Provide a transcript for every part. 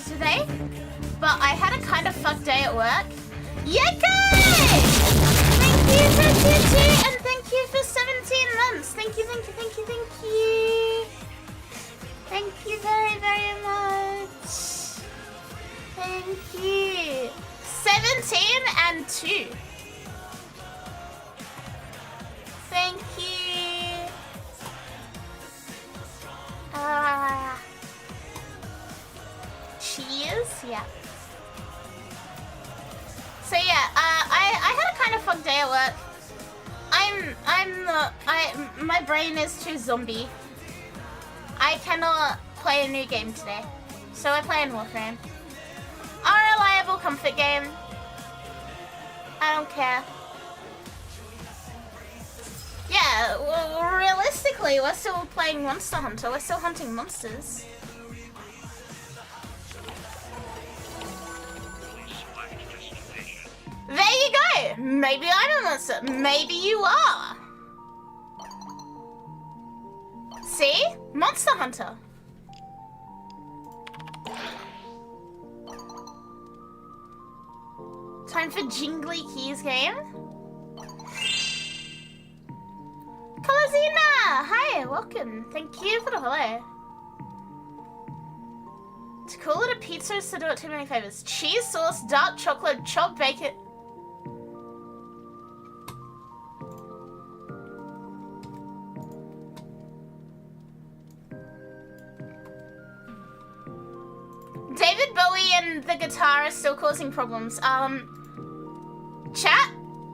Today, but I had a kind of fucked day at work. Yeka! Thank you for 22 and thank you for 17 months. Thank you, thank you, thank you, thank you. Thank you very, very much. Thank you. 17 and 2. Thank you. Cheers, yeah. So yeah, I had a kind of fucked day at work. My brain is too zombie. I cannot play a new game today, so we're playing Warframe. A reliable comfort game. I don't care. Yeah, well, realistically, we're still playing Monster Hunter. We're still hunting monsters. There you go! Maybe I'm a monster. Maybe you are. See? Monster Hunter. Time for Jingly Keys game. Colazina! Hi, welcome. Thank you for the hello. To call it a pizza is to do it too many favors. Cheese sauce, dark chocolate, chopped bacon. David Bowie and the guitar are still causing problems. Chat,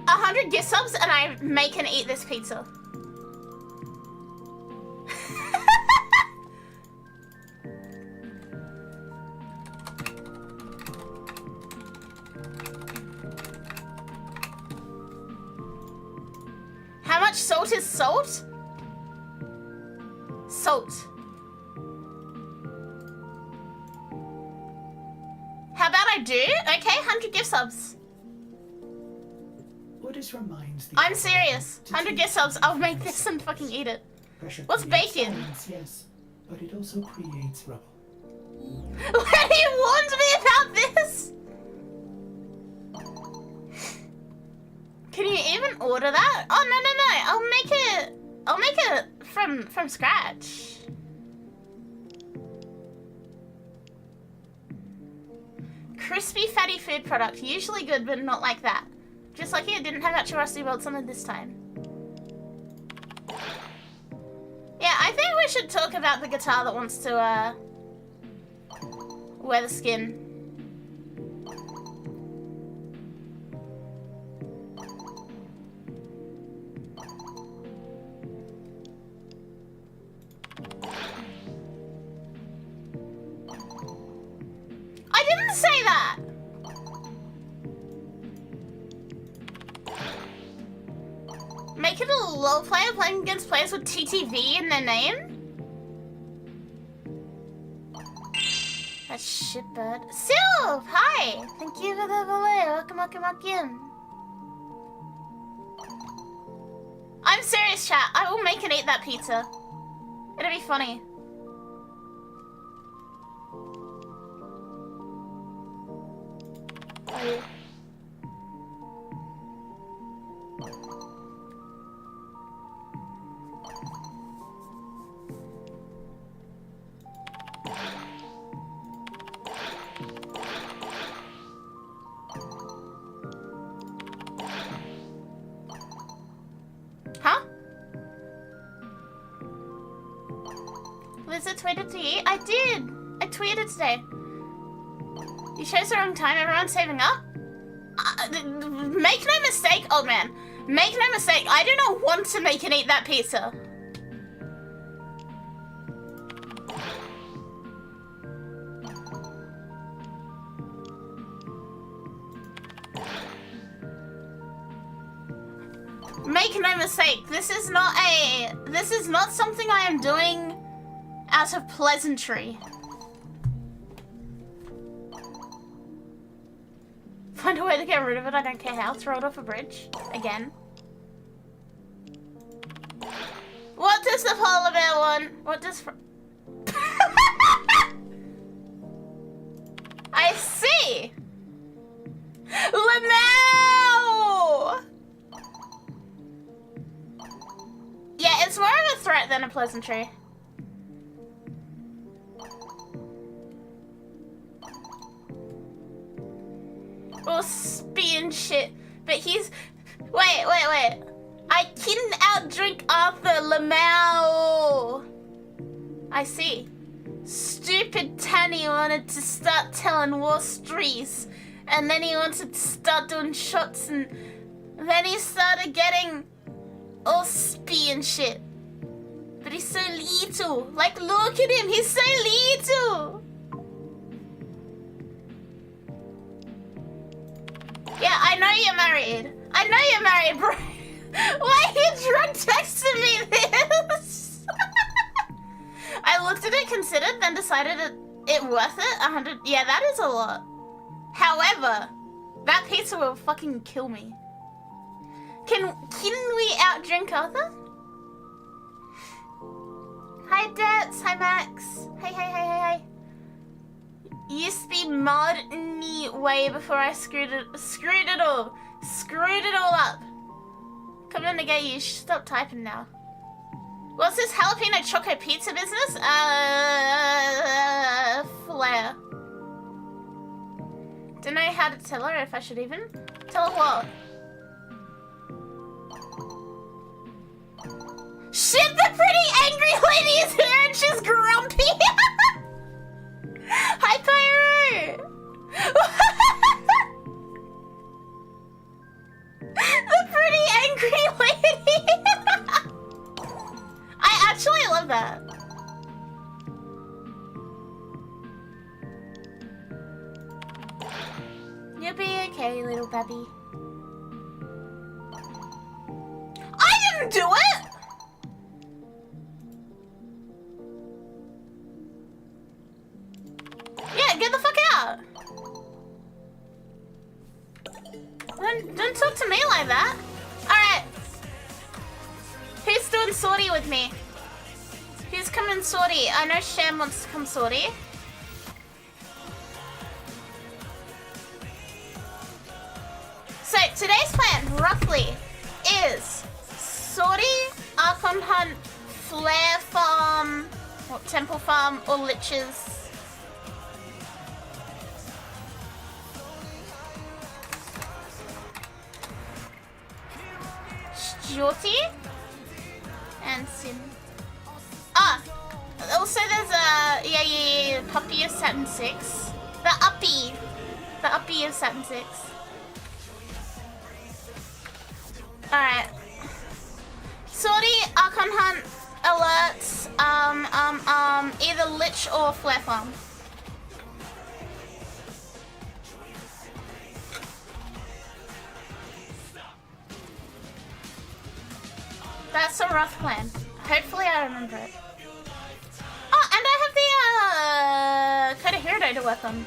100 gift subs and I make and eat this pizza. How much salt is salt? Salt. How about I do? Okay, 100 gift subs. I'm serious. 100 gift subs. I'll make this and fucking eat it. What's bacon? Yes, but it also creates rubble. When he warned me about this? Can you even order that? Oh no. I'll make it from scratch. Crispy fatty food product, usually good but not like that. Just lucky it didn't have actual rusty bolts on it this time. Yeah, I think we should talk about the guitar that wants to wear the skin. I didn't say that! Make it a LoL player playing against players with TTV in their name? That's shitbird. Sylv! Hi! Thank you for the volley. Welcome. I'm serious, chat. I will make and eat that pizza. It'll be funny. Oh. Huh? Lizard tweeted to you? I did! I tweeted today. You chose the wrong time, everyone's saving up? Make no mistake, old man. Make no mistake, I do not want to make and eat that pizza. Make no mistake, this is not something I am doing out of pleasantry. Find a way to get rid of it, I don't care how. Throw it off a bridge. Again. What does the polar bear want? What does... I see! Lamau! Yeah, it's more of a threat than a pleasantry. Or spin shit. But he's... Wait. I couldn't outdrink Arthur Lamau. I see. Stupid Tanny wanted to start telling war stories. And then he wanted to start doing shots and then he started getting all spy and shit. But he's so little. Like, look at him. He's so little. Yeah, I know you're married. Bro. Why are you drunk texting me this? I looked at it, considered, then decided it worth it. 100. Yeah, that is a lot. However, that pizza will fucking kill me. Can we outdrink Arthur? Hi Debs, hi Max. Hey. Used to be mod me way before I screwed it all up. Coming to get you. Stop typing now. What's this jalapeno choco pizza business? Flair. Don't know how to tell her if I should even. Tell her what? Shit, the pretty angry lady is here and she's grumpy! Hi, Pyro! The pretty angry lady! I actually love that. You'll be okay, little baby. I didn't do it! Yeah, get the fuck out! Don't talk to me like that. Alright. Who's doing sortie with me? Who's coming sortie? I know Sham wants to come sortie. So today's plan, roughly, is sortie, Archon Hunt, Flare Farm, or Temple Farm, or Liches. Jyoti and Sin. Ah, also there's a yeah, puppy of Saturn 6. The uppy of Saturn 6. Alright. Sortie, Archon Hunt, alerts, either Lich or Flare Farm. That's a rough plan. Hopefully I remember it. Oh, and I have the Code of Hero to work on.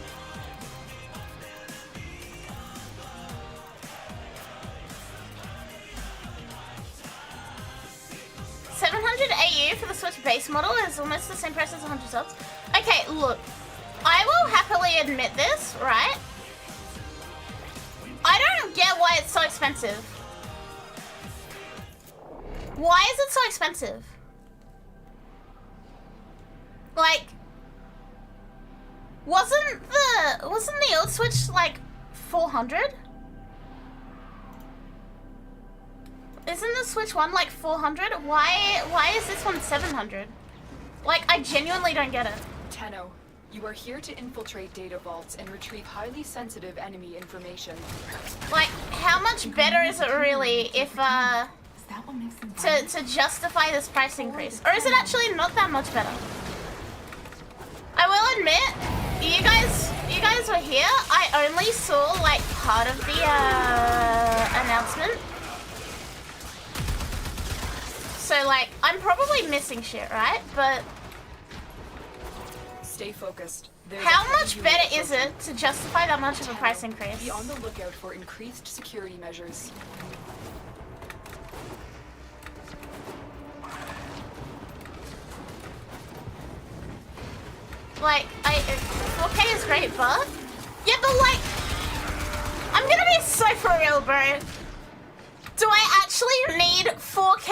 $700 AU for the Switch base model is almost the same price as 100 subs. Okay, look. I will happily admit this, right? I don't get why it's so expensive. Why is it so expensive? Like, wasn't the old Switch like 400? Isn't the Switch one like 400? Why is this one 700? Like, I genuinely don't get it. Tenno, you are here to infiltrate data vaults and retrieve highly sensitive enemy information. Like, how much better is it really if to justify this price increase? Or is it actually not that much better? I will admit, you guys were here. I only saw like part of the announcement. So like, I'm probably missing shit, right? But stay focused. How much better is it to justify that much of a price increase? Be on the lookout for increased security measures. Like, 4K is great, but yeah, but like, I'm gonna be so for real, bro. Do I actually need 4K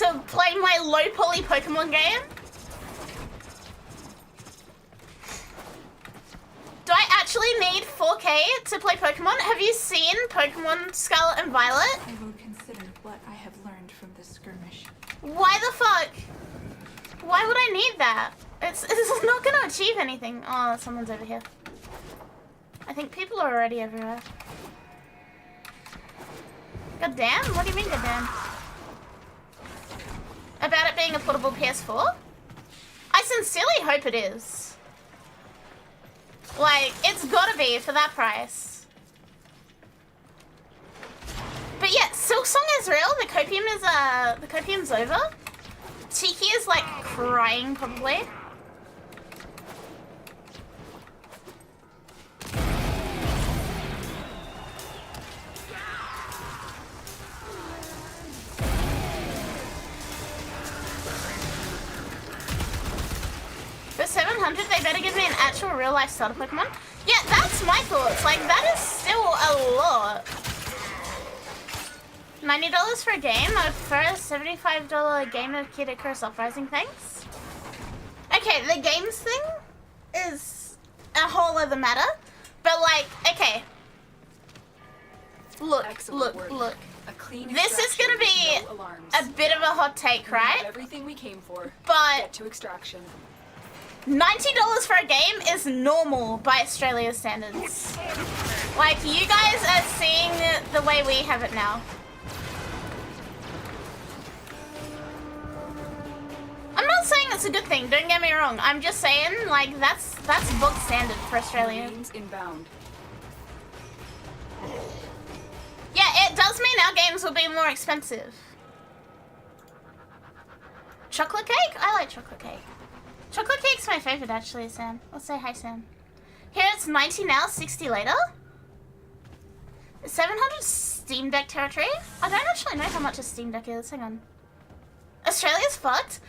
to play my low poly Pokemon game? Do I actually need 4K to play Pokemon? Have you seen Pokemon Scarlet and Violet? I will consider what I have learned from this skirmish. Why the fuck? Why would I need that? It's not gonna achieve anything. Oh, someone's over here. I think people are already everywhere. Goddamn? What do you mean, goddamn? About it being a portable PS4? I sincerely hope it is. Like, it's gotta be for that price. But yeah, Silksong is real. The copium's over. Tiki is like crying probably. For 700, they better give me an actual real life starter Pokemon. Yeah, that's my thoughts. Like, that is still a lot. $90 for a game? I would prefer a $75 game of Kid Icarus Uprising, thanks. Okay, the games thing is a whole other matter. But like, okay. Look, Excellent work. look. A clean This is gonna extraction be with no alarms. a bit of a hot take, We have right? everything we came for. But Get to extraction. $90 for a game is normal by Australia's standards. Like, you guys are seeing the way we have it now. I'm not saying it's a good thing, don't get me wrong. I'm just saying, like, that's bog standard for Australia. Marines inbound. Yeah, it does mean our games will be more expensive. Chocolate cake? I like chocolate cake. Chocolate cake's my favorite, actually, Sam. Let's say hi, Sam. Here it's 90 now, 60 later. 700 Steam Deck territory? I don't actually know how much a Steam Deck is. Hang on. Australia's fucked?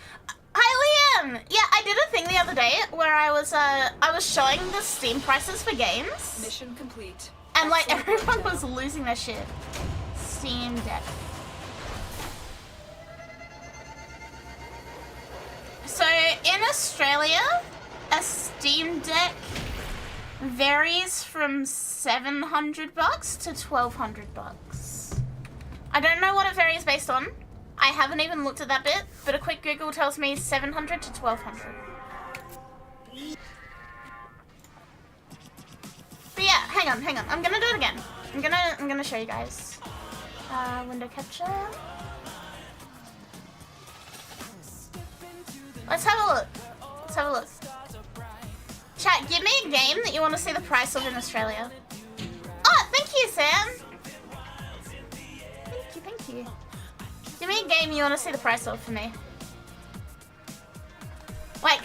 Hi, Liam! Yeah, I did a thing the other day where I was showing the Steam prices for games. Mission complete. And like Excellent everyone work, was Dell. losing their shit. Steam Deck. So in Australia, a Steam Deck varies from $700 to $1,200. I don't know what it varies based on. I haven't even looked at that bit, but a quick Google tells me 700 to 1,200. But yeah, hang on. I'm gonna do it again. I'm gonna show you guys. Window capture. Let's have a look. Chat, give me a game that you want to see the price of in Australia. Oh, thank you, Sam. Thank you. Give me a game you want to see the price of for me. Like,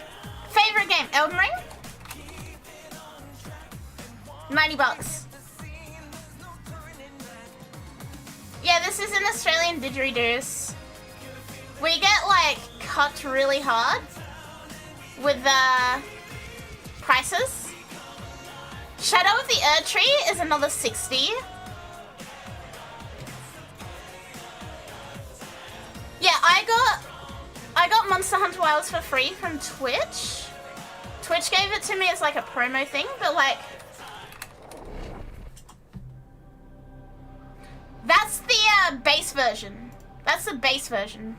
favorite game, Elden Ring? $90. Yeah, this is an Australian didgeridoos. We get like cut really hard with the prices. Shadow of the Erd Tree is another 60. Yeah, I got Monster Hunter Wilds for free from Twitch. Twitch gave it to me as like a promo thing, but like that's the base version. That's the base version.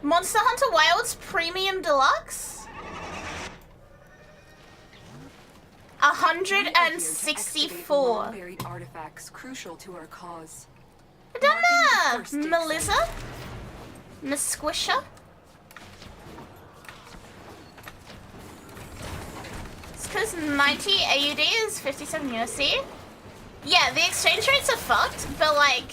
Monster Hunter Wilds Premium Deluxe? 164. Buried artifacts crucial to our cause. Donna! Melissa? Miss Squisher? It's because 90 AUD is 57 USD. Yeah, the exchange rates are fucked, but like,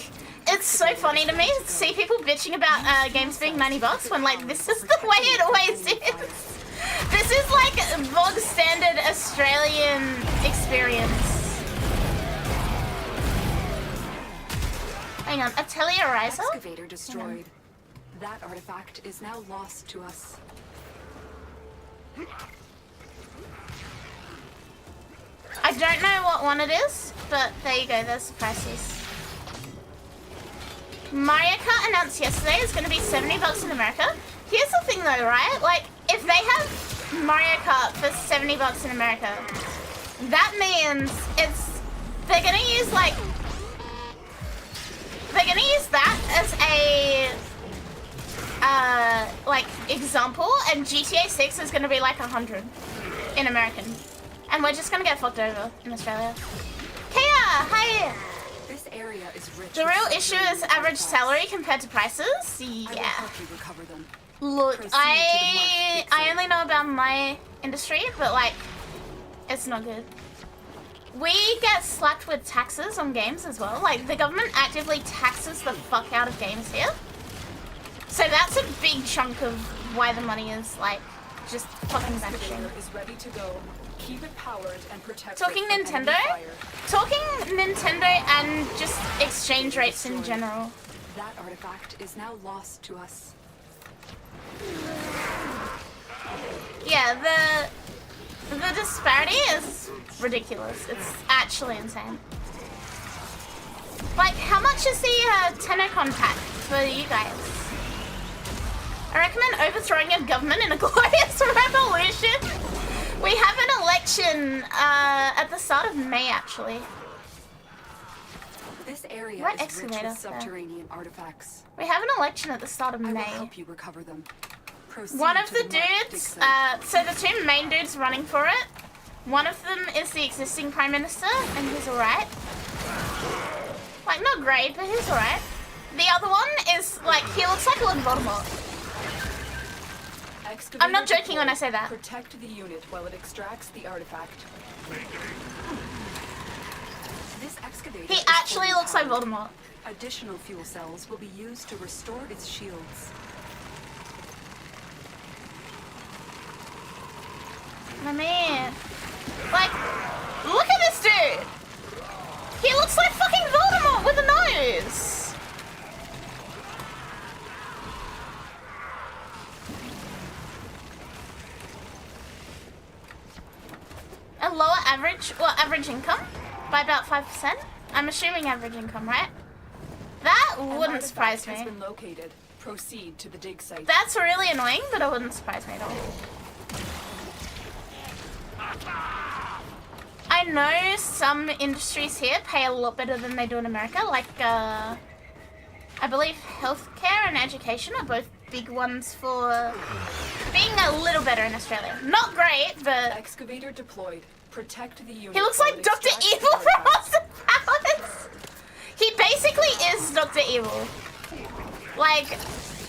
it's so funny to me to see people bitching about games being $90 when like this is the way it always is. This is like bog standard Australian experience. Hang on, Atelier Riser? Excavator destroyed. That artifact is now lost to us. I don't know what one it is, but there you go, there's the prices. Mario Kart announced yesterday is going to be $70 in America. Here's the thing though, right? Like, if they have Mario Kart for $70 in America, that means they're going to use like, they're going to use that as a, like, example, and GTA 6 is going to be like 100 in American. And we're just going to get fucked over in Australia. Kia, hi! This area is rich. The real issue is average salary compared to prices. I will Yeah. help you recover them. Look, Proceed to the market, I only know about my industry, but like, it's not good. We get slapped with taxes on games as well. Like, the government actively taxes the fuck out of games here. So that's a big chunk of why the money is like just fucking vanishing. Excavator is ready to go. Keep it powered and protect Talking it from enemy Nintendo? fire. Talking Nintendo and just exchange rates in general. That artifact is now lost to us. Yeah, the disparity is ridiculous. It's actually insane. Like, how much is the Tenocon pack for you guys? I recommend overthrowing a government in a glorious revolution. We have an election at the start of May, actually. This area What is excavator? rich with subterranean artifacts. We have an election at the start of I will May. help you recover them. Proceed One of to the marked dig dudes, site. so the two main dudes running for it, one of them is the existing Prime Minister, and he's alright. Like, not great, but he's alright. The other one is, like, he looks like Lord Voldemort. Excavator I'm not joking when I deployed. say that. Protect the unit while it extracts the artifact. This excavator He is actually fully looks like powered. Voldemort. Additional fuel cells will be used to restore its shields. I mean, like, look at this dude! He looks like fucking Voldemort with a nose! A lower average, well, average income by about 5%. I'm assuming average income, right? That An wouldn't artifact surprise has me. been located. Proceed to the dig site. That's really annoying, but it wouldn't surprise me at all. I know some industries here pay a lot better than they do in America, like, I believe healthcare and education are both big ones for being a little better in Australia. Not great, but Excavator deployed. Protect the unit. he looks while like it Dr. extracts Evil the from artifact. Austin Powers! He basically is Dr. Evil. Like,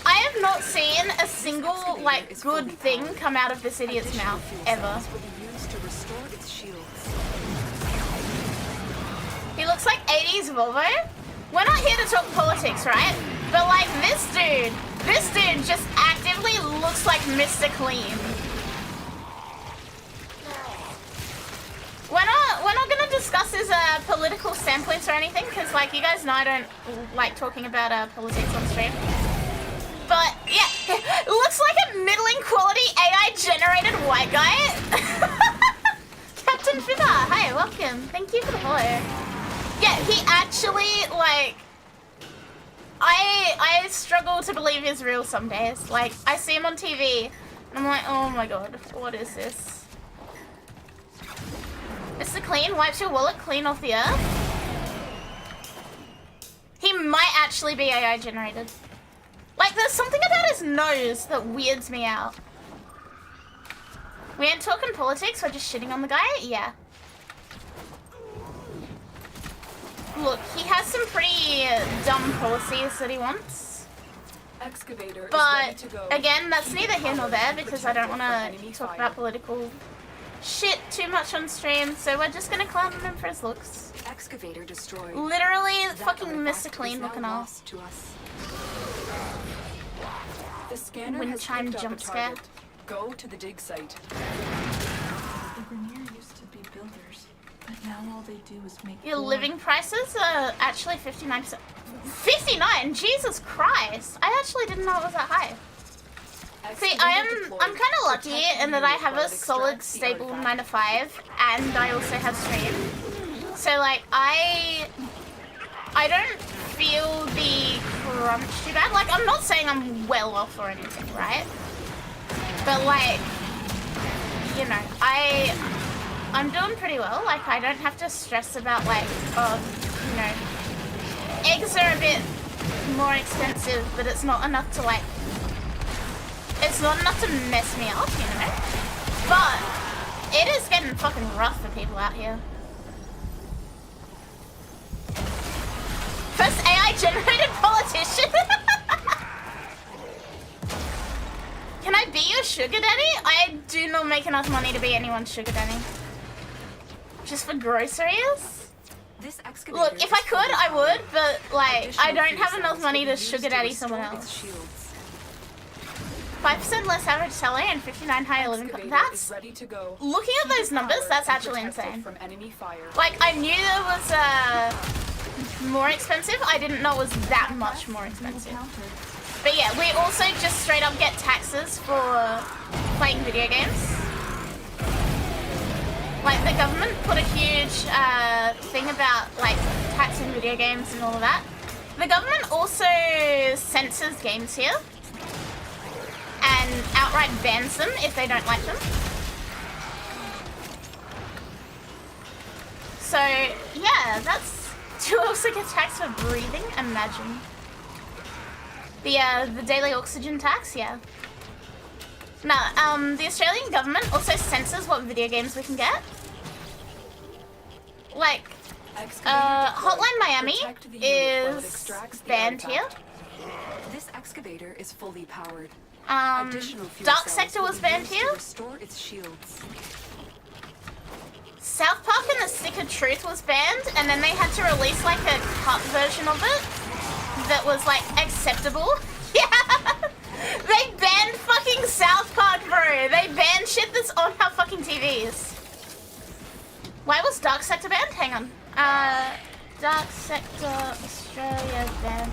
I have not seen a single, like, good thing come out of this idiot's Additional mouth, fuel ever. cells will be used to restore its shields. He looks like 80s Volvo. We're not here to talk politics, right? But like this dude just actively looks like Mr. Clean. We're not gonna discuss his political standpoints or anything, because like you guys know I don't like talking about politics on stream. But yeah, it looks like a middling quality AI generated white guy. Captain Fibber, hi, welcome. Thank you for the follow. Yeah, he actually, like, I struggle to believe he's real some days. Like, I see him on TV, and I'm like, oh my god, what is this? Mr. Clean wipes your wallet clean off the earth? He might actually be AI generated. Like, there's something about his nose that weirds me out. We ain't talking politics, we're just shitting on the guy? Yeah. Look, he has some pretty dumb policies that he wants. Excavator is ready But, to go. again, that's neither here nor there because I don't want Protected to from enemy talk fire. about political shit too much on stream, so we're just gonna clown him for his looks. Excavator destroyed. Literally, That fucking artifact Mr. Clean is now looking off. lost to us. The scanner Wind has chime picked up jump a scare. target. Go to the dig site. The Grenier used to be builders, but now all they do is make Your war. living prices are actually 59%. 59? Jesus Christ! I actually didn't know it was that high. See, I'm kind of lucky in that I have a solid, stable 9 to 5, and I also have stream. So like, I don't feel the crunch too bad. Like, I'm not saying I'm well off or anything, right? But like, you know, I'm doing pretty well. Like, I don't have to stress about like, oh, you know, eggs are a bit more expensive, but it's not enough to like, it's not enough to mess me up, you know? But it is getting fucking rough for people out here. First AI generated politician? Can I be your sugar daddy? I do not make enough money to be anyone's sugar daddy. Just for groceries? This excavator Look, if I is could, fully I would, powered. but like, I Additional don't fuel have enough cells money will to be sugar used daddy someone restore else. its shields. 5% less average salary and 59 higher living costs. Excavator That's, is ready to go. looking at those numbers, Powered that's and actually protected insane. From enemy fire. Like, I knew there was more expensive. I didn't know it was that much more expensive. But yeah, we also just straight up get taxes for playing video games. Like, the government put a huge thing about like taxing video games and all of that. The government also censors games here and outright bans them if they don't like them. So, yeah, that's... Do you also get taxed for breathing? Imagine. The daily oxygen tax, yeah. No, the Australian government also censors what video games we can get. Like, Hotline Miami is banned here. This excavator is fully powered. Dark Sector was banned here. Restore its shields. South Park and the Stick of Truth was banned, and then they had to release like a cut version of it that was like acceptable. Yeah! They banned fucking South Park, bro! They banned shit that's on our fucking TVs. Why was Dark Sector banned? Hang on. Dark Sector Australia banned.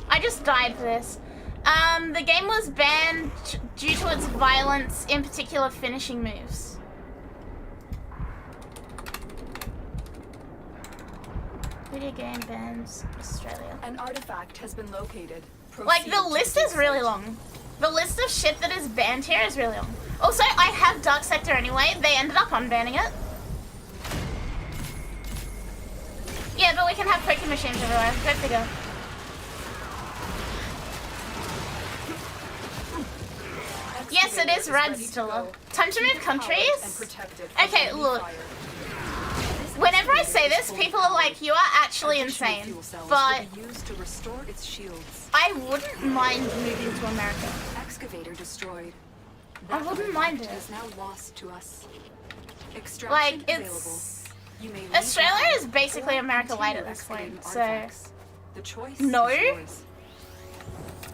I just died for this. The game was banned due to its violence, in particular finishing moves. Video game bans Australia. An artifact has been located. Like, the list is really long. The list of shit that is banned here is really long. Also, I have Dark Sector anyway. They ended up unbanning it. Yeah, but we can have poker machines everywhere. Go figure. Yes, it is rad still. Time to move countries? Okay, look. Whenever I say this, people are like, you are actually insane. But I wouldn't mind moving to America. Excavator destroyed. I wouldn't mind it. Is now lost to us. Like, it's... Australia is basically America Light at this point, so... No?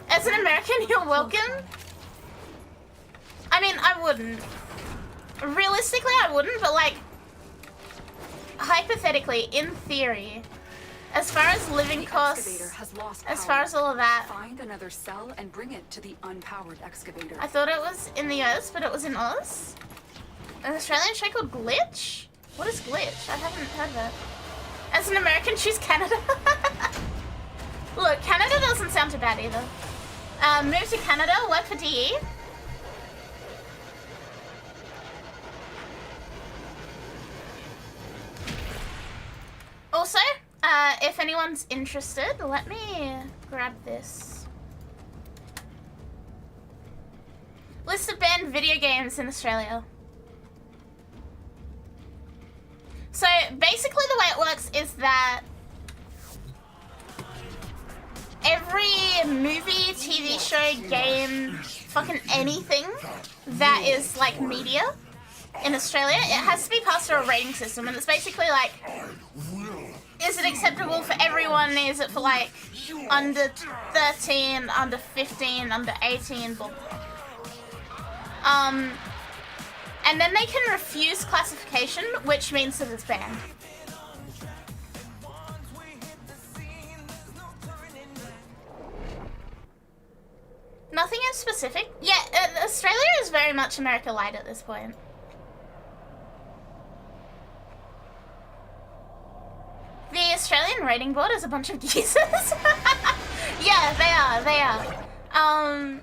As an American, you're welcome? I mean, I wouldn't. Realistically, I wouldn't, but like... Hypothetically, in theory, as far as living costs, as far as all of that, find another cell and bring it to the unpowered excavator. I thought it was in the US, but it was in Oz. An Australian show called Glitch? What is Glitch? I haven't heard that. As an American, choose Canada. Look, Canada doesn't sound too bad either. Move to Canada, work for DE. Also, if anyone's interested, let me grab this. List of banned video games in Australia. So basically the way it works is that every movie, TV show, game, fucking anything that is like media in Australia, it has to be passed through a rating system, and it's basically like, is it acceptable for everyone? Is it for like under 13, under 15, under 18, blah, blah. And then they can refuse classification, which means that it's banned. Nothing in specific. Yeah, Australia is very much America Light at this point. The Australian rating board is a bunch of geezers. Yeah, they are.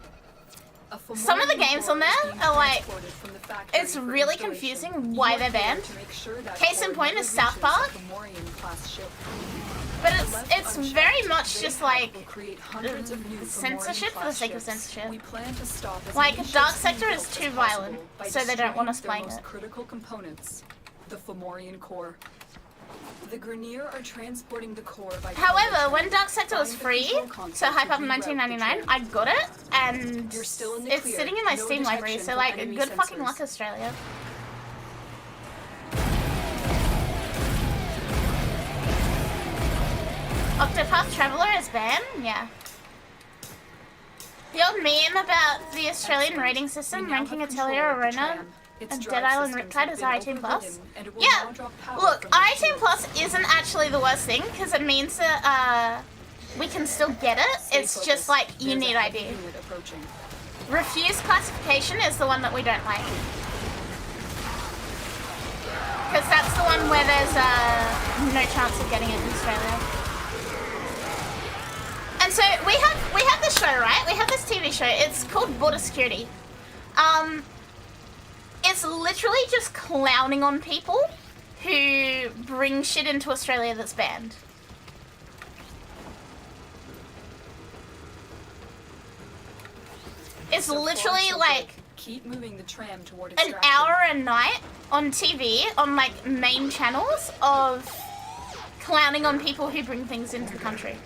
Some of the games on there are like, it's really confusing why they're banned. Case in point is South Park. But it's very much just like censorship for the sake of censorship. Like, Dark Sector is too violent, so they don't want us playing it. Critical components, the Fomorian core. The Grenier are transporting the core by... However, when Dark Sector was free, so hype up in 1999, I got it, and it's sitting in my Steam library, so like, good fucking luck, Australia. Octopath Traveler is banned? Yeah. The old meme about the Australian rating system ranking Atelier Arena and Dead Island Riptide as R18+. Yeah, look, R18+ isn't actually the worst thing, because it means that we can still get it. It's just like, you need ID. Refuse classification is the one that we don't like. Because that's the one where there's no chance of getting it in Australia. And so we have this show, right? We have this TV show. It's called Border Security. It's literally just clowning on people who bring shit into Australia that's banned. It's So far, literally so like good. Keep moving the tram toward an extraction. hour a night on TV, on like main channels, of clowning on people who bring things into the country.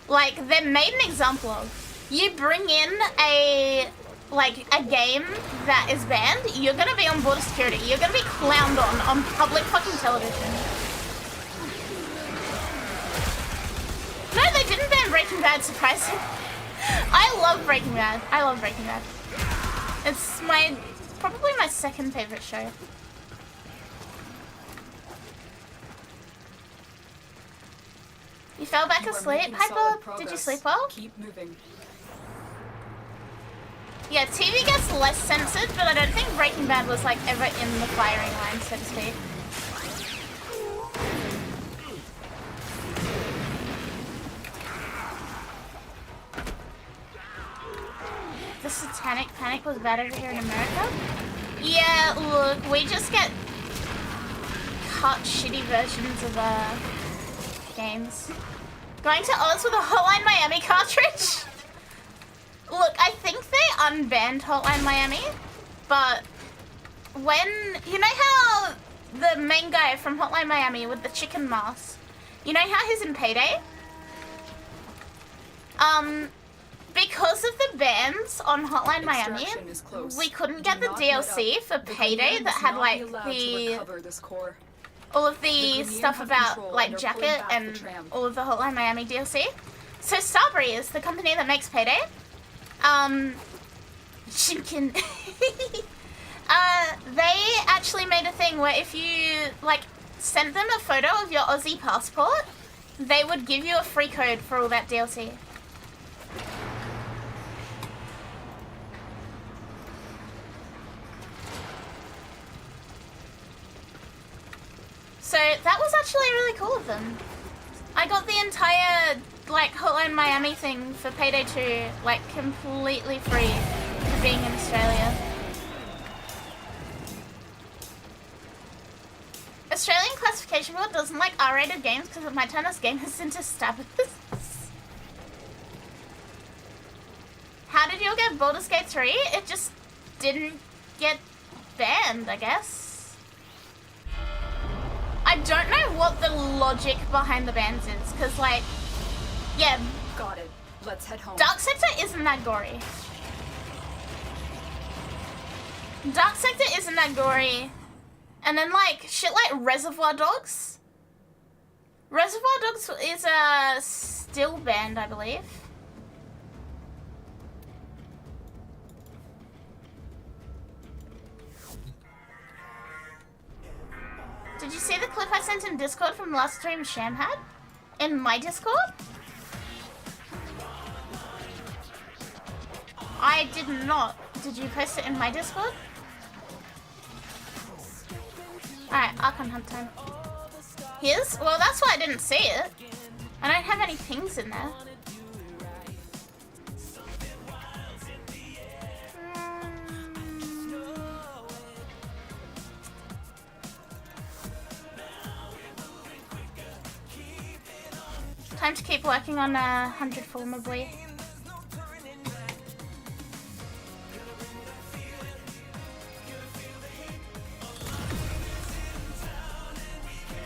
Like, they're made an example of. You bring in a game that is banned, you're gonna be on border security. You're gonna be clowned on public fucking television. No, they didn't ban Breaking Bad, surprisingly. I love Breaking Bad. I love Breaking Bad. It's probably my second favorite show. You fell back You are asleep, making solid Hyper? Did you progress. sleep well? Keep moving. Yeah, TV gets less censored, but I don't think Breaking Bad was like ever in the firing line, so to speak. The Satanic Panic was bad over here in America? Yeah, look, we just get cut shitty versions of games. Going to Oz with a Hotline Miami cartridge? Look, I think they unbanned Hotline Miami, but when... You know how the main guy from Hotline Miami with the chicken mask, you know how he's in Payday? Because of the bans on Hotline Miami, Extraction is close. we couldn't Do get the not let DLC up. for The Payday Grenadiers that had not like be allowed to the... recover this core. all of The the Grenadiers stuff have about control like and are Jacket pulling back the and tram. all of the Hotline Miami DLC. So Starbreeze, the company that makes Payday, Shinkin, they actually made a thing where if you like sent them a photo of your Aussie passport, they would give you a free code for all that DLC. So that was actually really cool of them. I got the entire like Hotline Miami thing for Payday 2 like completely free for being in Australia. Australian classification board doesn't like R-rated games because it might turn us gamers into stabbers. How did you get Baldur's Gate 3? It just didn't get banned, I guess. I don't know what the logic behind the bans is, because like, yeah, Got it. Let's head home. Dark Sector isn't that gory. Dark Sector isn't that gory. And then like, shit like Reservoir Dogs. Reservoir Dogs is still banned, I believe. Did you see the clip I sent in Discord from last stream Sham had? In my Discord? I did not. Did you post it in my Discord? Alright, Archon Hunt time. His? Well, that's why I didn't see it. I don't have any pings in there. Time to keep working on 100 formably.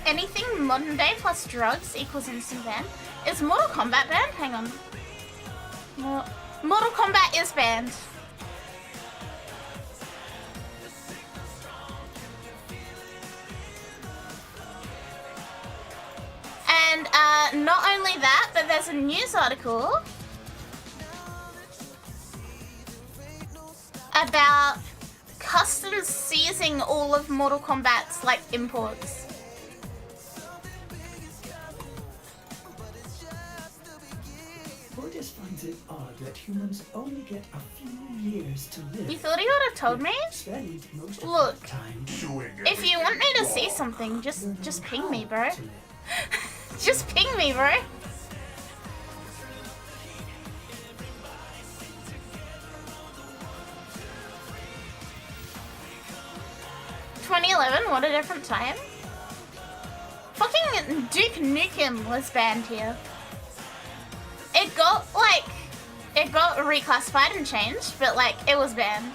Anything modern day plus drugs equals instant ban. Is Mortal Kombat banned? Hang on. Mortal Kombat is banned. And not only that, but there's a news article about customs seizing all of Mortal Kombat's like imports. Borges finds it odd that humans only get a few years to live. You thought he would have told me? Spend most of Look, their time if you want me to see something, just ping me, bro. to live. Just ping me, bro. 2011, what a different time. Fucking Duke Nukem was banned here. It got reclassified and changed, but like, it was banned.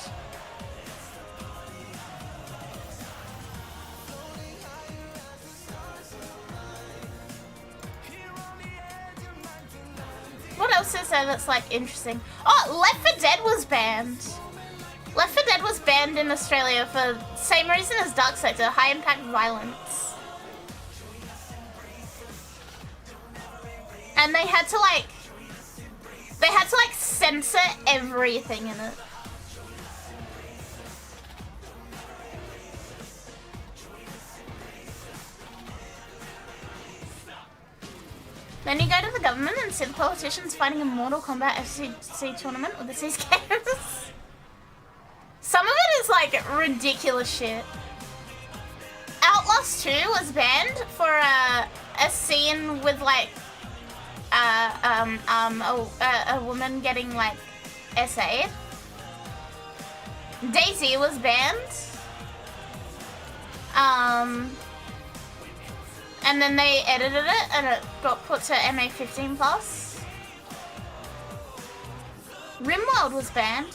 What else is there that's like interesting? Oh, Left 4 Dead was banned. Left 4 Dead was banned in Australia for the same reason as Dark Sector, high impact violence. And they had to like censor everything in it. Then you go to the government and see the politicians fighting a Mortal Kombat FC tournament with the Seas Games. Some of it is like ridiculous shit. Outlast 2 was banned for a scene with like a woman getting like SA'd. DayZ was banned. And then they edited it and it got put to MA15+. RimWorld was banned.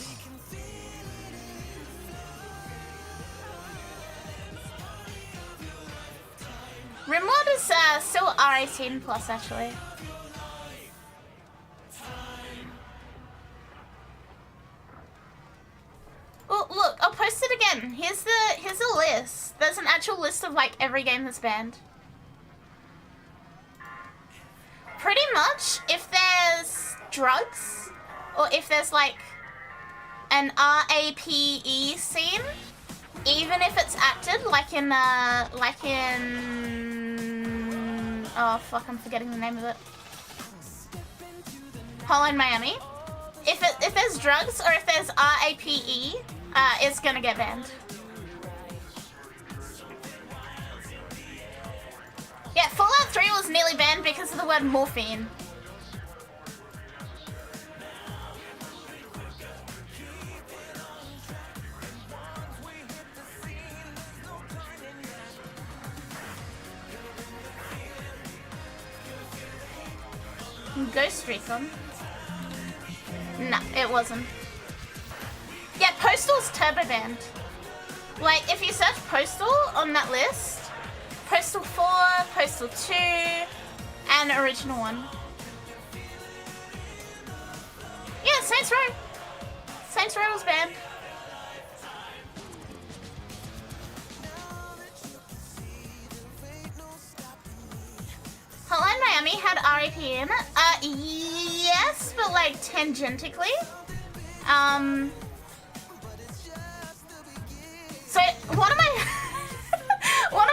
RimWorld is still R18+ actually. Oh, look, I'll post it again. Here's a list. There's an actual list of like every game that's banned. Pretty much, if there's drugs, or if there's like an RAPE scene, even if it's acted like in oh fuck, I'm forgetting the name of it. Hotline Miami. If there's drugs or if there's RAPE, it's gonna get banned. Yeah, Fallout 3 was nearly banned because of the word morphine. Ghost Recon? No, it wasn't. Yeah, Postal's turbo banned. Like, if you search Postal on that list, Postal 4, Postal 2, and Original 1. Yeah, Saints Row. Saints Row was banned. Hotline Miami had RAP in it. Yes, but like tangentially. So one of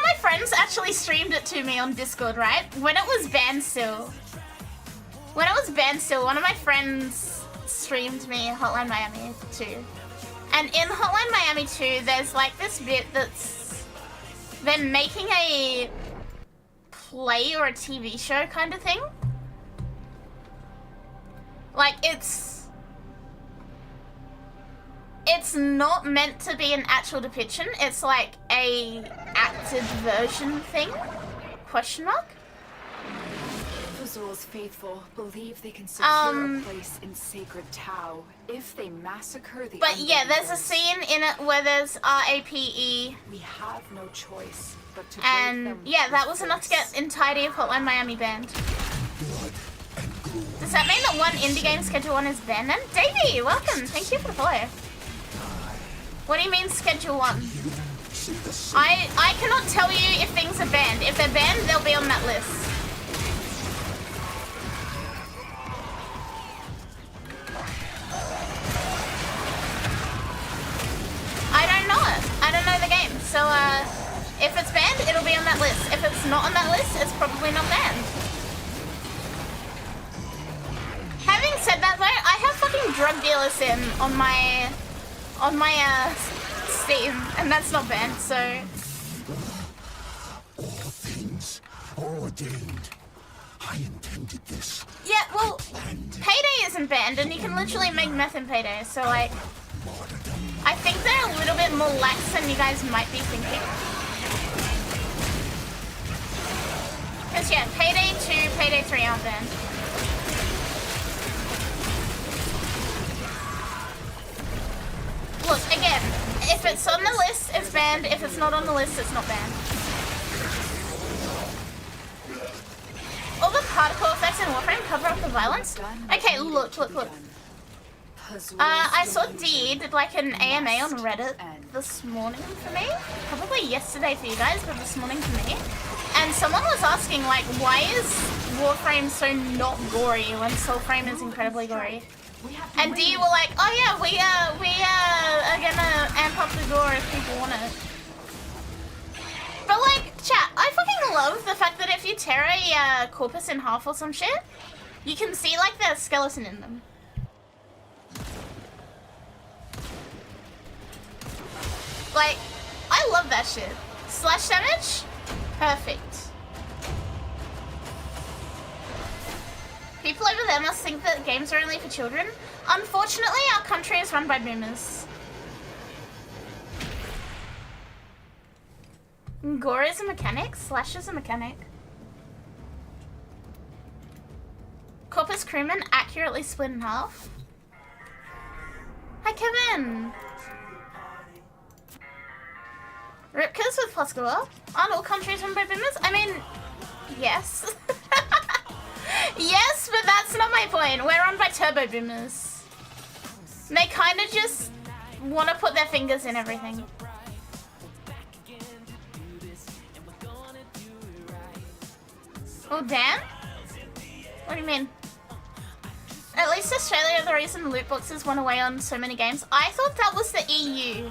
my friends actually streamed it to me on Discord, right? When it was banned still. One of my friends streamed me Hotline Miami 2. And in Hotline Miami 2, there's like this bit that's they're making a play or a TV show kind of thing. Like it's not meant to be an actual depiction. It's like a acted version thing? Question mark? Fazul's faithful believe they can secure a place in Sacred Tau if they massacre the But yeah, there's a scene in it where there's RAPE. We have no choice but to and break them yeah, that was with enough to force. get entirety of Hotline Miami banned. Does that mean that one indie game Schedule 1 is banned then? Davey, welcome! Thank you for the follow. What do you mean Schedule 1? I cannot tell you if things are banned. If they're banned, they'll be on that list. I don't know it. I don't know the game. So, if it's banned, it'll be on that list. If it's not on that list, it's probably not banned. Having said that though, I have fucking drug dealers in on my Steam, and that's not banned, so. All things are ordained. I intended this. Yeah, well, Payday isn't banned, and you can literally make meth in Payday, so like, I think they're a little bit more lax than you guys might be thinking. Because yeah, Payday 2, Payday 3 aren't banned. Look, again, if it's on the list, it's banned. If it's not on the list, it's not banned. All the hardcore effects in Warframe cover up the violence. Okay, look. I saw D did like an AMA on Reddit this morning for me. Probably yesterday for you guys, but this morning for me. And someone was asking like, why is Warframe so not gory when Soulframe is incredibly gory? And D were like, oh yeah, we are gonna amp up the gore if people want it. But like, chat, I fucking love the fact that if you tear a corpus in half or some shit, you can see like the skeleton in them. Like, I love that shit. Slash damage? Perfect. People over there must think that games are only for children. Unfortunately, our country is run by boomers. Gore is a mechanic, Slash is a mechanic. Corpus crewman accurately split in half. Hi, Kevin! Ripkers with plus gore? Aren't all countries run by boomers? I mean, yes. Yes, but that's not my point. We're run by turbo boomers. They kind of just want to put their fingers in everything. Oh, damn? What do you mean? At least Australia are the reason loot boxes went away on so many games. I thought that was the EU.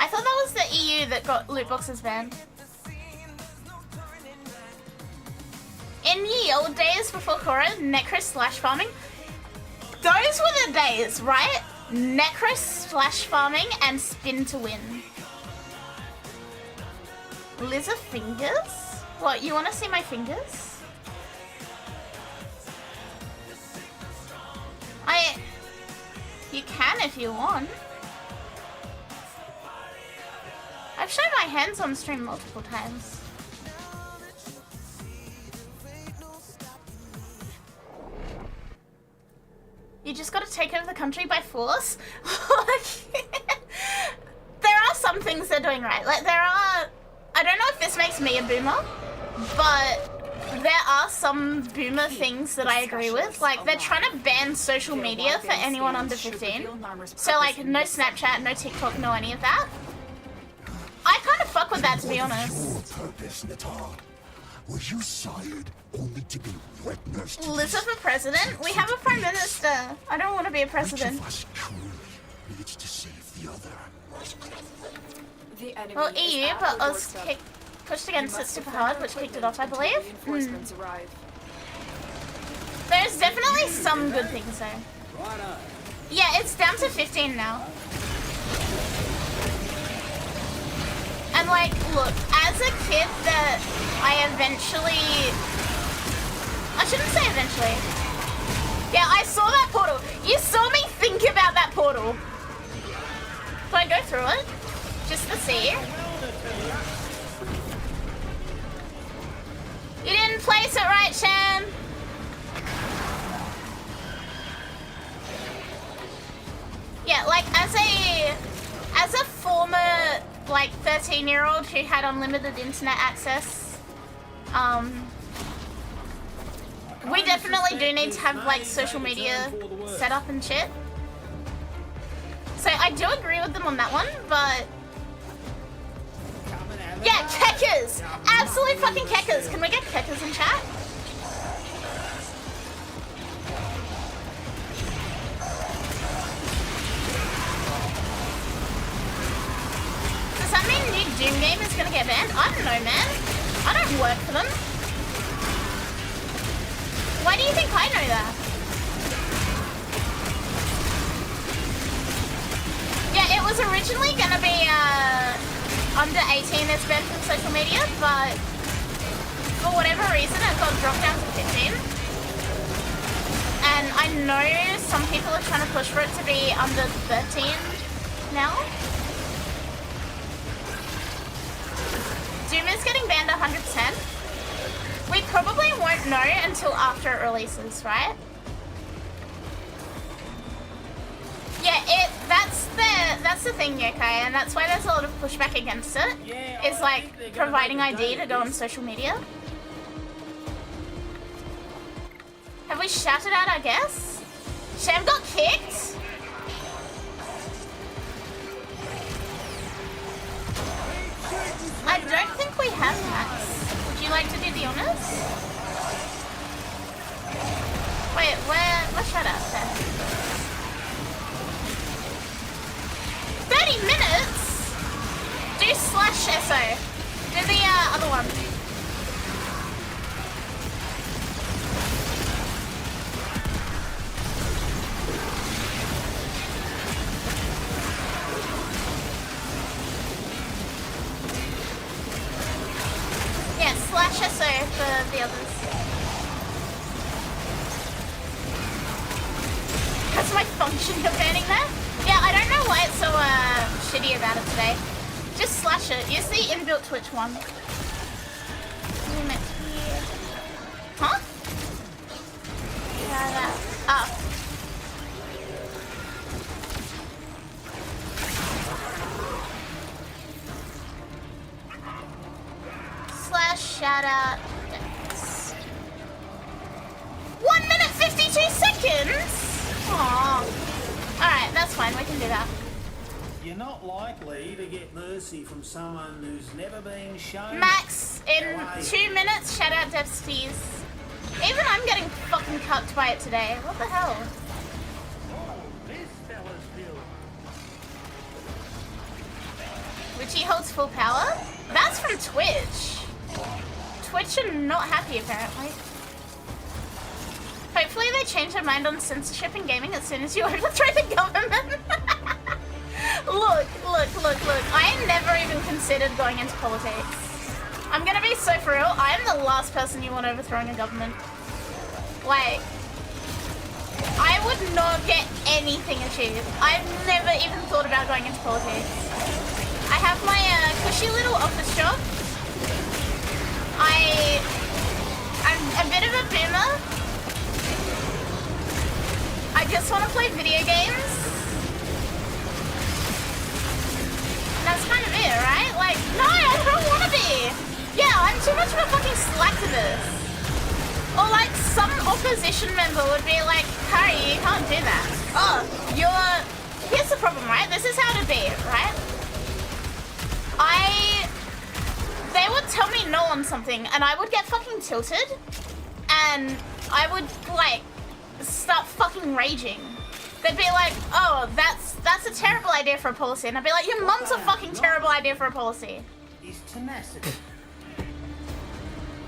I thought that was the EU that got loot boxes banned. In ye old days before Korra, Necros slash farming. Those were the days, right? Necros slash farming and spin to win. Lizard fingers? What, you want to see my fingers? You can if you want. I've shown my hands on stream multiple times. You just gotta take over the country by force? There are some things they're doing right. Like, there are... I don't know if this makes me a boomer, but there are some boomer things that I agree with. Like, they're trying to ban social media for anyone under 15. So, like, no Snapchat, no TikTok, no any of that. I kind of fuck with that, to be honest. Were you sired only to be wet nursed? Lizard for president? We have a prime minister. I don't want to be a president. Which of us truly needs to save the other? Well, EU, but Oz pushed against it super hard, which kicked it off, I believe. There's definitely some good things though. Yeah, it's down to 15 now. And like, look, as a kid that I shouldn't say eventually. Yeah, I saw that portal. You saw me think about that portal. So I go through it, just to see. You didn't place it right, Shan. Yeah, like as a former like 13-year-old who had unlimited internet access, we definitely do need to have like social media set up and shit. So I do agree with them on that one, but yeah, keckers! Absolute fucking keckers! Can we get keckers in chat? Does that mean new Doom game is gonna get banned? I don't know, man. I don't work for them. Why do you think I know that? Yeah, it was originally gonna be under 18 it's banned from social media, but for whatever reason it got dropped down to 15. And I know some people are trying to push for it to be under 13 now. Doom is getting banned 100%. 100%. We probably won't know until after it releases, right? Yeah, that's the thing, Yokai, and that's why there's a lot of pushback against it. It's like providing ID to go on social media. Have we shouted out our guests? Sham got kicked? I don't think we have Max. Would you like to do the honors? Wait, where shut up then? 30 minutes? Do /SO. Do the other one. Yeah, /SO for the others. That's my function you're banning there? Yeah, I don't know why it's so shitty about it today. Just slash it. Use the inbuilt Twitch one. Huh? Yeah, that. Oh. /shoutout. 1 minute 52 seconds? Aww. Alright, that's fine, we can do that. You're not likely to get mercy from someone who's never been shown. Max, in 2 minutes, shout out Devsties. Even I'm getting fucking cucked by it today. What the hell? This fella's built. Which he holds full power? That's from Twitch. Twitch are not happy apparently. Hopefully they change their mind on censorship in gaming as soon as you overthrow the government. Look. I never even considered going into politics. I'm gonna be so for real, I am the last person you want overthrowing a government. Like, I would not get anything achieved. I've never even thought about going into politics. I have my cushy little office job. I'm a bit of a boomer. I just want to play video games. And that's kind of it, right? Like, no, I don't want to be. Yeah, I'm too much of a fucking slacktivist. Or like some opposition member would be like, Akari, you can't do that. Oh, here's the problem, right? This is how it'd be, right? They would tell me no on something and I would get fucking tilted and I would like start fucking raging. They'd be like, oh, that's a terrible idea for a policy. And I'd be like, your mum's a fucking terrible idea for a policy. He's tenacity.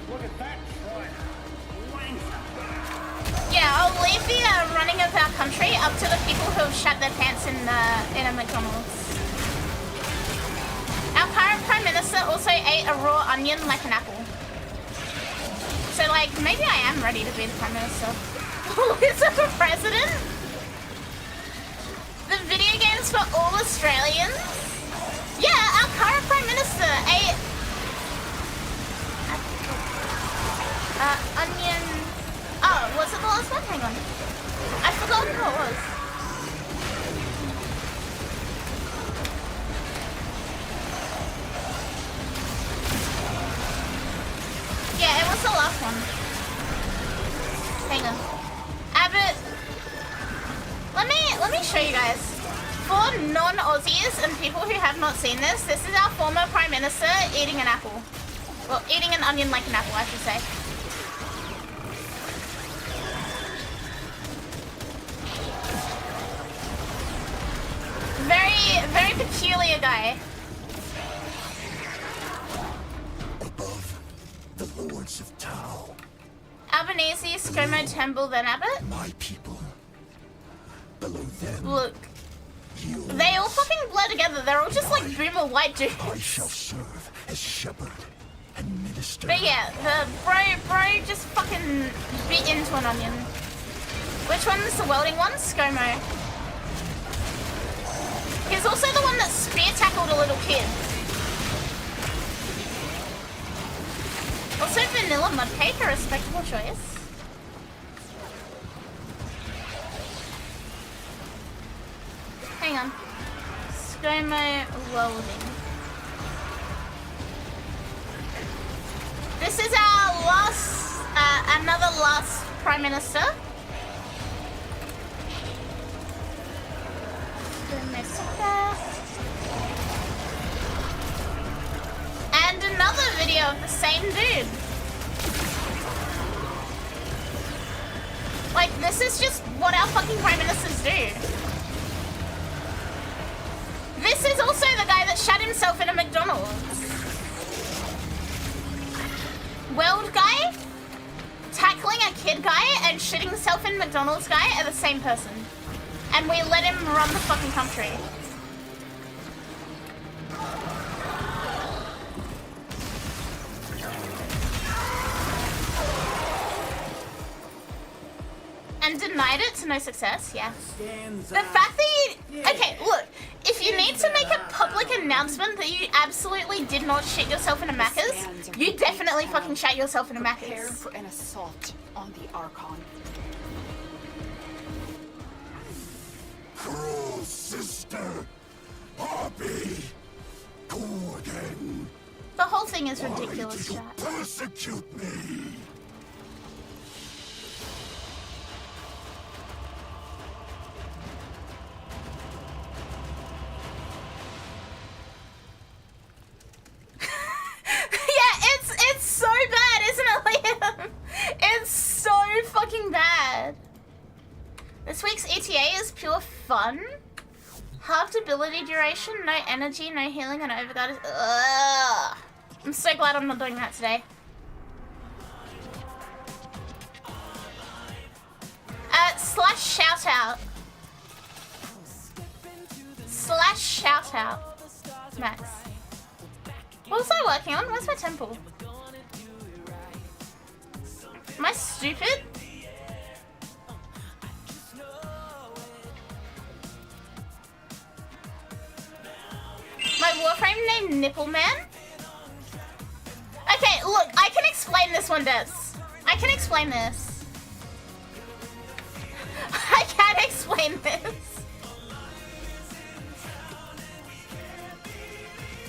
Look at that try. Yeah, I'll leave the running of our country up to the people who have shut their pants in a McDonald's. Our current Prime Minister also ate a raw onion like an apple. So, like, maybe I am ready to be the Prime Minister. Is it for President? The video games for all Australians? Yeah, our current Prime Minister ate... onion... Oh, was it the last one? Hang on. I forgot who it was. Yeah, it was the last one. Hang on. Abbott. Let me show you guys. For non-Aussies and people who have not seen this is our former Prime Minister eating an apple. Well, eating an onion like an apple, I should say. Very, very peculiar guy. Above the lords of Tau, Albanese, ScoMo, Temple, then Abbott. my people. Below them, Look. you. They all fucking blur together. They're all just like boomer white dudes. I shall serve as shepherd and minister. But yeah, the bro just fucking bit into an onion. Which one's the welding one? ScoMo. He's also the one that spear tackled a little kid. vanilla mud cake, a respectable choice. Hang on. ScoMo welding. This is our last, another last Prime Minister. And another video of the same dude. Like, this is just what our fucking Prime Ministers do. This is also the guy that shot himself in a McDonald's. Weld guy, tackling a kid guy, and shitting himself in McDonald's guy are the same person. And we let him run the fucking country. And denied it to no success, yeah. The fact that you... Okay, look. If you need to make a public announcement that you absolutely did not shit yourself in a Macca's, you definitely fucking shat yourself in a Prepare Macca's. for an assault on the Archon. Cruel sister, Poppy, Gordon. The whole thing is Why ridiculous, did you chat. persecute me? Yeah, it's so bad, isn't it, Liam? It's so fucking bad. This week's ETA is pure fun. Halved ability duration, no energy, no healing, and overguard is... Ugh. I'm so glad I'm not doing that today. Slash shout out. Slash shout out. Max. What was I working on? Where's my temple? Am I stupid? My Warframe named Nipple Man? Okay, look, I can explain this one, Des. I can explain this. I can explain this.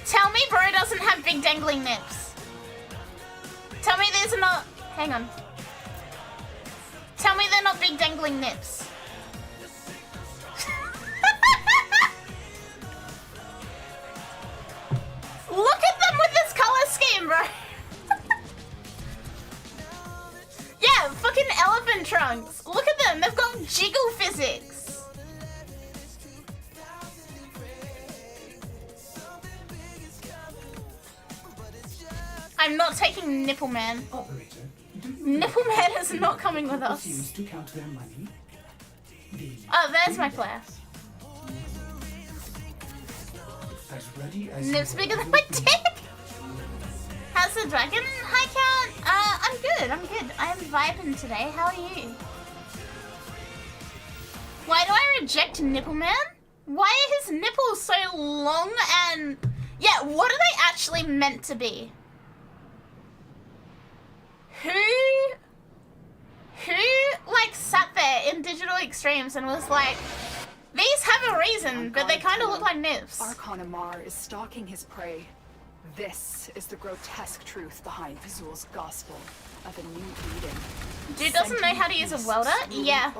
Tell me bro doesn't have big dangling nips. Tell me these are not... Hang on. Tell me they're not big dangling nips. Look at them with this color scheme, bro. Yeah, fucking elephant trunks. Look at them. They've got jiggle physics. I'm not taking Nipple Man. Operator, do you Nipple Man is not coming with us. seems to count their money? The Oh, there's my flare. as ready as Nips you bigger are than my with dick. How's the dragon? Hi, Cat. I'm good. I'm good. I'm vibing today. How are you? Why do I reject Nipple Man? Why are his nipples so long and... Yeah, what are they actually meant to be? Who, like, sat there in Digital Extremes and was like, these have a reason, but they kind of look like nips. Archon Amar is stalking his prey. This is the grotesque truth behind Vizul's gospel of a new Eden. Dude doesn't know how to use a welder? Yeah.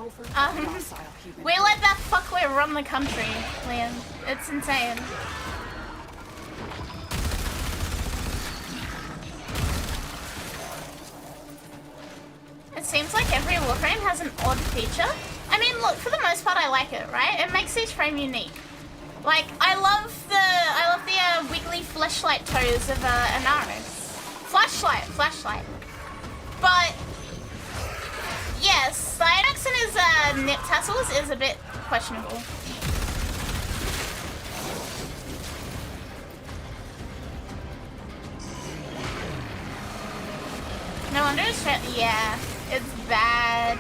We let that fuckwit run the country, Liam. It's insane. It seems like every Warframe has an odd feature. I mean, look, for the most part, I like it, right? It makes each frame unique. Like, I love the wiggly fleshlight toes of Anaris. Flashlight. But yes, Cyanox and his nip tassels is a bit questionable. No wonder it's yeah, it's bad.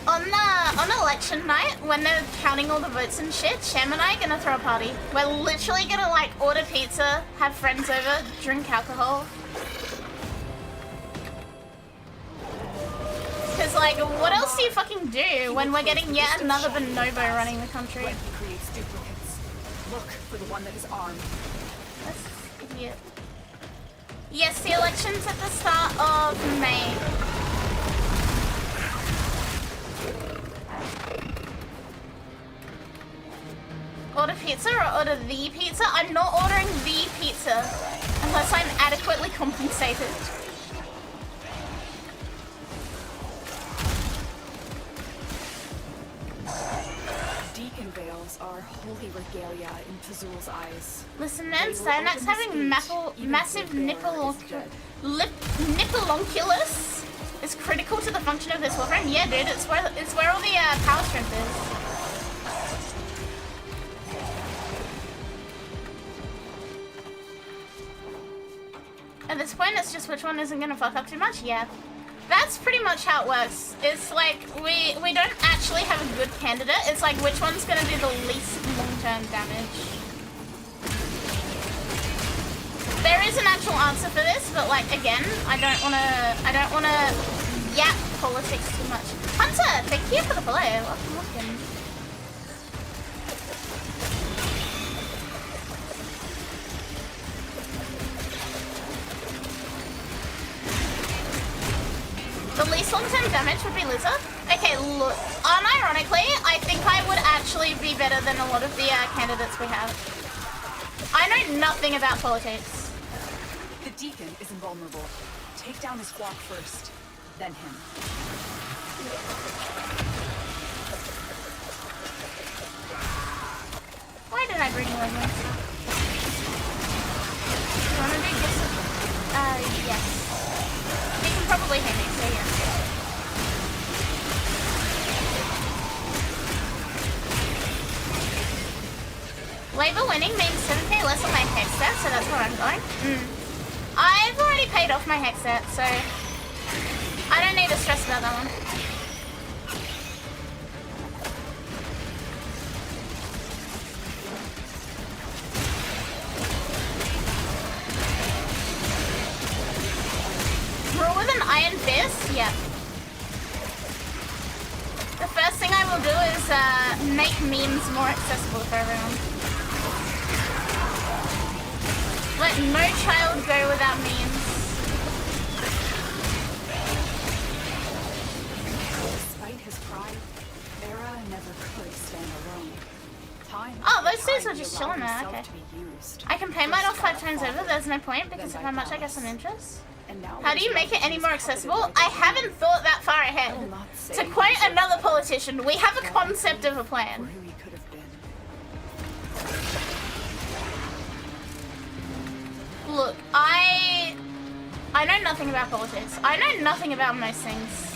On election night, when they're counting all the votes and shit, Sham and I are gonna throw a party. We're literally gonna like order pizza, have friends over, drink alcohol, because like, what else do you fucking do when we're getting yet another bonobo running the country? When he creates duplicates, look for the one that is armed. That's idiot. Yes, the election's at the start of May. Order pizza or order the pizza? I'm not ordering the pizza unless I'm adequately compensated. Deacon veils are holy regalia in Fazul's eyes. Listen, man, Cyanax having massive nippleonculus is critical to the function of this Warframe. Yeah, dude, it's where all the power strength is. At this point, it's just which one isn't gonna fuck up too much. Yeah, that's pretty much how it works. It's like we don't actually have a good candidate. It's like which one's gonna do the least long-term damage. There is an actual answer for this, but like again, I don't wanna yap politics too much. Hunter, thank you for the follow. Welcome. The least long-term damage would be Lizard. Okay, look, unironically, I think I would actually be better than a lot of the candidates we have. I know nothing about politics. The Deacon is invulnerable. Take down his flock first, then him. Why did I bring Lemon? You wanna do this? Yes. You can probably hear me, so yeah. Labour winning means 7k less on my hex set, so that's where I'm going. I've already paid off my hex set, so I don't need to stress about that one. Rule with an iron fist? Yep. The first thing I will do is make memes more accessible for everyone. Let no child go without memes. Despite his pride, Era never could stand alone. Time Oh, those dudes time are just he chilling allowed there, himself okay. to be used. I can pay mine off 5 times over, there's no point because of how much I get some interest. How do you make it any more accessible? I haven't thought that far ahead. To quote another politician, we have a concept of a plan. Who he could have been. Look, I know nothing about politics. I know nothing about most things.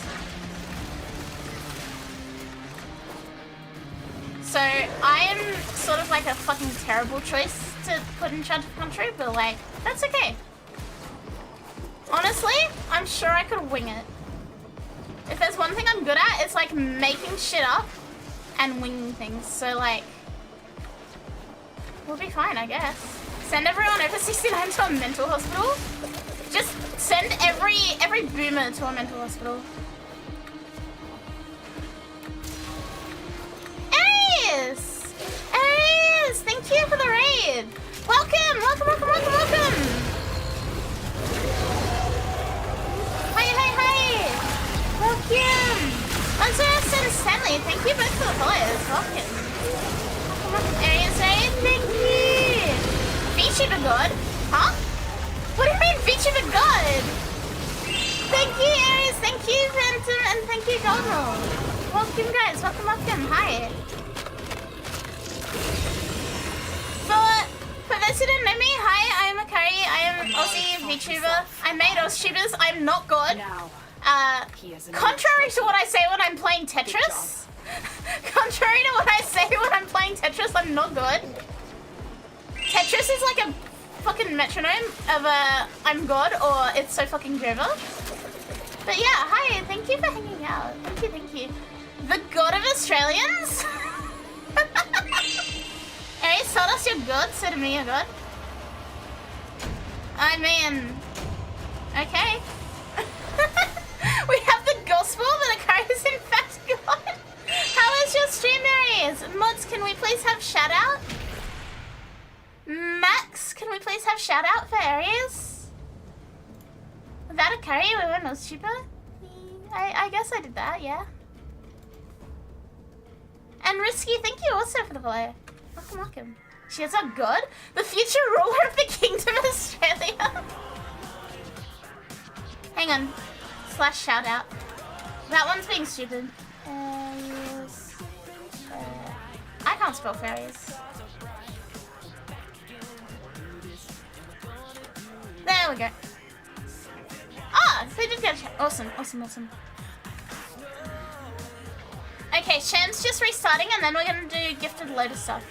So I am sort of like a fucking terrible choice to put in charge of the country, but like, that's okay. Honestly, I'm sure I could wing it. If there's one thing I'm good at, it's like making shit up and winging things. So like, we'll be fine, I guess. Send everyone over 69 to a mental hospital. Just send every boomer to a mental hospital. Aries! Aries! Thank you for the raid! Welcome! Welcome, welcome, welcome, welcome! Hi! Welcome! Lazarus and Stanley, thank you both for the follows. Welcome. Welcome, Aries raid, thank you! VTuber God? Huh? What do you mean VTuber God? Thank you, Aries, thank you, Phantom, and thank you, Goldroll. Welcome, guys, welcome. Hi. For those who don't know me, hi, I am Akari. I am Aussie VTuber. I made Aussietubers. I'm not God. Now, he is Contrary to what I say when I'm playing Tetris. Contrary to what I say when I'm playing Tetris, I'm not good. Tetris is like a fucking metronome of I'm God or it's so fucking Jova. But yeah, hi, thank you for hanging out. Thank you. The God of Australians? Aries told us you're good, so to me you're good. I mean, okay. We have the gospel, but it stream areas. Mods, can we please have shout out? Max, can we please have shout out for areas? Without Akari, we were not super. I guess I did that, yeah. And Risky, thank you also for the follow. Welcome, welcome. She is our god, the future ruler of the Kingdom of Australia. Hang on. / shout out. That one's being stupid. Yes. I can't spell fairies. There we go. Ah, they did get a chat. Awesome, awesome, awesome. Okay, Sham's just restarting and then we're gonna do gifted lotus stuff.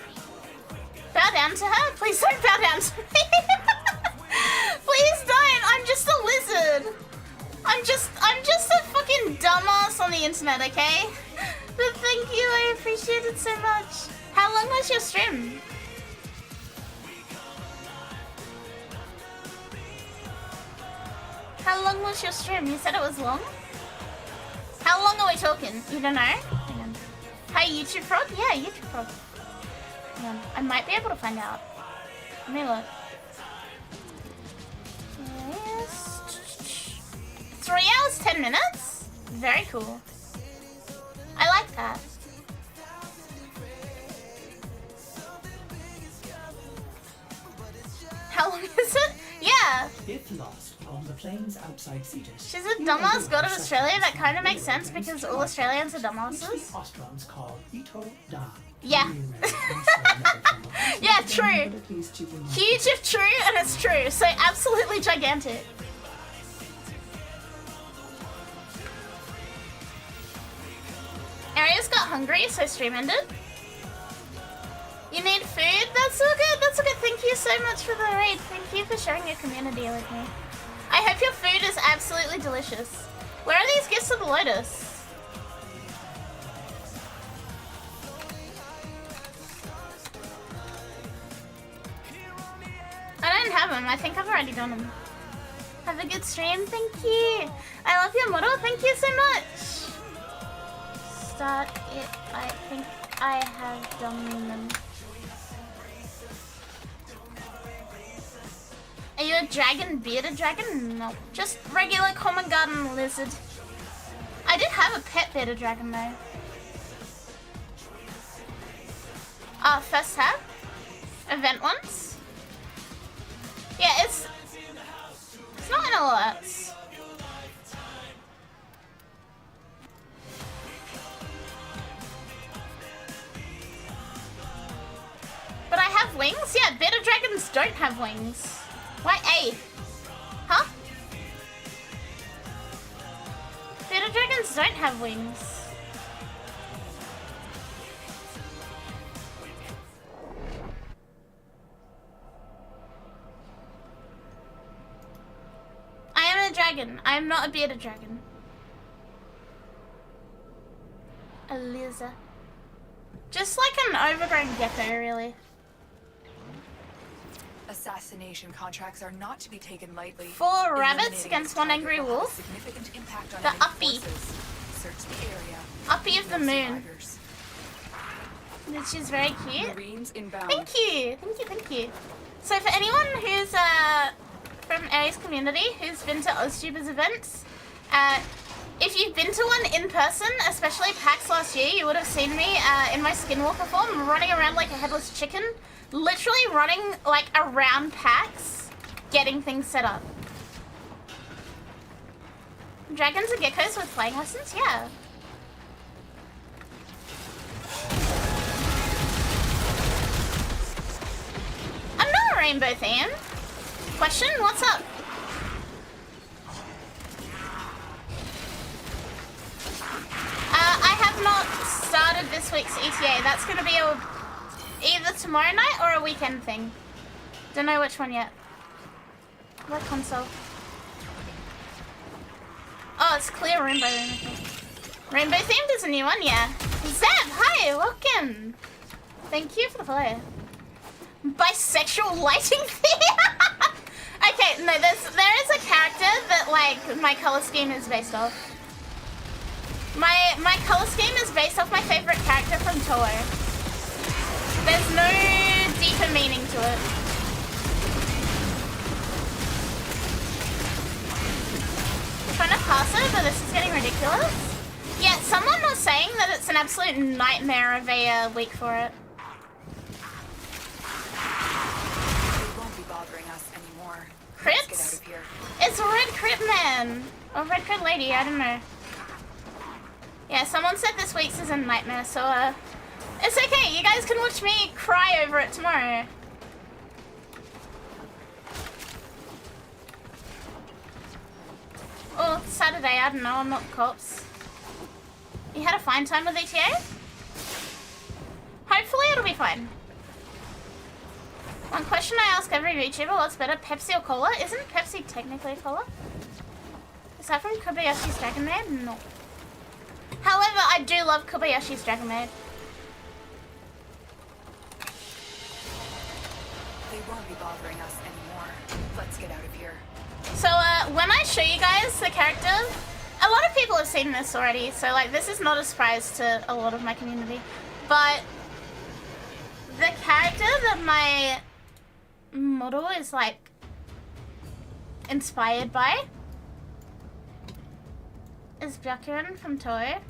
Bow down to her? Please don't bow down to me. Please don't. I'm just a lizard. I'm just a fucking dumbass on the internet, okay? But thank you, I appreciate it so much. How long was your stream? How long was your stream? You said it was long? How long are we talking? You don't know? Hang on. Hi, YouTube Frog? Yeah, YouTube Frog. Hang on. I might be able to find out. Let me look. Yes. 3 hours, 10 minutes? Very cool. I like that. How long is it? Yeah. If lost on the plains outside Cetus, She's a dumbass god of Australia. That kind of makes sense because all Australians are dumbasses. which the Austrons call Ito Da. Yeah. Yeah, true. Huge if true, and it's true. So absolutely gigantic. Aria's got hungry, so stream ended. You need food? That's so good, that's so good. Thank you so much for the raid. Thank you for sharing your community with me. I hope your food is absolutely delicious. Where are these gifts of the lotus? I don't have them. I think I've already done them. Have a good stream. Thank you. I love your model. Thank you so much. Start it. I think I have done them. Are you a dragon? Bearded dragon? No. Just regular common garden lizard. I did have a pet bearded dragon though. First tab. Event ones. Yeah, it's not in alerts. But I have wings? Yeah, bearded dragons don't have wings. Why A? Huh? Bearded dragons don't have wings. I am a dragon. I am not a bearded dragon. A lizard. Just like an overgrown gecko, really. Assassination contracts are not to be taken lightly. 4 rabbits against 1 angry wolf. Significant impact on The enemy uppie. forces. Search the area. Uppie of the moon. Survivors. Which is very cute. Marines inbound. Thank you, thank you, thank you. So for anyone who's from Aries community who's been to AusTubers events, if you've been to one in person, especially PAX last year, you would have seen me in my Skinwalker form running around like a headless chicken, literally running like around PAX, getting things set up. Dragons and geckos with flying lessons? Yeah. I'm not a rainbow theme. Question? What's up? I have not started this week's ETA. That's going to be either tomorrow night or a weekend thing. Don't know which one yet. What console? Oh, it's clear rainbow. Rainbow themed is a new one, yeah. Zeb, hi, welcome. Thank you for the follow. Bisexual lighting theme? Okay, no, there is a character that like my color scheme is based off. My color scheme is based off my favorite character from Toei. There's no deeper meaning to it. Trying to pass it, but this is getting ridiculous. Yeah, someone was saying that it's an absolute nightmare of a week for it. They won't be bothering us anymore. Crits? Let's get out of here. It's Red Crit Man! Or Red Crit Lady, I don't know. Yeah, someone said this week's is a nightmare, so it's okay, you guys can watch me cry over it tomorrow. Oh, it's Saturday, I don't know, I'm not the cops. You had a fine time with ETA? Hopefully it'll be fine. One question I ask every VTuber, what's better, Pepsi or Cola? Isn't Pepsi technically a Cola? Is that from Kobayashi's Dragon Maid? No. However, I do love Kobayashi's Dragon Maid. They won't be bothering us anymore. Let's get out of here. So, when I show you guys the character, a lot of people have seen this already, so, like, this is not a surprise to a lot of my community. But the character that my model is, like, inspired by is Byakuren from Toei.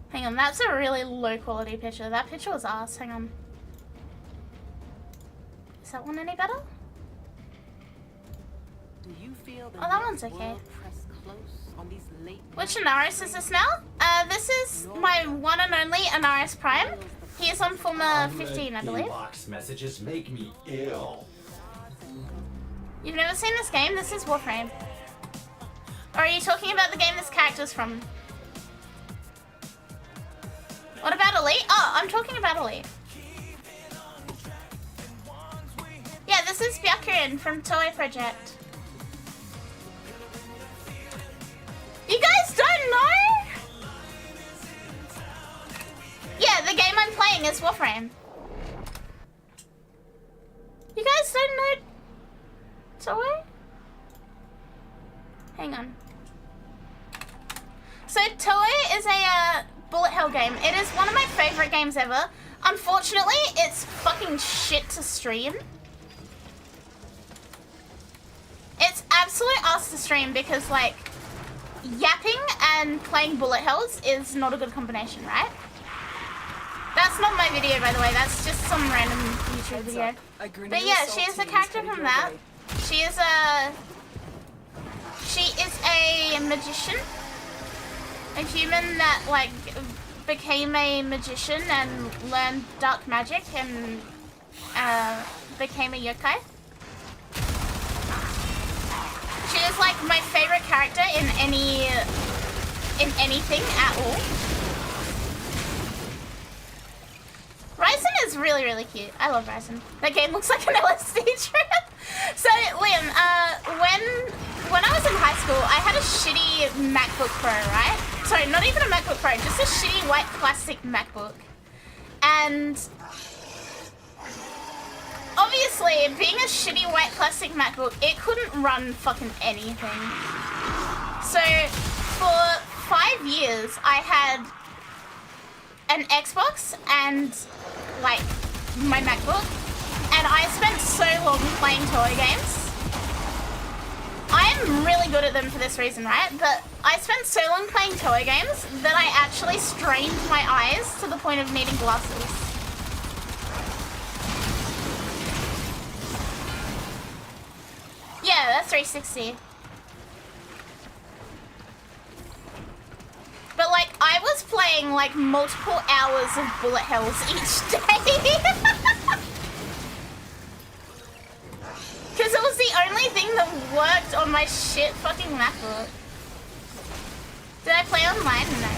Hang on, that's a really low quality picture. That picture was ass. Hang on. Is that one any better? Do you feel Oh, that one's okay. on these late Which Anaris is this now? This is my one and only Anaris Prime. He is on Former 15, I believe. Box messages make me ill. You've never seen this game? This is Warframe. Or are you talking about the game this character's from? What about Elite? Oh, I'm talking about Elite. Yeah, this is Byakuren from Toei Project. You guys don't know? Yeah, the game I'm playing is Warframe. You guys don't know Toei? Hang on. So Toei is a bullet hell game. It is one of my favorite games ever. Unfortunately, it's fucking shit to stream. It's absolute ass to stream because, like, yapping and playing bullet hells is not a good combination, right? That's not my video, by the way. That's just some random YouTube video. But yeah, she is a character from that. She is a magician. A human that, like, became a magician and learned dark magic and became a yokai. She is, like, my favorite character in anything at all. Ryzen is really, really cute. I love Ryzen. That game looks like an LSD trip. So, Liam, when I was in high school, I had a shitty MacBook Pro, right? Sorry, not even a MacBook Pro, just a shitty white plastic MacBook. And obviously, being a shitty white plastic MacBook, it couldn't run fucking anything. So, for 5 years, I had an Xbox and, like, my MacBook, and I spent so long playing Toei games. I am really good at them for this reason, right? But I spent so long playing Toei games that I actually strained my eyes to the point of needing glasses. Yeah, that's 360. But, like, I was playing, like, multiple hours of bullet hells each day. Because it was the only thing that worked on my shit fucking MacBook. Did I play online? No.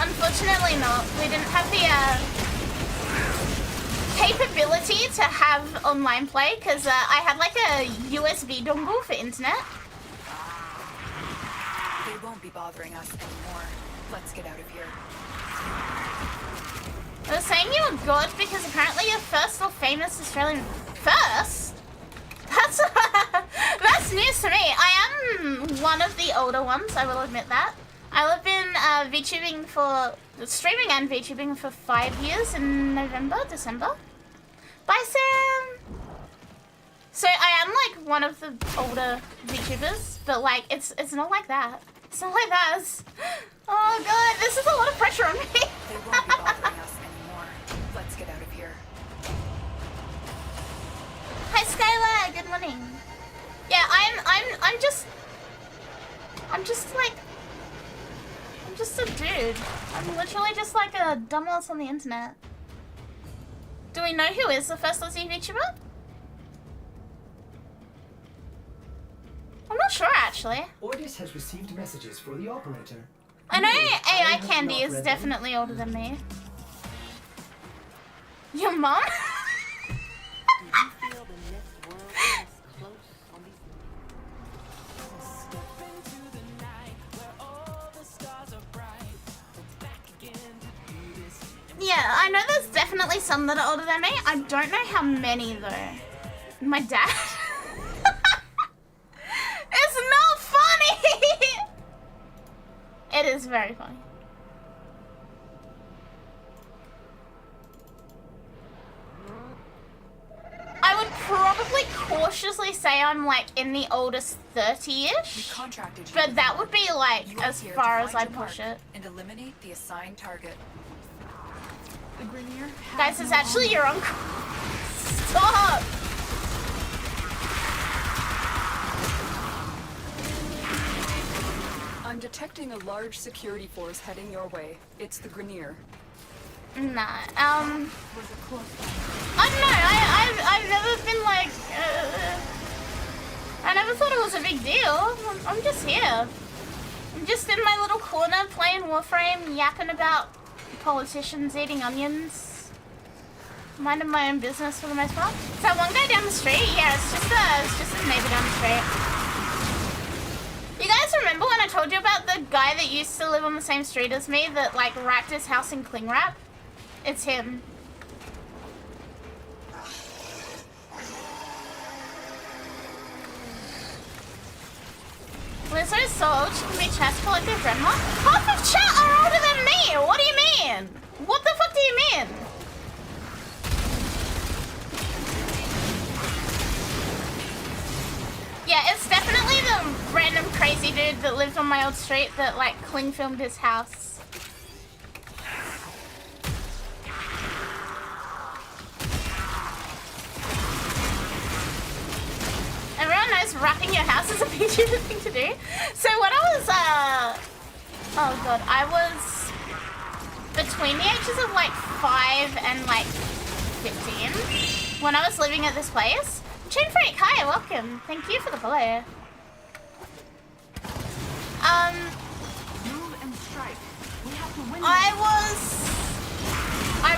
Unfortunately not. We didn't have the capability to have online play because I had like a USB dongle for internet. They won't be bothering us anymore. Let's get out of here. I was saying you were God because apparently you're first or famous Australian. First? That's is news to me. I am one of the older ones, I will admit that. I've been VTubing for, streaming and VTubing for 5 years in December. Bye, Sam! So I am like one of the older VTubers, but like it's not like that. It's not like that. Oh god, this is a lot of pressure on me. They won't be bothering us anymore. Let's get out of here. Hi Skylar, good morning. Yeah, I'm just a dude. I'm literally just like a dumbass on the internet. Do we know who is the first Aussie VTuber? I'm not sure actually. Ordis has received messages for the operator. I know AI have Candy not is read definitely older than me. Your mom? Do you feel the next world is close on these Yeah, I know there's definitely some that are older than me. I don't know how many though. My dad? It's not funny! It is very funny. I would probably cautiously say I'm like in the oldest 30-ish. Contracted you. But that would be like You are as here far to as find I your push mark it. and eliminate the assigned target. The Grenier Guys, it's actually your uncle. Stop! I'm detecting a large security force heading your way. It's the Grenier. Nah, was a close one. I don't know, I've never been like, I never thought it was a big deal. I'm just here. I'm just in my little corner playing Warframe, yapping about politicians eating onions. Minding my own business for the most part. Is that one guy down the street? Yeah, it's just a neighbor down the street. You guys remember when I told you about the guy that used to live on the same street as me that like wrapped his house in cling wrap? It's him. Lizzo's so old she can be Chat's collective grandma? Half of Chat are older than me! What do you mean? What the fuck do you mean? Yeah, it's definitely the random crazy dude that lived on my old street that like cling filmed his house. Everyone knows wrapping your house is a VTuber thing to do. So when I was, oh god, I was between the ages of like 5 and like 15 when I was living at this place. Chain Freak, hi, welcome. Thank you for the follow. Move and strike. We have to win. I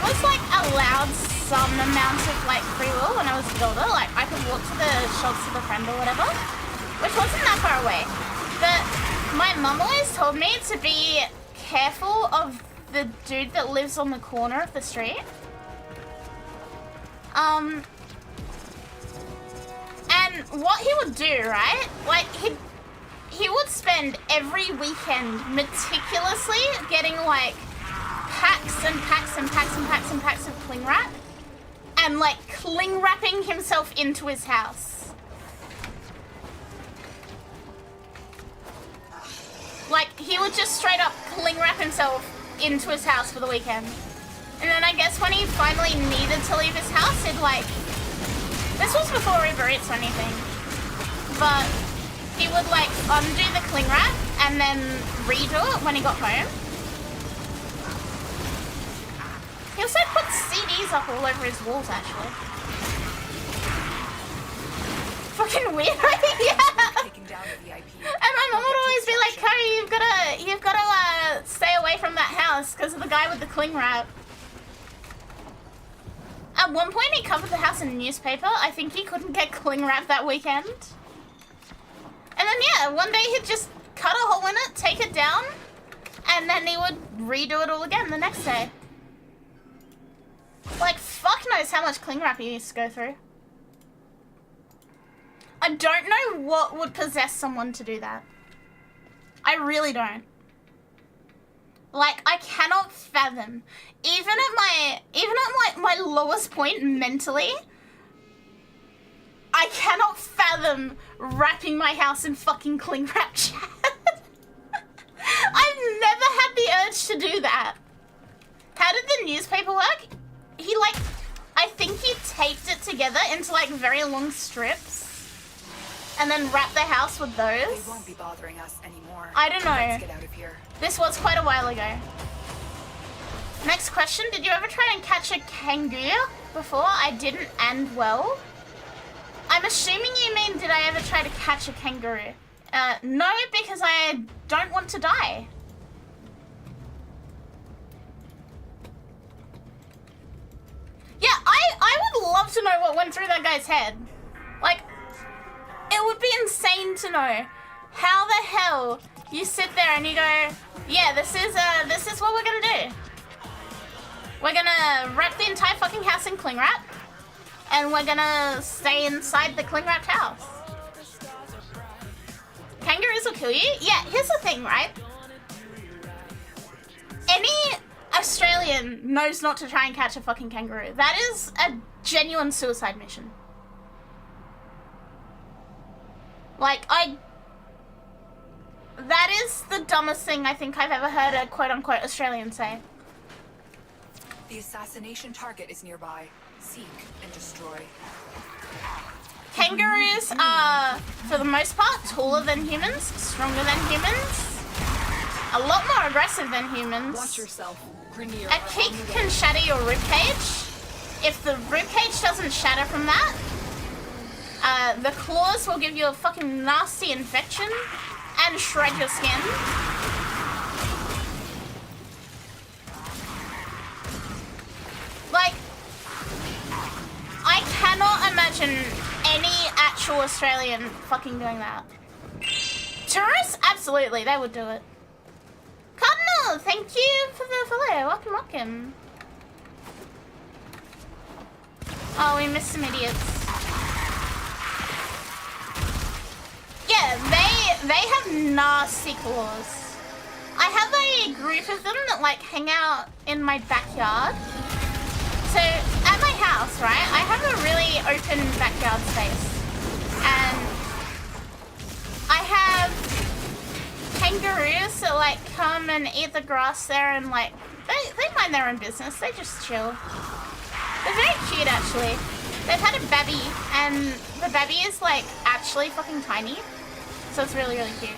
was like allowed some amount of like free will when I was older. Like I could walk to the shops of a friend or whatever, which wasn't that far away. But my mum always told me to be careful of the dude that lives on the corner of the street. And what he would do, right? Like he would spend every weekend meticulously getting like packs and packs and packs and packs and packs of cling wrap and like cling wrapping himself into his house. Like he would just straight up cling wrap himself into his house for the weekend. And then I guess when he finally needed to leave his house, he'd like, this was before Uber Eats or anything, but he would like undo the cling wrap and then redo it when he got home. He also put CDs up all over his walls, actually. Fucking weird, yeah. Taking down the VIP. And my mom would always be like, Kari, you've gotta stay away from that house because of the guy with the cling wrap. At one point, he covered the house in newspaper. I think he couldn't get cling wrap that weekend. And then, yeah, one day he'd just cut a hole in it, take it down, and then he would redo it all again the next day. Like, fuck knows how much cling wrap he used to go through. I don't know what would possess someone to do that. I really don't. Like, I cannot fathom. Even at my lowest point mentally, I cannot fathom wrapping my house in fucking cling wrap, chat. I've never had the urge to do that. How did the newspaper work? He like, I think he taped it together into like very long strips and then wrapped the house with those. They won't be bothering us anymore. I don't know. Let's get out of here. This was quite a while ago. Next question, did you ever try and catch a kangaroo before? I didn't end well. I'm assuming you mean did I ever try to catch a kangaroo? No, because I don't want to die. Yeah, I would love to know what went through that guy's head. Like, it would be insane to know how the hell you sit there and you go, yeah, this is what we're gonna do. We're gonna wrap the entire fucking house in cling wrap, and we're gonna stay inside the cling wrapped house. Kangaroos will kill you? Yeah, here's the thing, right? Any Australian knows not to try and catch a fucking kangaroo. That is a genuine suicide mission. Like, that is the dumbest thing I think I've ever heard a quote-unquote Australian say. The assassination target is nearby. Seek and destroy. Kangaroos are, for the most part, taller than humans, stronger than humans, a lot more aggressive than humans. Watch yourself. Grenier. A kick can shatter your ribcage. If the ribcage doesn't shatter from that, the claws will give you a fucking nasty infection and shred your skin. Like, I cannot imagine any actual Australian fucking doing that. Tourists? Absolutely, they would do it. Cardinal, thank you for the follow. Welcome, welcome. Oh, we missed some idiots. Yeah, they have nasty claws. I have a group of them that like hang out in my backyard. So at my house, right, I have a really open backyard space. And I have kangaroos that like come and eat the grass there and like, they mind their own business. They just chill. They're very cute actually. They've had a baby and the baby is like actually fucking tiny. So it's really, really cute.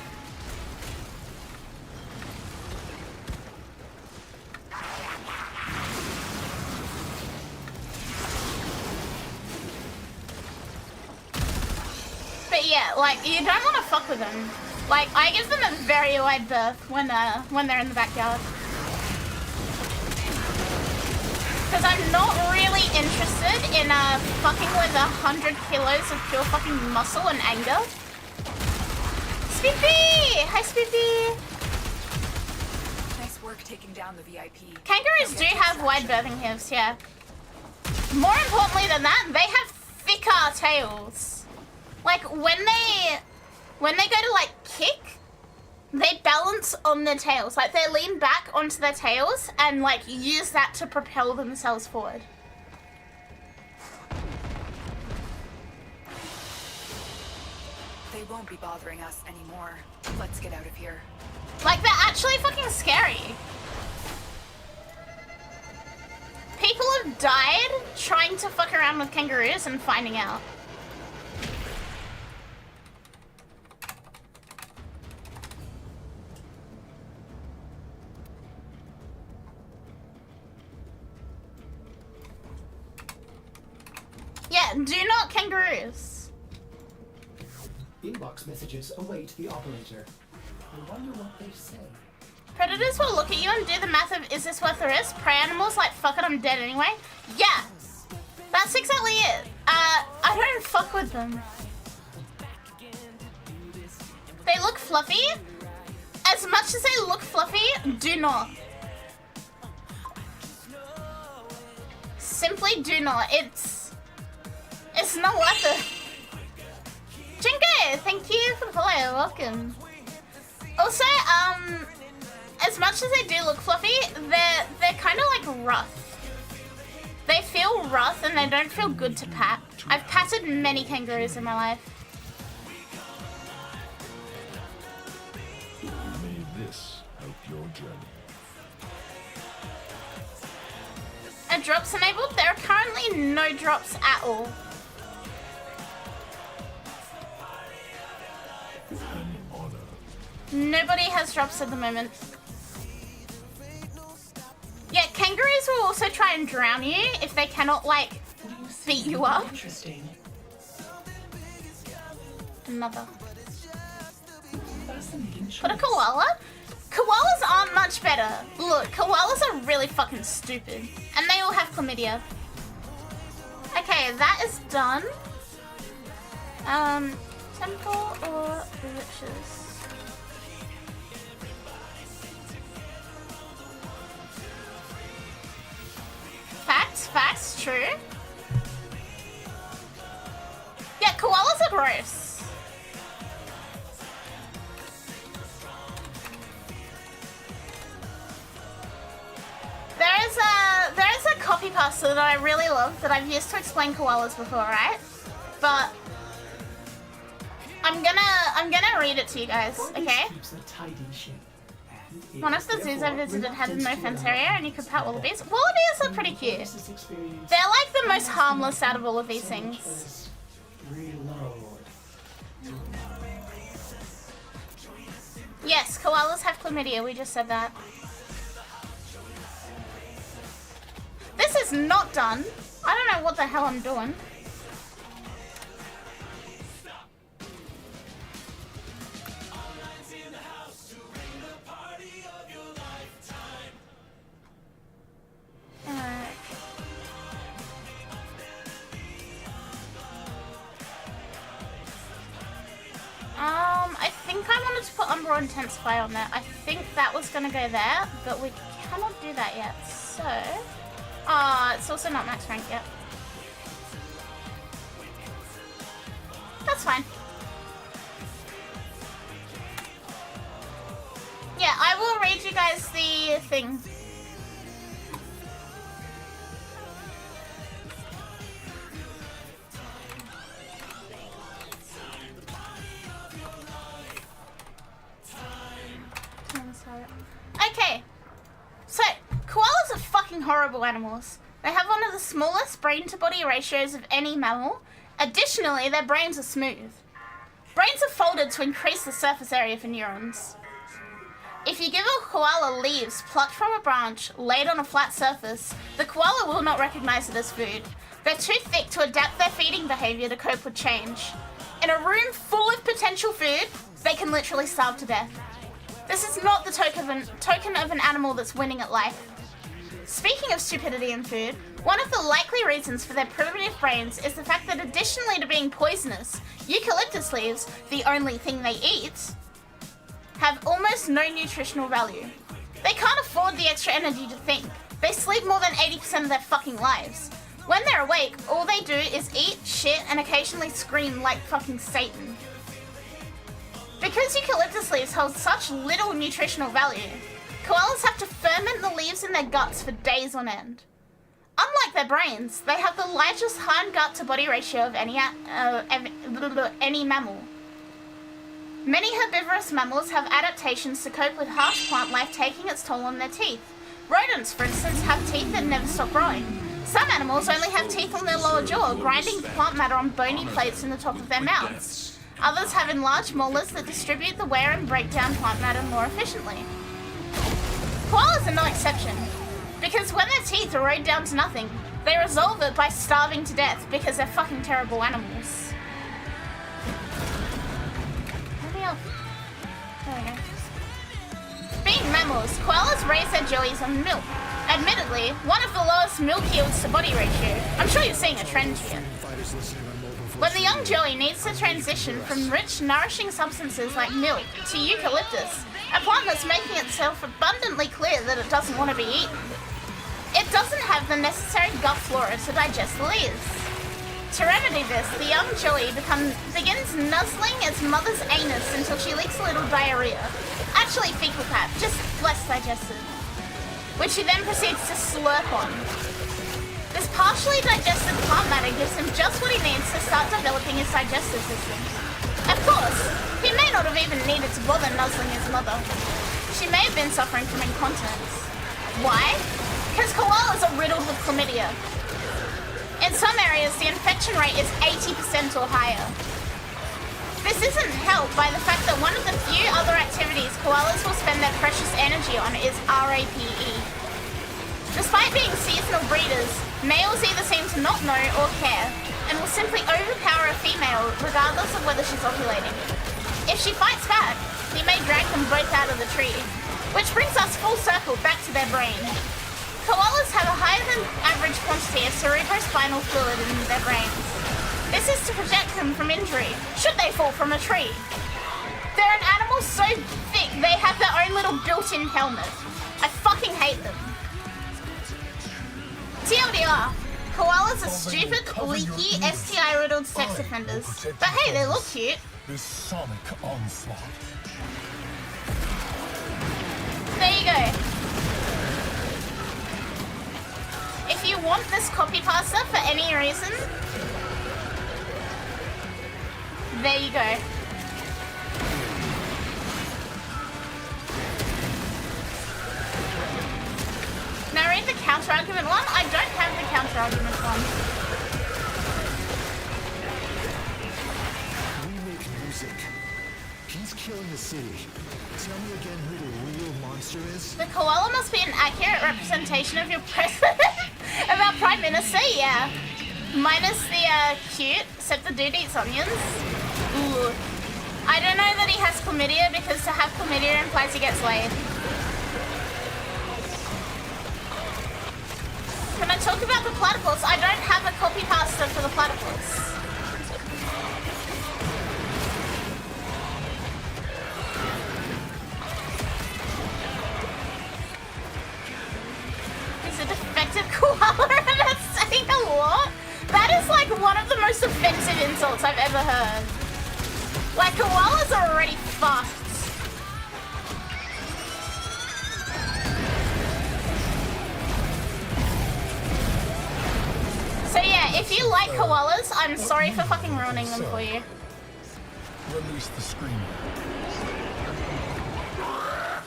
But yeah, like, you don't want to fuck with them. Like, I give them a very wide berth when they're in the backyard. Because I'm not really interested in fucking with 100 kilos of pure fucking muscle and anger. Spippy! Hi, Spippy! Nice work taking down the VIP. Kangaroos do have wide birthing hips, yeah. More importantly than that, they have thicker tails. Like, when they go to, like, kick, they balance on their tails. Like, they lean back onto their tails and, like, use that to propel themselves forward. They won't be bothering us anymore. Let's get out of here. Like, they're actually fucking scary. People have died trying to fuck around with kangaroos and finding out. Yeah, do not kangaroos. Inbox messages await the operator. I wonder what they say. Predators will look at you and do the math of, is this worth the risk? Prey animals like, fuck it, I'm dead anyway. Yeah, that's exactly it. I don't fuck with them. They look fluffy. As much as they look fluffy, do not. Simply do not. It's not worth it. Jingo, thank you for the follow. Welcome. Also, as much as they do look fluffy, they're kind of like rough. They feel rough and they don't feel good to pat. I've patted many kangaroos in my life. May this help your journey. Are drops enabled? There are currently no drops at all. Nobody has drops at the moment. Yeah, kangaroos will also try and drown you if they cannot, like, beat you up. Interesting. Another. Fascinating But a choice. koala? Koalas aren't much better. Look, koalas are really fucking stupid. And they all have chlamydia. Okay, that is done. Temple or riches? Facts, true. Yeah, koalas are gross. There is a copy pasta that I really love that I've used to explain koalas before, right? But I'm gonna read it to you guys, okay? Keeps a tidy ship. And One of the zoos I visited had a no fence area and you could pet wallabies. Wallabies are pretty cute. They're like the most harmless out of all of these things. Reload. Yes, koalas have chlamydia, we just said that. This is not done. I don't know what the hell I'm doing. Alright. I think I wanted to put Umbra Intensify on there. I think that was gonna go there, but we cannot do that yet, so... it's also not max rank yet. That's fine. Yeah, I will read you guys the thing. Okay, so koalas are fucking horrible animals. They have one of the smallest brain-to-body ratios of any mammal. Additionally, their brains are smooth. Brains are folded to increase the surface area for neurons. If you give a koala leaves plucked from a branch laid on a flat surface, the koala will not recognize it as food. They're too thick to adapt their feeding behavior to cope with change. In a room full of potential food, they can literally starve to death. This is not the token of an animal that's winning at life. Speaking of stupidity in food, one of the likely reasons for their primitive brains is the fact that additionally to being poisonous, eucalyptus leaves, the only thing they eat, have almost no nutritional value. They can't afford the extra energy to think. They sleep more than 80% of their fucking lives. When they're awake, all they do is eat, shit, and occasionally scream like fucking Satan. Because eucalyptus leaves hold such little nutritional value, koalas have to ferment the leaves in their guts for days on end. Unlike their brains, they have the largest hind-gut to body ratio of any mammal. Many herbivorous mammals have adaptations to cope with harsh plant life taking its toll on their teeth. Rodents, for instance, have teeth that never stop growing. Some animals only have teeth on their lower jaw, grinding plant matter on bony plates in the top of their mouths. Others have enlarged molars that distribute the wear and break down plant matter more efficiently. Koalas are no exception, because when their teeth erode down to nothing, they resolve it by starving to death because they're fucking terrible animals. There we go. Being mammals, koalas raise their joeys on milk. Admittedly, one of the lowest milk yields to body ratio. I'm sure you're seeing a trend here. When the young joey needs to transition from rich, nourishing substances like milk to eucalyptus, a plant that's making itself abundantly clear that it doesn't want to be eaten. It doesn't have the necessary gut flora to digest the leaves. To remedy this, the young Joey begins nuzzling its mother's anus until she leaks a little diarrhea. Actually fecal pap, just less digested. Which he then proceeds to slurp on. This partially digested plant matter gives him just what he needs to start developing his digestive system. Of course, he may not have even needed to bother nuzzling his mother. She may have been suffering from incontinence. Why? Because koalas are riddled with chlamydia. In some areas, the infection rate is 80% or higher. This isn't helped by the fact that one of the few other activities koalas will spend their precious energy on is RAPE. Despite being seasonal breeders, males either seem to not know or care, and will simply overpower a female regardless of whether she's ovulating. If she fights back, he may drag them both out of the tree, which brings us full circle back to their brain. Koalas have a higher than average quantity of cerebrospinal fluid in their brains. This is to protect them from injury, should they fall from a tree. They're an animal so thick they have their own little built-in helmet. I fucking hate them. TLDR, koalas are stupid, leaky, STI-riddled sex offenders. But hey, they look cute. This sonic onslaught. There you go. If you want this copy pasta for any reason, there you go. Now read the counter-argument one. I don't have the counter-argument one. We make music. He's killing the city. Tell me again who the real monster is? The koala must be an accurate representation of your president. Of our prime minister, yeah. Minus the cute, except the dude eats onions. Ooh. I don't know that he has chlamydia because to have chlamydia implies he gets laid. Can I talk about the platypus? I don't have a copy pasta for the platypus. He's a defective koala and that's saying a lot? That is like one of the most offensive insults I've ever heard. Like, koalas are already fucked. So yeah, if you like koalas, I'm sorry for fucking ruining them for you. Release the screamer.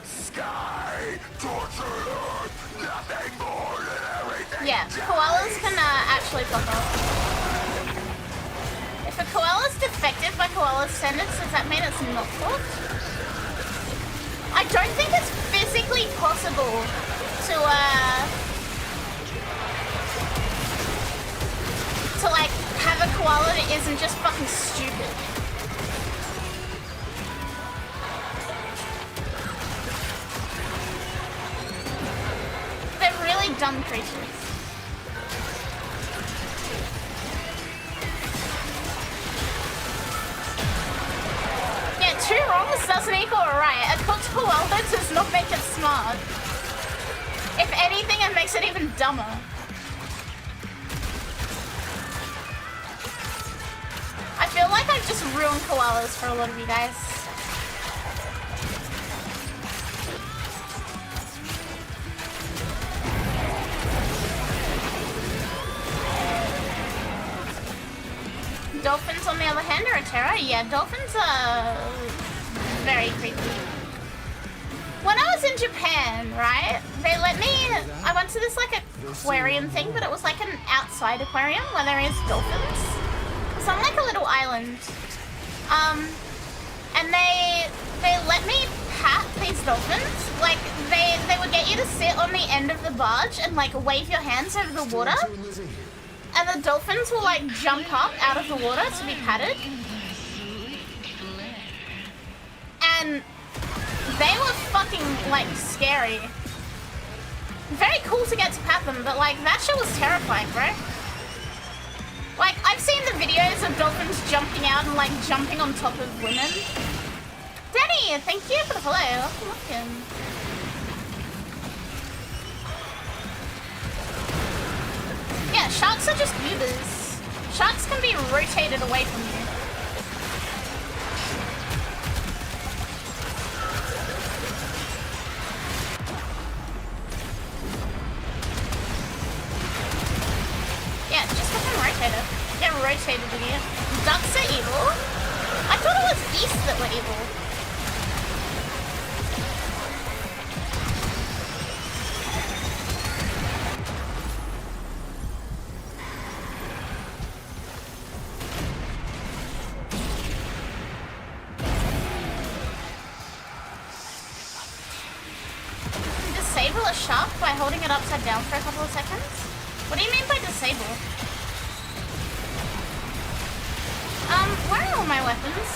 Sky, torture earth, nothing more than everything. Yeah, koalas can actually fuck off. If a koala is defective by koala standards, does that mean it's not fucked? I don't think it's physically possible to like have a koala that isn't just fucking stupid. They're really dumb creatures. Yeah, 2 wrongs doesn't equal a right. A cooked koala does not make it smart. If anything, it makes it even dumber. I feel like I've just ruined koalas for a lot of you guys. Dolphins, on the other hand, are a terror. Yeah, dolphins are very creepy. When I was in Japan, right, they let me, I went to this like aquarium thing, but it was like an outside aquarium where there is dolphins. It's on like a little island. And they let me pat these dolphins. Like they would get you to sit on the end of the barge and like wave your hands over the water. And the dolphins will like jump up out of the water to be patted. And they were fucking like scary. Very cool to get to pat them, but like that shit was terrifying, bro. Like I've seen the videos of dolphins jumping out and like jumping on top of women. Danny, thank you for the follow. Welcome. Yeah, sharks are just goobers. Sharks can be rotated away from you. Yeah, just fucking rotate it. Get rotated again. Ducks are evil? I thought it was beasts that were evil. Disable a shaft by holding it upside down for a couple of seconds? What do you mean by disable? Where are all my weapons?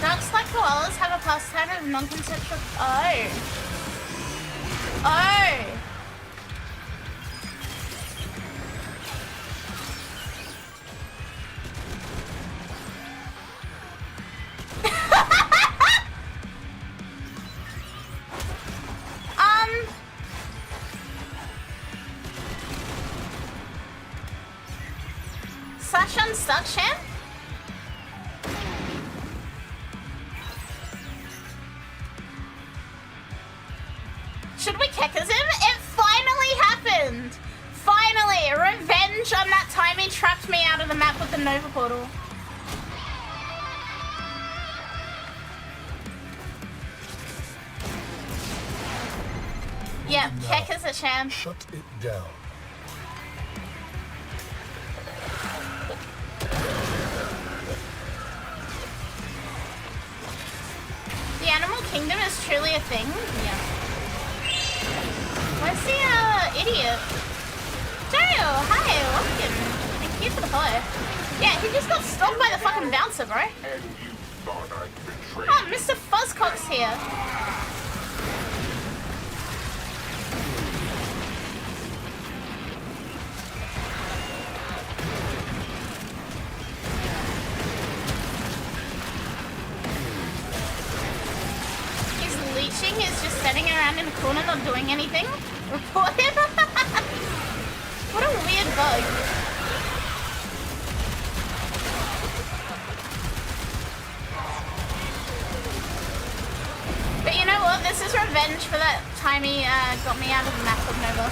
Ducks like koalas have a pastime of non-consensual. Oh. Oh. Slash unstuck, Shan? Should we kick him? It finally happened! Finally! Revenge on that time he trapped me out of the map with the Nova Portal. Yep, Keck is a champ. Shut it down. The animal kingdom is truly a thing? Yeah. Where's the, idiot? Dario, hi, welcome. Thank you for the follow. Yeah, he just got stopped by the fucking bouncer, bro. Oh, Mr. Fuzzcock's here. Is just standing around in the corner not doing anything. Report him. What a weird bug. But you know what? This is revenge for that time he got me out of the map of Nova.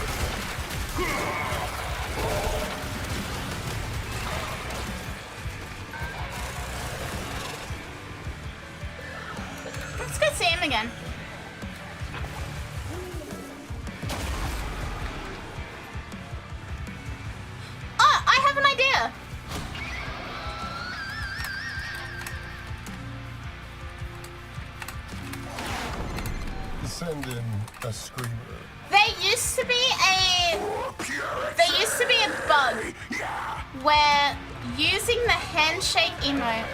Let's go see him again. Send in a screamer. There used to be a bug where using the handshake emote.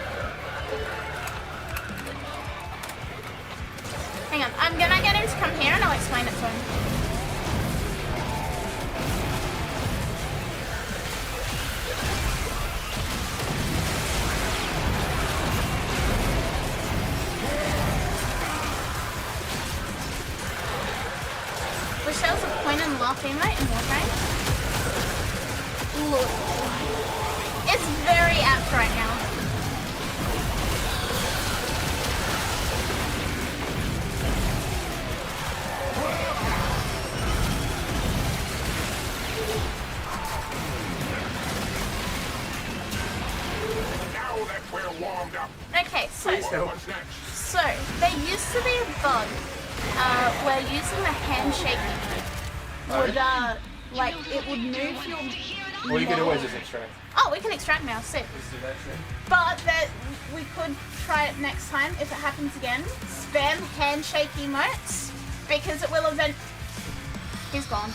Hang on, I'm gonna get him to come here and I'll explain it to him. Wish there was a point and laugh emote in Warframe. Look. It's very apt right now. Now that we're warmed up. Okay, so there used to be a bug where using the handshake would like it would move your. Well, you can always just extract. Oh, we can extract now. Sick. Just do that shit. But that we could try it next time if it happens again. Spam handshake emotes because it will event. He's gone.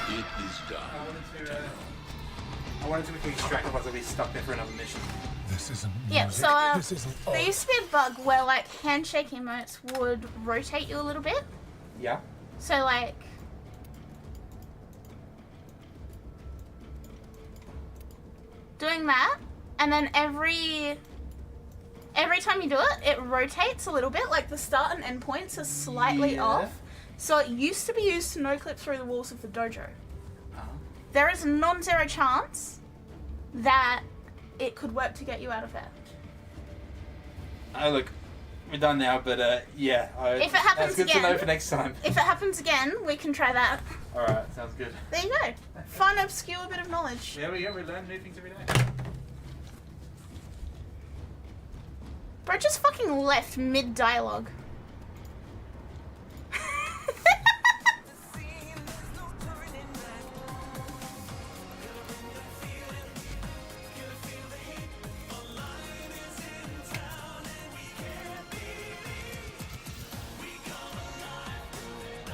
It is done. I wanted to quickly extract otherwise I'll be stuck there for another mission. This isn't Yeah, music. so This isn't there used to be a bug where like handshake emotes would rotate you a little bit. Yeah. So like doing that, and then every time you do it, it rotates a little bit, like the start and end points are slightly off. So it used to be used to no-clip through the walls of the dojo. There is a non-zero chance that it could work to get you out of there. Oh look, we're done now, but yeah. If it happens that's good again, to know for next time. If it happens again, we can try that. Alright, sounds good. There you go. Fun, obscure bit of knowledge. There we go, we learn new things every day. Bro just fucking left mid-dialogue.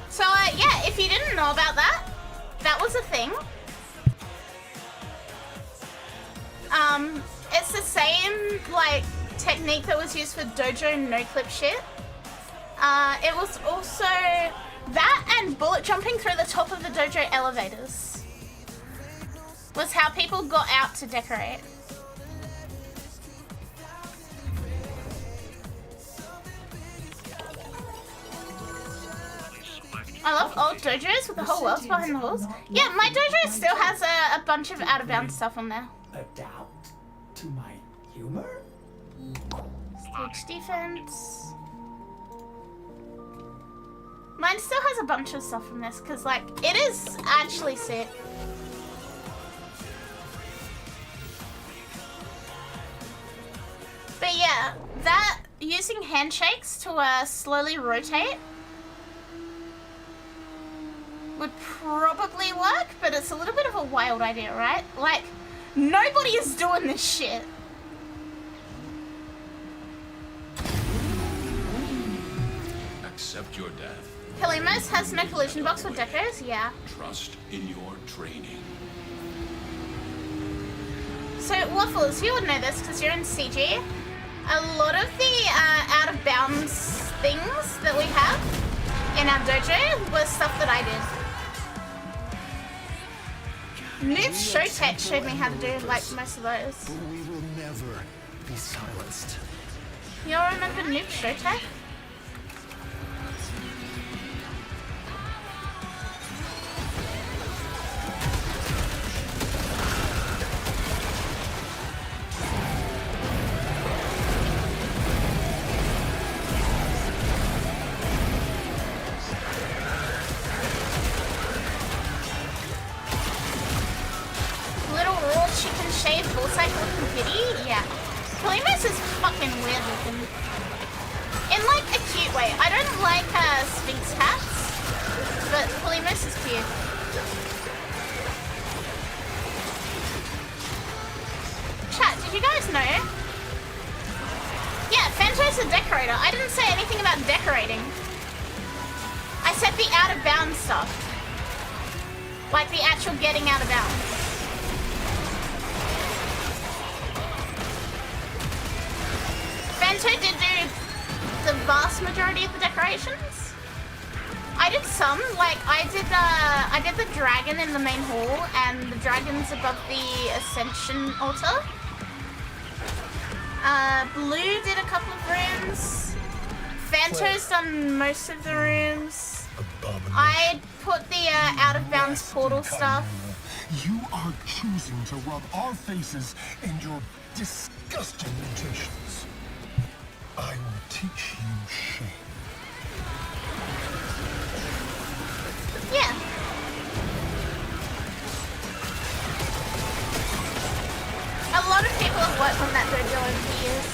So, yeah, if you didn't know about that, that was a thing. It's the same, like, technique that was used for dojo no-clip shit. It was also that and bullet jumping through the top of the dojo elevators was how people got out to decorate. I love old dojos with the whole world behind the walls. Yeah, my dojo still has a bunch of out-of-bounds stuff on there. Adapt to my humor? Stage defense. Mine still has a bunch of stuff from this because, like, it is actually sick. But yeah, that using handshakes to slowly rotate would probably work, but it's a little bit of a wild idea, right? Like, nobody is doing this shit. Accept your death. Kalimos has no collision box with decos, yeah. Trust in your training. So, Waffles, you would know this because you're in CG. A lot of the out-of-bounds things that we have in our dojo was stuff that I did. Noob Showtech showed me how to do, like, most of those. We will never be silenced. Y'all remember Noob Showtech? Kalimos is fucking weird looking. In like a cute way. I don't like Sphinx hats, but Kalimos is cute. Chat, did you guys know? Yeah, Fanto's a decorator. I didn't say anything about decorating. I said the out of bounds stuff. Like the actual getting out of bounds. Fanto did do the vast majority of the decorations. I did some, like I did the dragon in the main hall and the dragons above the Ascension altar. Blue did a couple of rooms. Fanto's done most of the rooms. I put the out of bounds portal stuff. You are choosing to rub our faces in your disgusting mutations. I will teach you shame. Yeah. A lot of people have worked on that dojo over the years.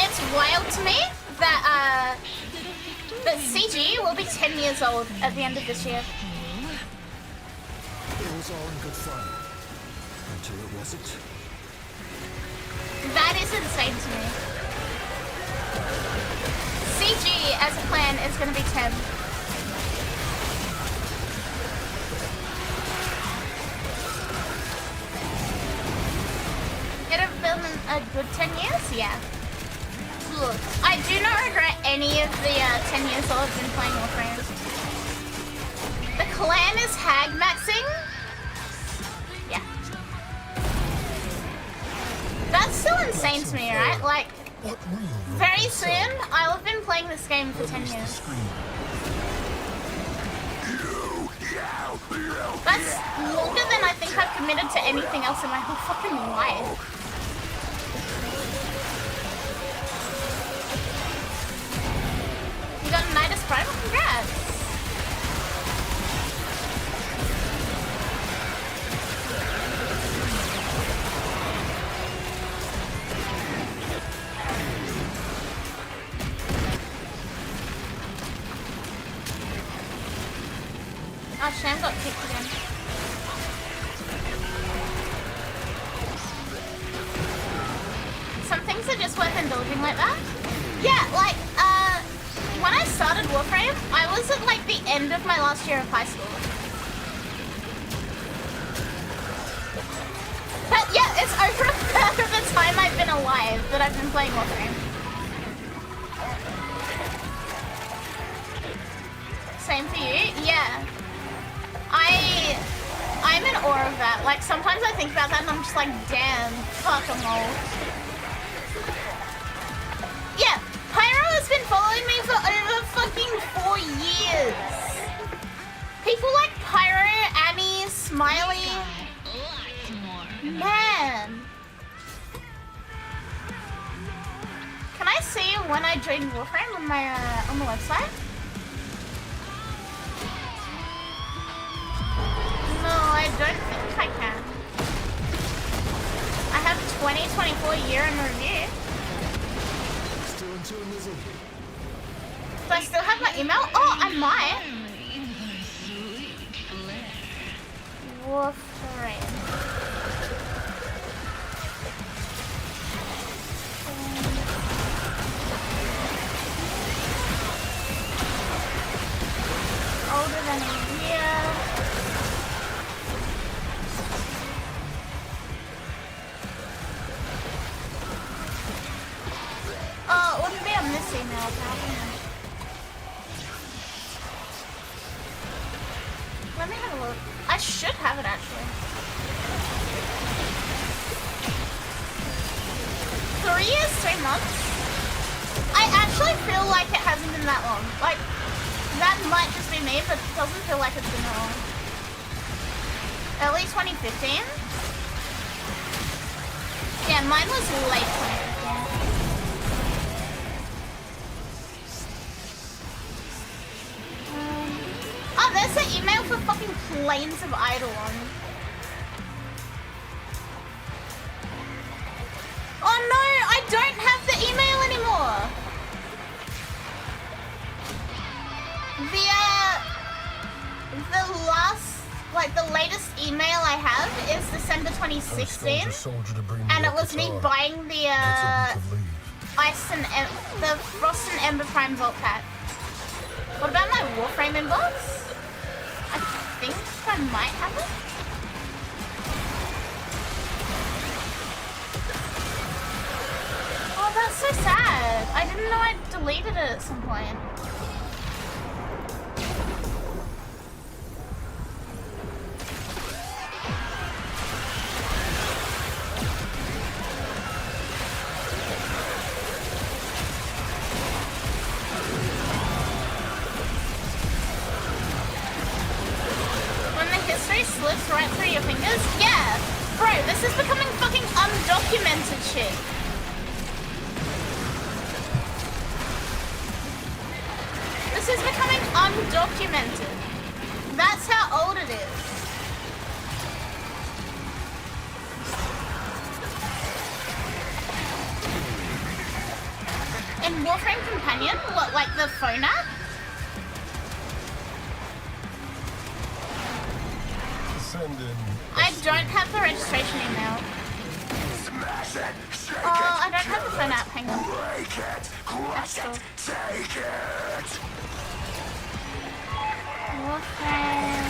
It's wild to me that that CG will be 10 years old at the end of this year. It was all in good fun. Until it wasn't. That is insane to me. CG as a plan is going to be 10. It have been a good 10 years? Yeah. Look, I do not regret any of the 10 years that I've been playing Warframe. The clan is hag maxing. insane to me, right? Like, What real very soon, I'll have been playing this game for 10 years. That's longer than I think I've committed to anything else in my whole fucking life. You got a Nidus Prime? Congrats! Oh, Sham got kicked again. Some things are just worth indulging like that. Yeah, like, when I started Warframe, I was at, like, the end of my last year of high school. But, yeah, it's over a third of the time I've been alive that I've been playing Warframe. Same for you? Yeah. I'm in awe of that. Like, sometimes I think about that and I'm just like, damn, fuck, I'm old. Yeah, Pyro has been following me for over fucking 4 years. People like Pyro, Annie, Smiley. Man. Can I see when I joined Warframe on my on the website? No, I don't think I can. I have 2024 year in review. Do I still have my email? Oh, I might. Warframe. Older than a year. Oh, it wouldn't be on this email, probably. Let me have a look. I should have it, actually. 3 years, 3 months? I actually feel like it hasn't been that long. Like, that might just be me, but it doesn't feel like it's been that long. Early 2015? Yeah, mine was late 2015. Oh, there's the email for fucking Plains of Eidolon. Oh no, I don't have the email anymore. The last, like the latest email I have is December 2016, and it was me buying the Ice and the Frost and Ember Prime Vault Pack. What about my Warframe inbox? I think I might have it. Oh, that's so sad. I didn't know I deleted it at some point. Slips right through your fingers? Yeah! Bro, this is becoming fucking undocumented shit. This is becoming undocumented. That's how old it is. In Warframe Companion? What, like the phone app? I don't have the registration email. Oh, I don't have the phone app. Hang on. Warframe.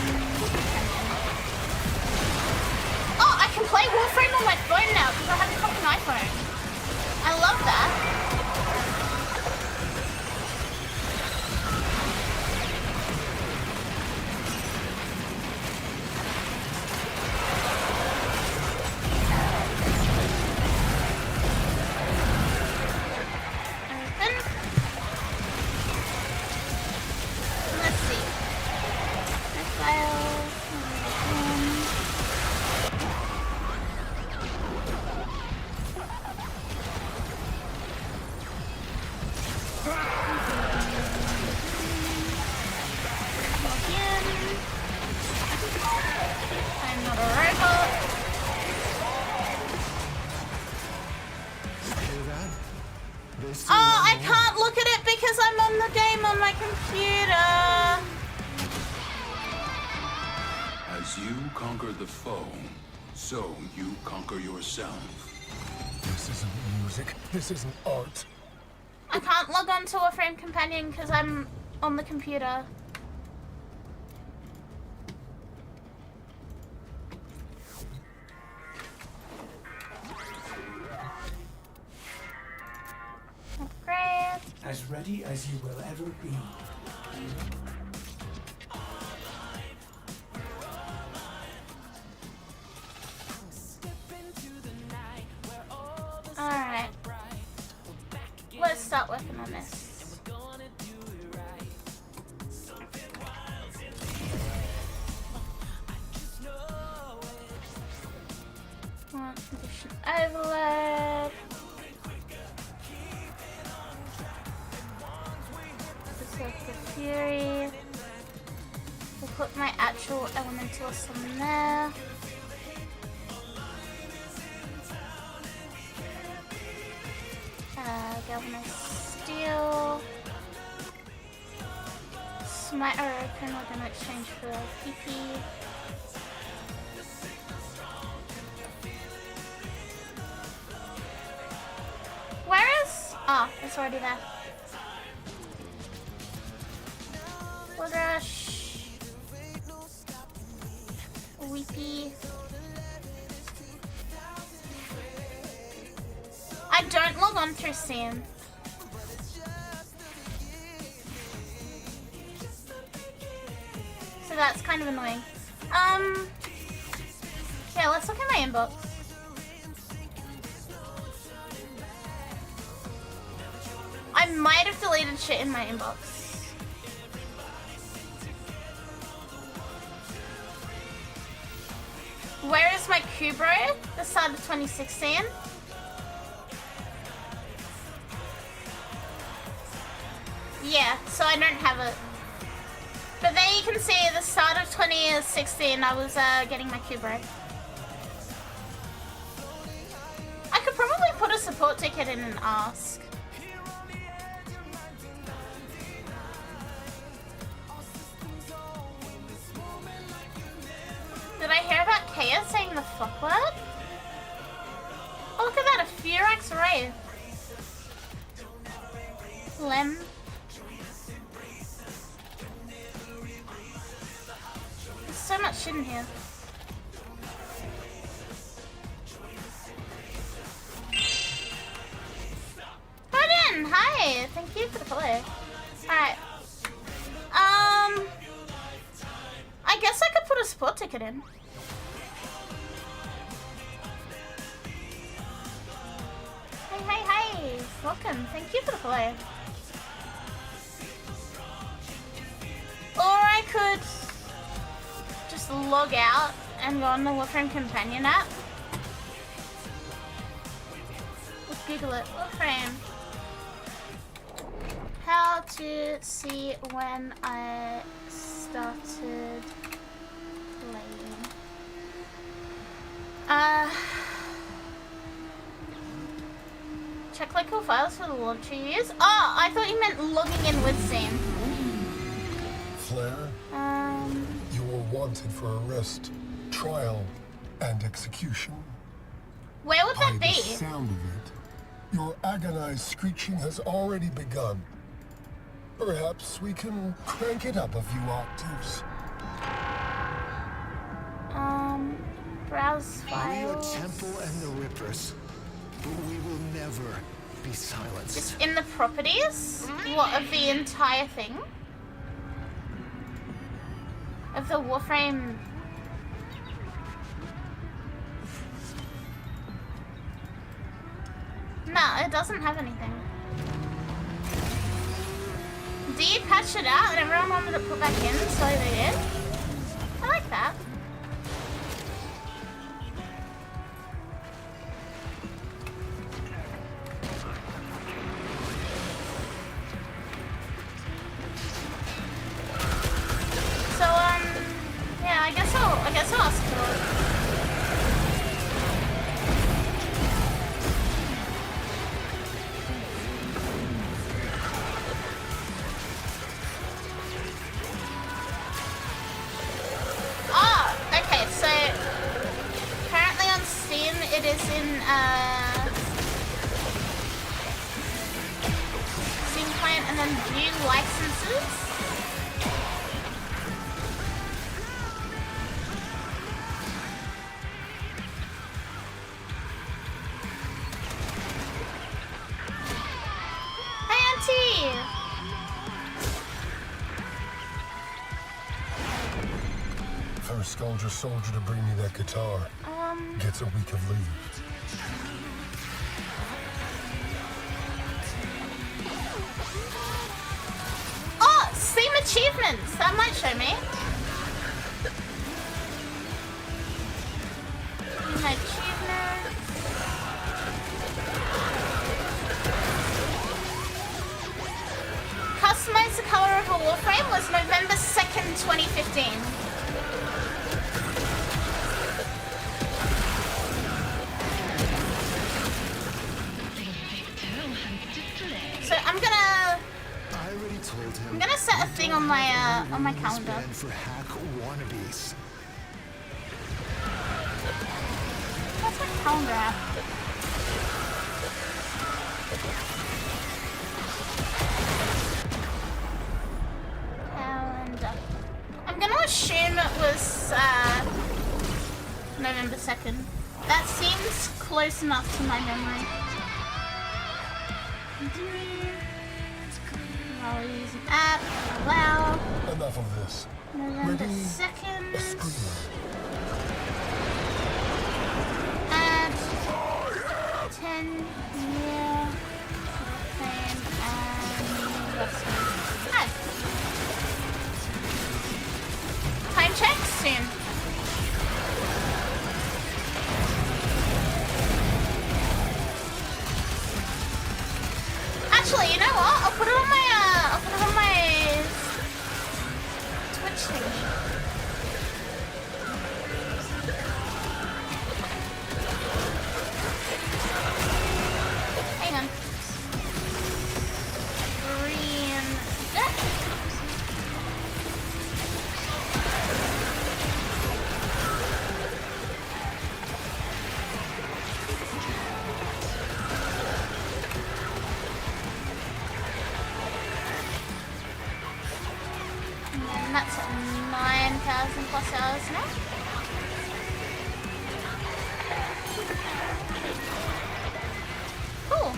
Oh, I can play Warframe on my phone now because I have a fucking iPhone. I love that. still I can't look at it because I'm on the game on my computer. As you conquer the foe, so you conquer yourself. This isn't music. This isn't art. I can't log on to Warframe Companion because I'm on the computer. Great. as ready as you will ever be. Alright. Let's start working on this. Condition overload. Berserker Fury. We'll put my actual elementals on there. Galvanized Steel. Smite Orokin we're gonna exchange for PP. Where is? Oh, it's already there. Blood Rush. Weepy. I don't log on through Steam. So that's kind of annoying. Yeah, let's look at my inbox. I might have deleted shit in my inbox. Where is my Kubro? The start of 2016. Yeah, so I don't have it. But there you can see the start of 2016 I was getting my Kubro. I could probably put a support ticket in and ask. Did I hear about Kaya saying the fuck word? Oh, look at that, a Furax Ray. Lem. There's so much shit in here. Pardon! Hi! Thank you for the follow. Alright. I guess I could put a support ticket in. Hey! Welcome. Thank you for the follow. Or I could just log out and go on the Warframe Companion app. Let's Google it. Warframe. How to see when I started playing. Check local files for the launcher you use. Oh, I thought you meant logging in with Steam. Flare, you were wanted for arrest, trial, and execution. Where would that By be? the sound of it, your agonized screeching has already begun. Perhaps we can crank it up a few octaves. Browse We are files. Temple and the Rippers, but we will never be silenced. Just in the properties? What, of the entire thing? Of the Warframe? No, it doesn't have anything. Do you patch it out and everyone wanted to put back in, so they did? I like that. So, yeah, I guess I'll ask for it. it is in Steam client and then view licenses. Hi, Auntie! First soldier to bring me that guitar gets a week of leave. Oh, Steam achievements! That might show me. My achievements. Customize the color of a Warframe was November 2nd, 2015. So I'm gonna set a thing on my calendar. For hack wannabes. What's my calendar app? Calendar. I'm gonna assume it was November 2nd. That seems close enough to my memory. I'll use an app. Allow. Enough of this. November 2nd. Add 10-year frame and add. Time check soon. Actually, you know what? I'll put it on my Twitch thing. Hang on. Green. And that's at 9,000 plus hours now. Cool.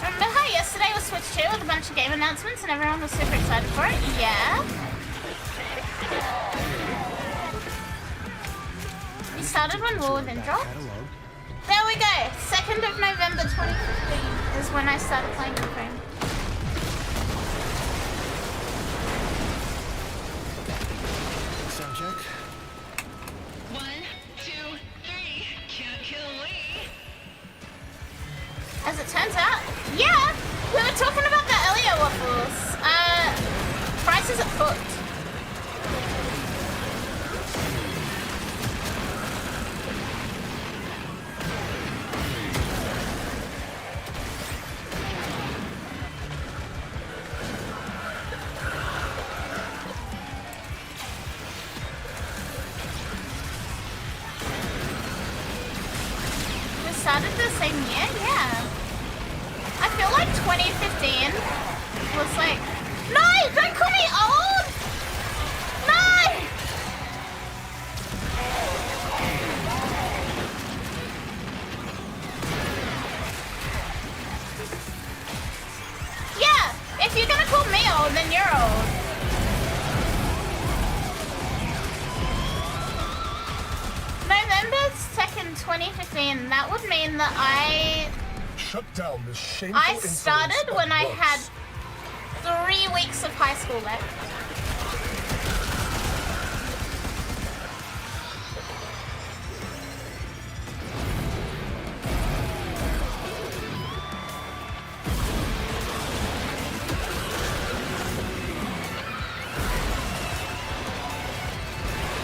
Remember how yesterday was Switch 2 with a bunch of game announcements and everyone was super excited for it? Yeah. We started when War Within dropped. There we go. 2nd of November 2015 is when I started playing Warframe. Sound check. 1, 2, 3. Can't kill me. As it turns out, yeah, we were talking about that earlier, Waffles. Prices are cooked. We started the same year, yeah. I feel like 2015 was like, no, don't call me old! No! Yeah, if you're gonna call me old, then you're old. November 2nd, 2015, that would mean that Shut down this shameful I started when I had 3 weeks of high school left.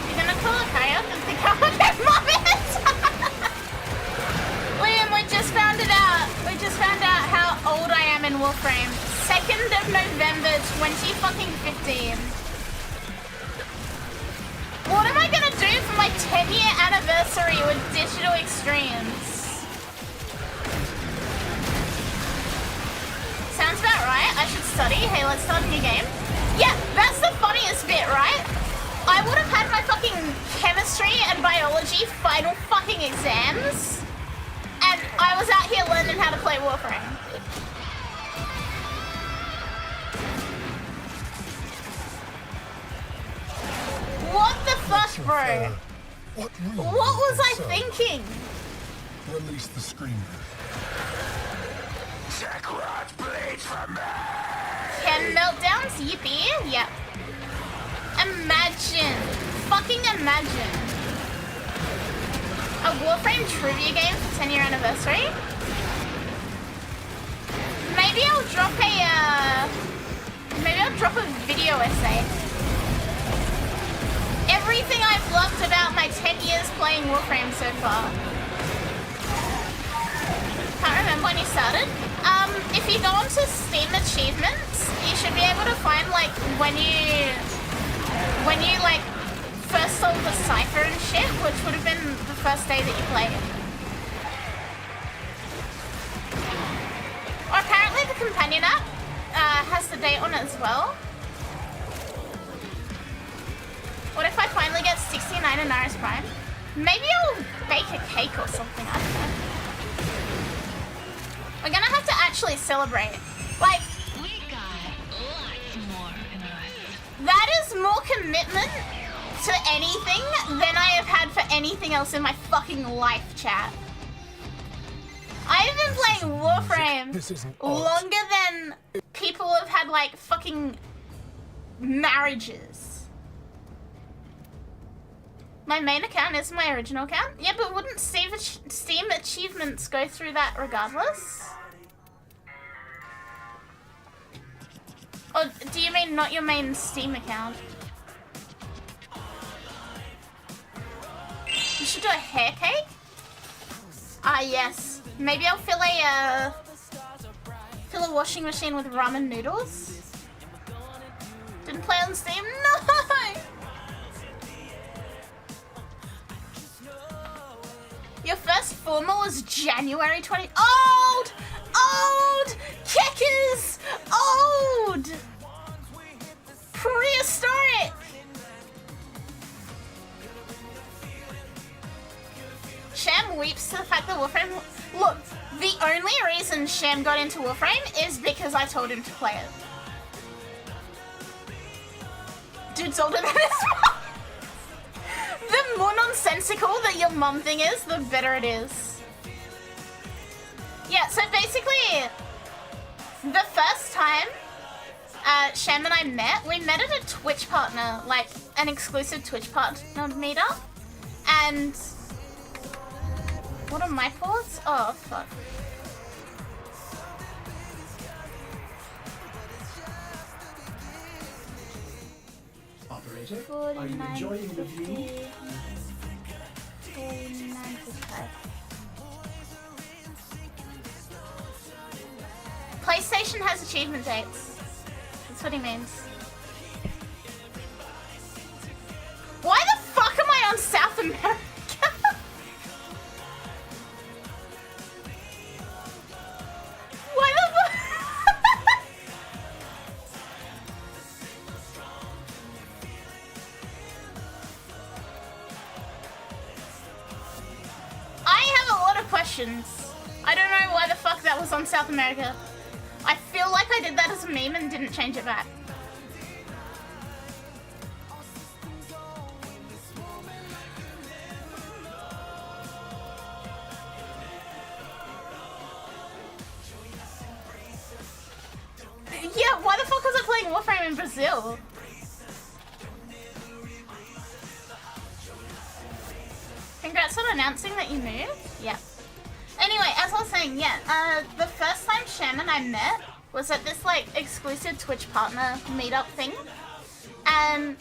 You're gonna call Akari up and think how much their mom is? Liam, we just found it out. We just found out how old I am in Warframe. 2nd of November 2015. What am I gonna do for my 10-year anniversary with Digital Extremes? Sounds about right. I should study. Hey, let's start a new game. Yeah, that's the funniest bit, right? I would have had my fucking chemistry and biology final fucking exams, and I was out here learning how to play Warframe. What the fuck, bro? What was I thinking? Release the screamer. Techrot, bleed for me! 10 meltdowns? Yippee. Yep. Imagine. Fucking imagine. A Warframe trivia game for 10-year anniversary? Maybe I'll drop a video essay. Everything I've loved about my 10 years playing Warframe so far. Can't remember when you started. If you go onto Steam achievements, you should be able to find like when you like first sold the cipher and shit, which would have been the first day that you played. Or apparently the companion app has the date on it as well. What if I finally get 69 in Naris Prime? Maybe I'll bake a cake or something, I don't know. We're gonna have to actually celebrate. Like, we got lots more in us. That is more commitment to anything than I have had for anything else in my fucking life, chat. I've been playing Warframe longer than people have had like fucking marriages. My main account is my original account? Yeah, but wouldn't Steam achievements go through that regardless? Or do you mean not your main Steam account? You should do a hair cake? Ah, yes. Maybe I'll fill a washing machine with ramen noodles? Didn't play on Steam? No! Your first formal was January 20... Old! Old! Kickers! Old! Prehistoric! Sham weeps to the fact that Warframe... Look, the only reason Sham got into Warframe is because I told him to play it. Dude's older than this one. The more nonsensical that your mum thing is, the better it is. Yeah, so basically, the first time Sham and I met, we met at a Twitch partner, like an exclusive Twitch partner meetup. And what are my ports? Oh, fuck. Operator, are you enjoying the view? 49.55. PlayStation has achievement dates. That's what he means. Why the fuck am I on South America? Why the fuck? I have a lot of questions. I don't know why the fuck that was on South America. I feel like I did that as a meme and didn't change it back. Yeah, why the fuck was I playing Warframe in Brazil? Congrats on announcing that you moved. Yeah. Anyway, as I was saying, yeah, the first time Sham and I met was at this like exclusive Twitch partner meetup thing, and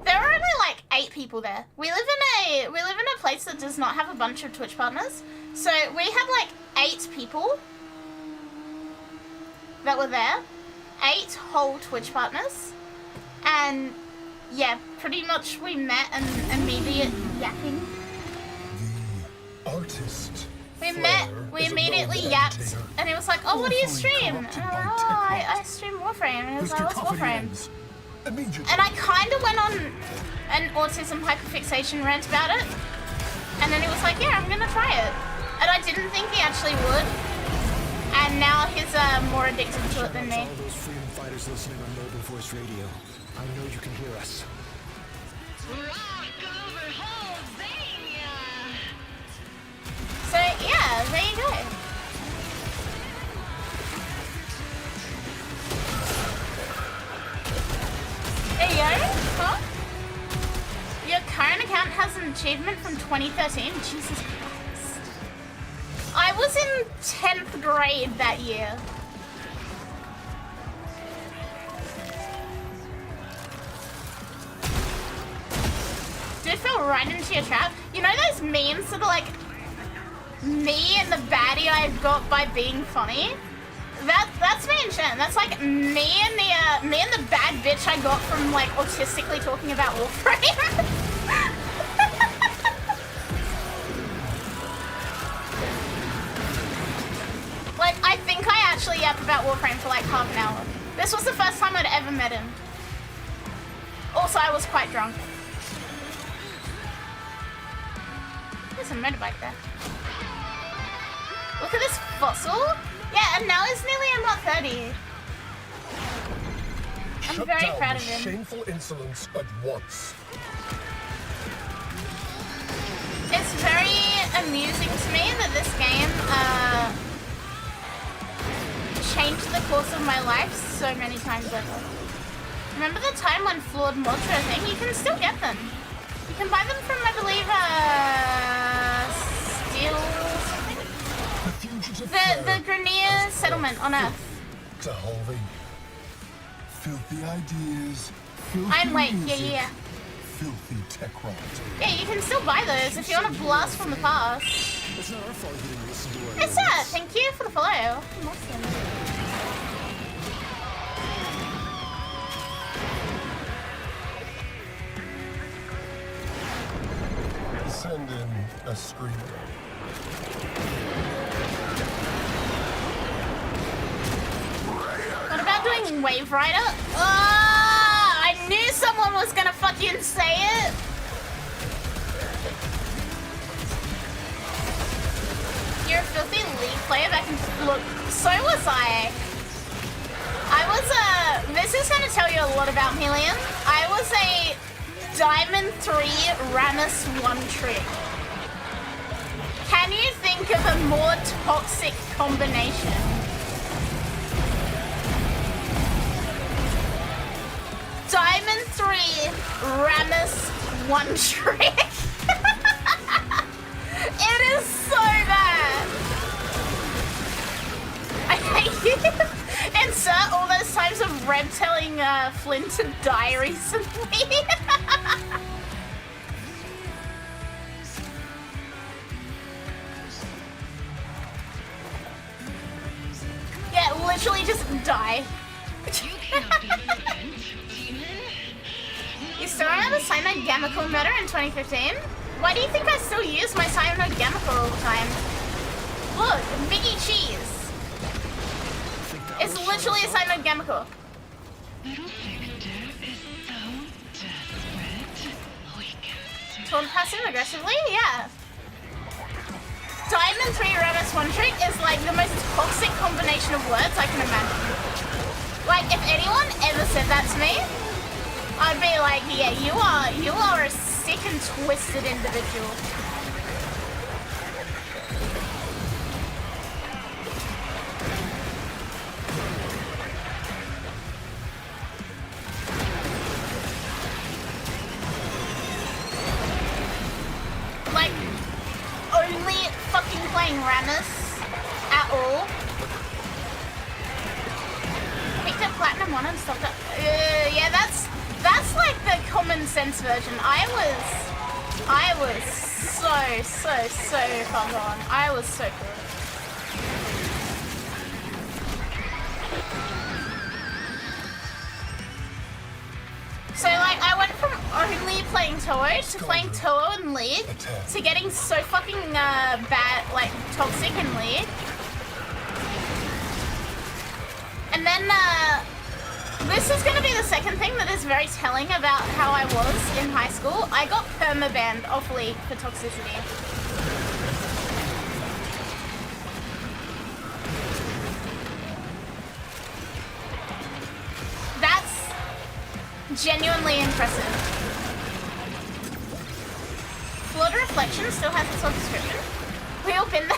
there were only like 8 people there. We live in a place that does not have a bunch of Twitch partners, so we had like 8 people that were there, 8 whole Twitch partners. And yeah, pretty much we met and immediate yapping. The artist. We met, we immediately yapped, and he was like, oh, what do you stream? And I'm like, oh, I stream Warframe. And he was like, what's Warframe? And I kind of went on an autism hyperfixation rant about it. And then he was like, yeah, I'm gonna try it. And I didn't think he actually would. And now he's more addicted to it than me. All those freedom fighters listening on Mobile Voice Radio. I know you can hear us. Rock over Holzania! So yeah, there you go. There you go. Huh? Your current account has an achievement from 2013. Jesus Christ. I was in 10th grade that year. Dude fell right into your trap. You know those memes that are like me and the baddie I got by being funny? That's me and Shen. That's like me and the bad bitch I got from like autistically talking about Warframe. Like I think I actually yapped about Warframe for like half an hour. This was the first time I'd ever met him. Also, I was quite drunk. There's a motorbike there. Look at this fossil. Yeah, and now he's nearly unlock 30. I'm very proud of him. Shameful insolence at once. It's very amusing to me that this game changed the course of my life so many times over. Remember the time when flawed mods were a thing? You can still get them. You can buy them from, I believe, the Grenier settlement on Earth. Dissolving. Filthy ideas. I'm late, yeah. Filthy Techrot. Yeah, you can still buy those if you want a blast from the past. It's not our fault you didn't listen to our It's that. Thank you for the follow. Awesome. Send in a screen. What about doing Wave Rider? I knew someone was gonna fucking say it. You're a filthy League player back in... Look, so was I. This is gonna tell you a lot about me, Liam. I was a Diamond 3 Rammus 1 trick. Can you think of a more toxic combination? Diamond 3 Rammus 1 trick. It is so bad. I hate you. Insert all those times of Reb telling Flynn to die recently. Yeah, literally just die. You still remember Cyanide Gammacore murder in 2015? Why do you think I still use my Cyanide Gammacore all the time? Look, Mickey Cheese. It's literally a Cyanide Gammacore. Little Victor is so desperate. We can Taunt passive aggressively? Yeah. Diamond 3 Rammus 1 trick is like the most toxic combination of words I can imagine. Like, if anyone ever said that to me, I'd be like, yeah, you are a sick and twisted individual. Like, only fucking playing Rammus at all. Picked up Platinum 1 and stopped up. Yeah, that's like the common sense version. I was so fun on. I was so cool. playing Toho to playing Toho in League to getting so fucking bad, like toxic in League. And then this is gonna be the second thing that is very telling about how I was in high school. I got perma-banned off League for toxicity. That's genuinely impressive. Flawed Reflection still has its own description. We all been there.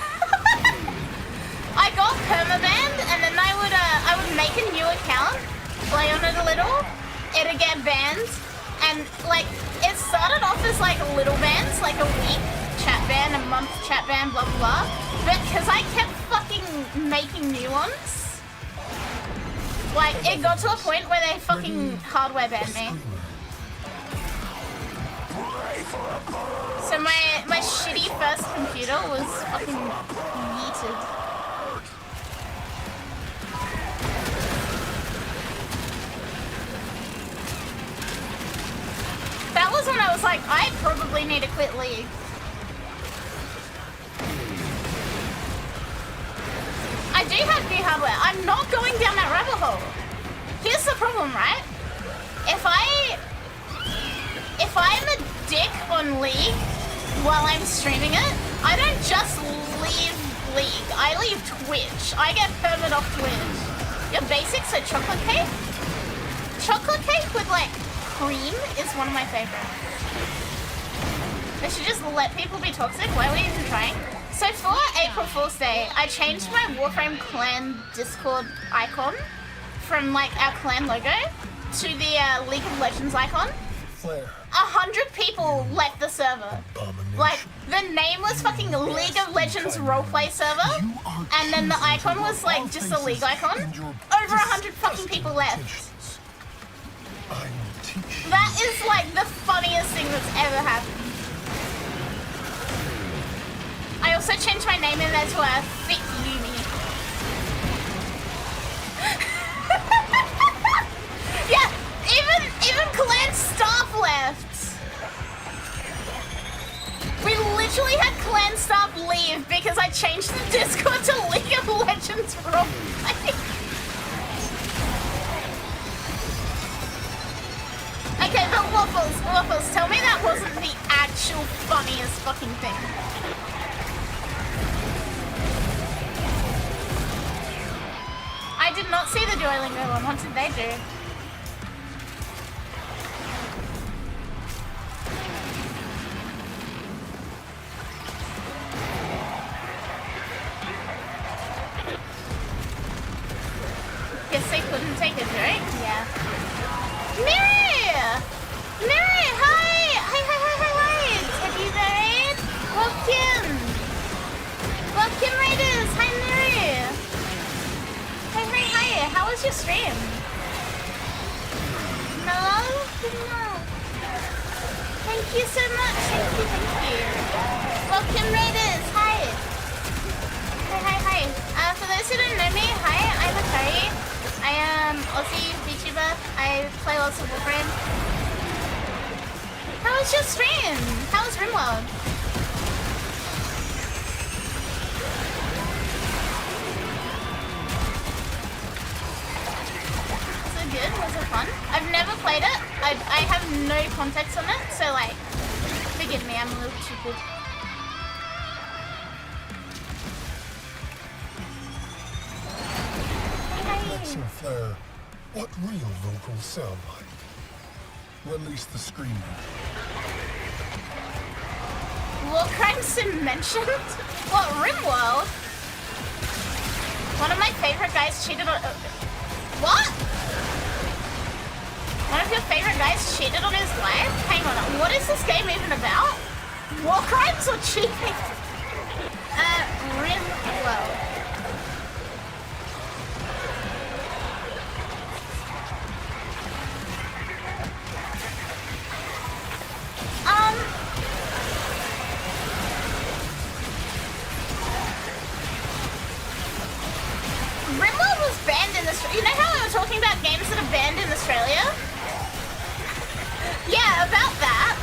I got perma-banned and then I would make a new account, play on it a little, it'd get banned, and like it started off as like little bans, like a week chat ban, a month chat ban, blah blah blah. But because I kept fucking making new ones, like it got to a point where they fucking hardware banned me. So my shitty first computer was fucking yeeted. That was when I was like, I probably need to quit League. I do have new hardware. I'm not going down that rabbit hole. Here's the problem, right? If I'm a dick on League while I'm streaming it, I don't just leave League. I leave Twitch. I get permanent off Twitch. Your basics are chocolate cake? Chocolate cake with like cream is one of my favorites. They should just let people be toxic. Why were you even trying? So for April Fool's Day, I changed my Warframe clan Discord icon from like our clan logo to the League of Legends icon. 100 people left the server. Like the name was fucking League of Legends roleplay server, and then the icon was like just a League icon. Over 100 fucking people left. That is like the funniest thing that's ever happened. I also changed my name in there to a Fit Uni. Yeah, even clan staff left. We literally had clan staff leave because I changed the Discord to League of Legends roleplay. Okay, but Waffles, tell me that wasn't the actual funniest fucking thing. I did not see the Duolingo one. What did they do? Guess they couldn't take a joke? Yeah. Miri! Miri, hi! Hi! Teddy Bear! Welcome! Welcome, Raiders! Hi, Miri! Hi! How was your stream? Hello? Thank you so much! Thank you! Welcome, Raiders! Hi! Hi! For those who don't know me, hi, I'm Akari. I am Aussie VTuber. I play lots of Warframe. How was your stream? How was RimWorld? Was it good? Was it fun? I've never played it. I have no context on it, so like, forgive me, I'm a little stupid. Let's infer what real vocals sound like. Release the screaming. War crimes been mentioned? What, RimWorld? One of my favorite guys cheated on... what? One of your favorite guys cheated on his life? Hang on, what is this game even about? War crimes or cheating? RimWorld. RimWorld was banned in Australia. You know how we were talking about games that are banned in Australia? Yeah, about that.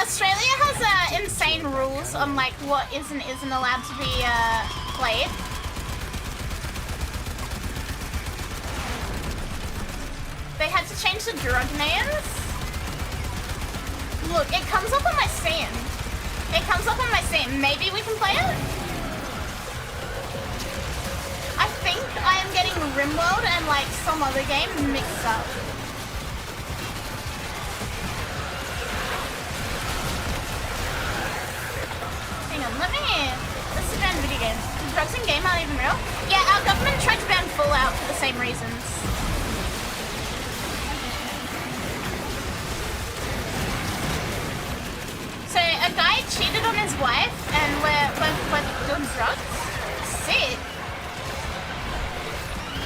Australia has insane rules on like what is and isn't allowed to be played. They had to change the drug names. Look, it comes up on my Steam. It comes up on my Steam. Maybe we can play it? I think I am getting RimWorld and like some other game mixed up. Hang on, let's ban video games. Drugs in game aren't even real? Yeah, our government tried to ban Fallout for the same reasons. So a guy cheated on his wife and we're doing drugs? Sick.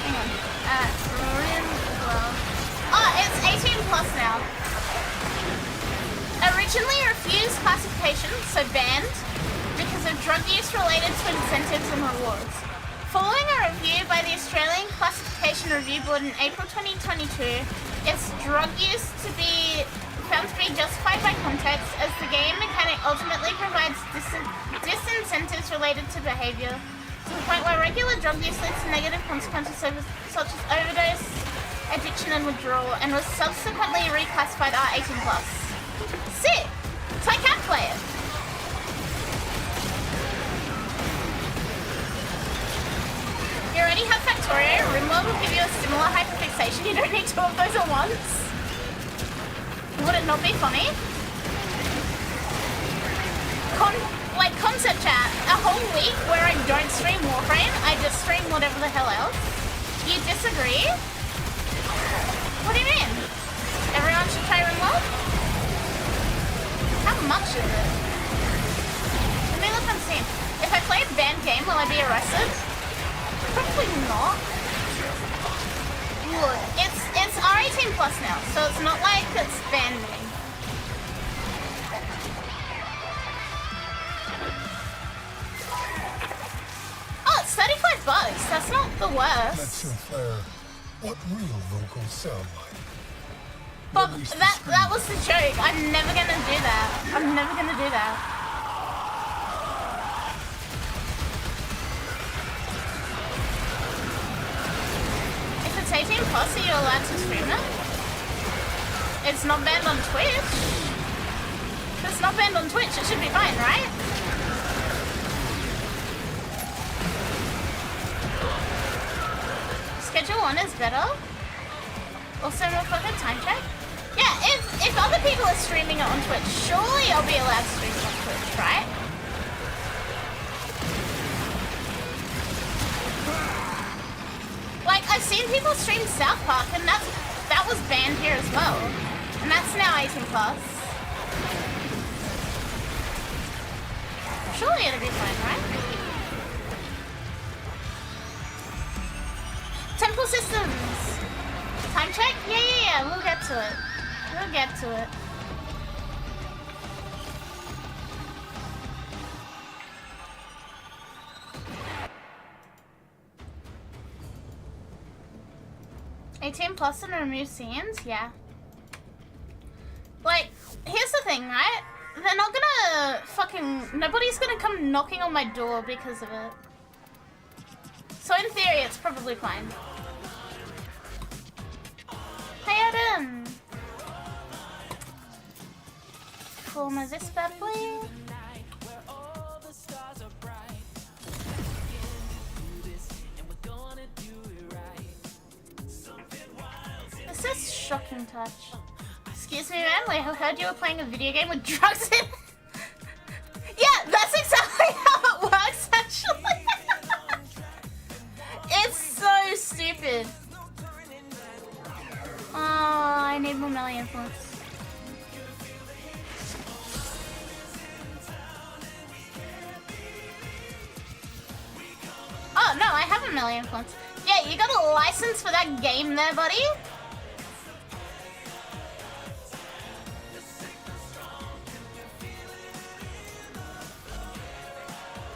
Hang on. Oh, it's 18 plus now. Originally refused classification, so banned, because of drug use related to incentives and rewards. Following a review by the Australian Classification Review Board in April 2022, its drug use to be found to be justified by context, as the game mechanic ultimately provides disincentives related to behavior, to the point where regular drug use leads to negative consequences such as overdose, addiction and withdrawal, and was subsequently reclassified R18+. Sick! So I can play it. You already have Factorio. RimWorld will give you a similar hyperfixation. You don't need two of those at once. Would it not be funny? Concept chat. A whole week where I don't stream Warframe, I just stream whatever the hell else. You disagree? What do you mean? Everyone should try RimWorld? How much is it? Let me look on Steam. If I play a banned game, will I be arrested? Probably not. Look, it's R18 plus now, so it's not like it's banned me. Oh, it's $35. That's not the worst. Let's Sinclair, what real vocals sound like? Bob, that was the joke. I'm never gonna do that. I'm never gonna do that. If it's 18 plus, are you allowed to stream it? It's not banned on Twitch. If it's not banned on Twitch, it should be fine, right? Schedule 1 is better. Also, real quick, a time check. Yeah, if other people are streaming it on Twitch, surely I'll be allowed to stream it on Twitch, right? Like, I've seen people stream South Park, and that was banned here as well. And that's now 18 plus. Surely it'll be fine, right? Temple Systems! Time check? Yeah, we'll get to it. We'll get to it. $18 plus and remove scenes? Yeah. Like, here's the thing, right? They're not gonna nobody's gonna come knocking on my door because of it. So in theory, it's probably fine. Hey Adam! Form of this bad boy. This is shocking touch. Excuse me, man. I heard you were playing a video game with drugs in. Yeah, that's exactly how it works, actually. It's so stupid. Oh, I need more melee influence. Oh, no, I have a melee influence. Yeah, you got a license for that game there, buddy?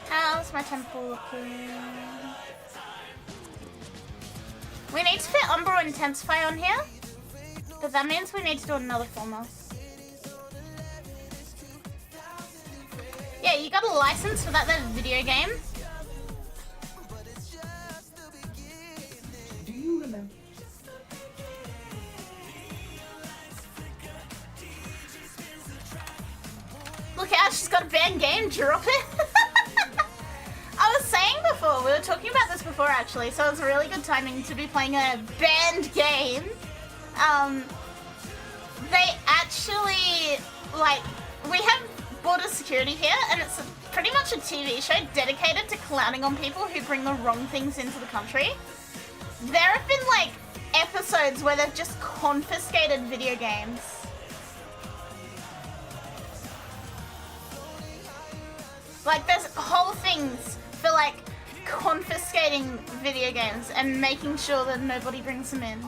How's my temple looking? We need to fit Umbral Intensify on here, but that means we need to do another former. Wait, you got a license for that video game? Do you remember? Look out, she's got a banned game, drop it. I was saying before, we were talking about this before actually, so it was really good timing to be playing a banned game. They actually, like, we have border security here, and it's pretty much a TV show dedicated to clowning on people who bring the wrong things into the country. There have been, like, episodes where they've just confiscated video games. Like, there's whole things for, like, confiscating video games and making sure that nobody brings them in.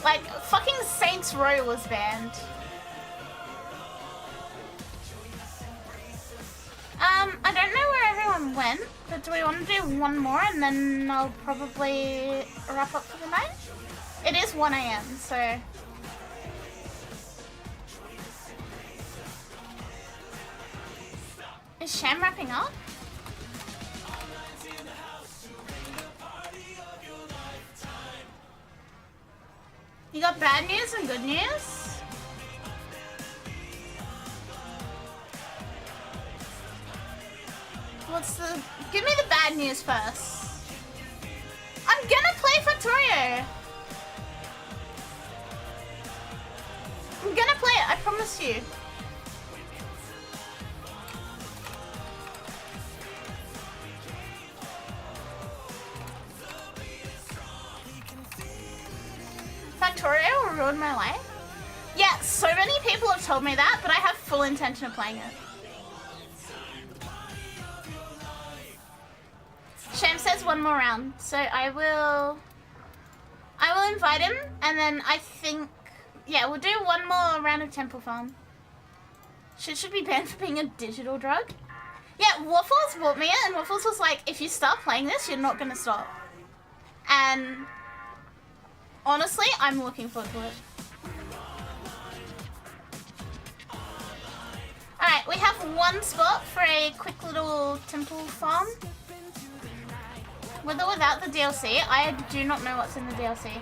Like, fucking Saints Row was banned. I don't know where everyone went, but do we want to do one more and then I'll probably wrap up for the night? It is 1 AM, so... Is Sham wrapping up? You got bad news and good news? Give me the bad news first. I'm gonna play Factorio. I'm gonna play it, I promise you. Factorio will ruin my life? Yeah, so many people have told me that, but I have full intention of playing it. Sham says one more round, so I will invite him, and then I think, yeah, we'll do one more round of Temple Farm. Should be banned for being a digital drug. Yeah, Waffles bought me it, and Waffles was like, if you start playing this, you're not gonna stop. And honestly, I'm looking forward to it. Alright, we have one spot for a quick little Temple Farm. With or without the DLC, I do not know what's in the DLC.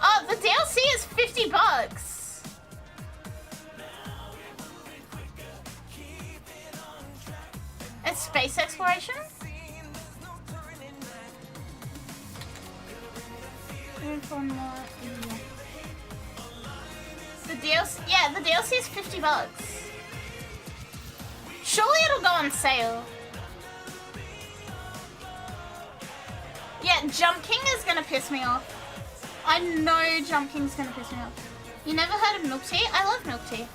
Oh, the DLC is $50. It's space exploration? The DLC, yeah, the DLC is $50. Surely it'll go on sale. Yeah, Jump King is gonna piss me off. I know Jump King's gonna piss me off. You never heard of milk tea? I love milk tea.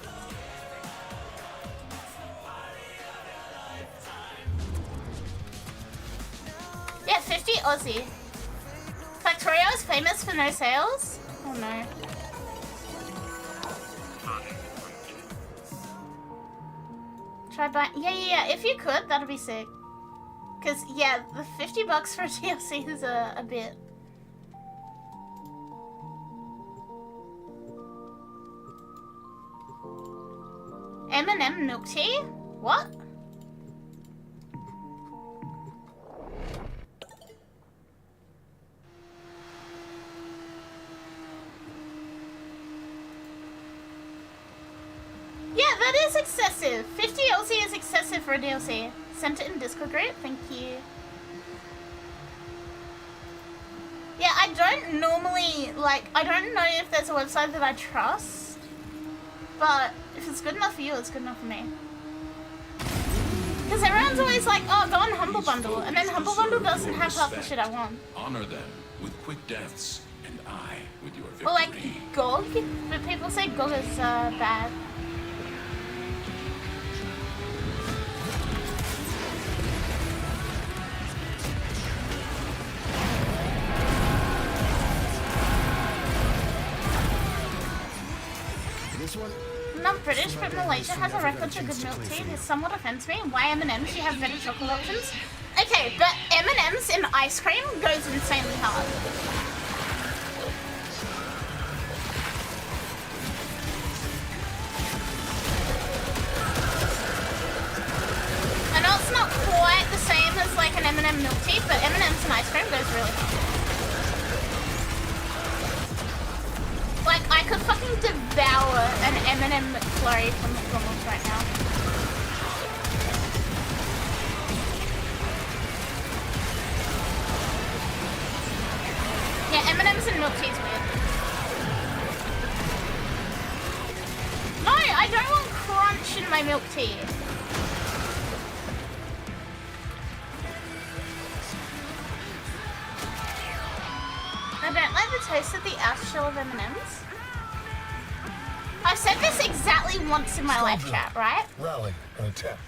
Yeah, 50 Aussie. Factorio is famous for no sales? Oh no. Try buying. Yeah. If you could, that'd be sick. Cause yeah, the $50 for a DLC is a bit. M&M milk tea? What? Yeah, that is excessive. 50 LC is excessive for a DLC. Sent it in Discord group, thank you. Yeah, I don't normally, like, I don't know if there's a website that I trust. But if it's good enough for you, it's good enough for me. Because everyone's always like, oh, go on Humble Bundle. And then Humble Bundle doesn't have half the shit I want. Honor them with quick deaths, and I with your victory. Or like GOG, but people say GOG is bad. This one? I'm not British, but Malaysia has a record for good milk tea. This somewhat offends me. Why M&Ms? You have better chocolate options. Okay, but M&Ms in ice cream goes insanely hard. I know it's not quite the same as like an M&M milk tea, but M&M's and ice cream goes really hard. Like, I could fucking devour an M&M McFlurry from McDonald's right now. Yeah, M&M's and milk tea's weird. No, I don't want crunch in my milk tea. I don't like the taste of the outer shell of M&M's. I've said this exactly once in my live chat, right? Rally and attack.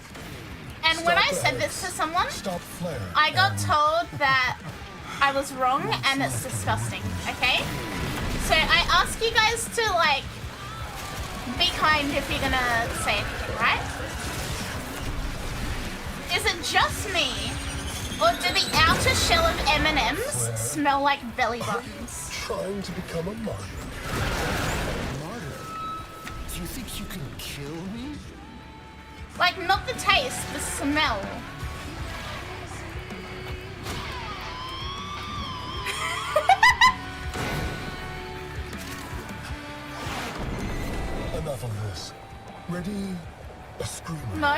And when I said this to someone, I got told that I was wrong and it's disgusting, okay? So I ask you guys to, like, be kind if you're gonna say anything, right? Is it just me, or do the outer shell of M&M's smell like belly buttons? Trying to become a martyr. Martyr? Do you think you can kill me? Like, not the taste, the smell. Enough of this. Ready? A screamer. No?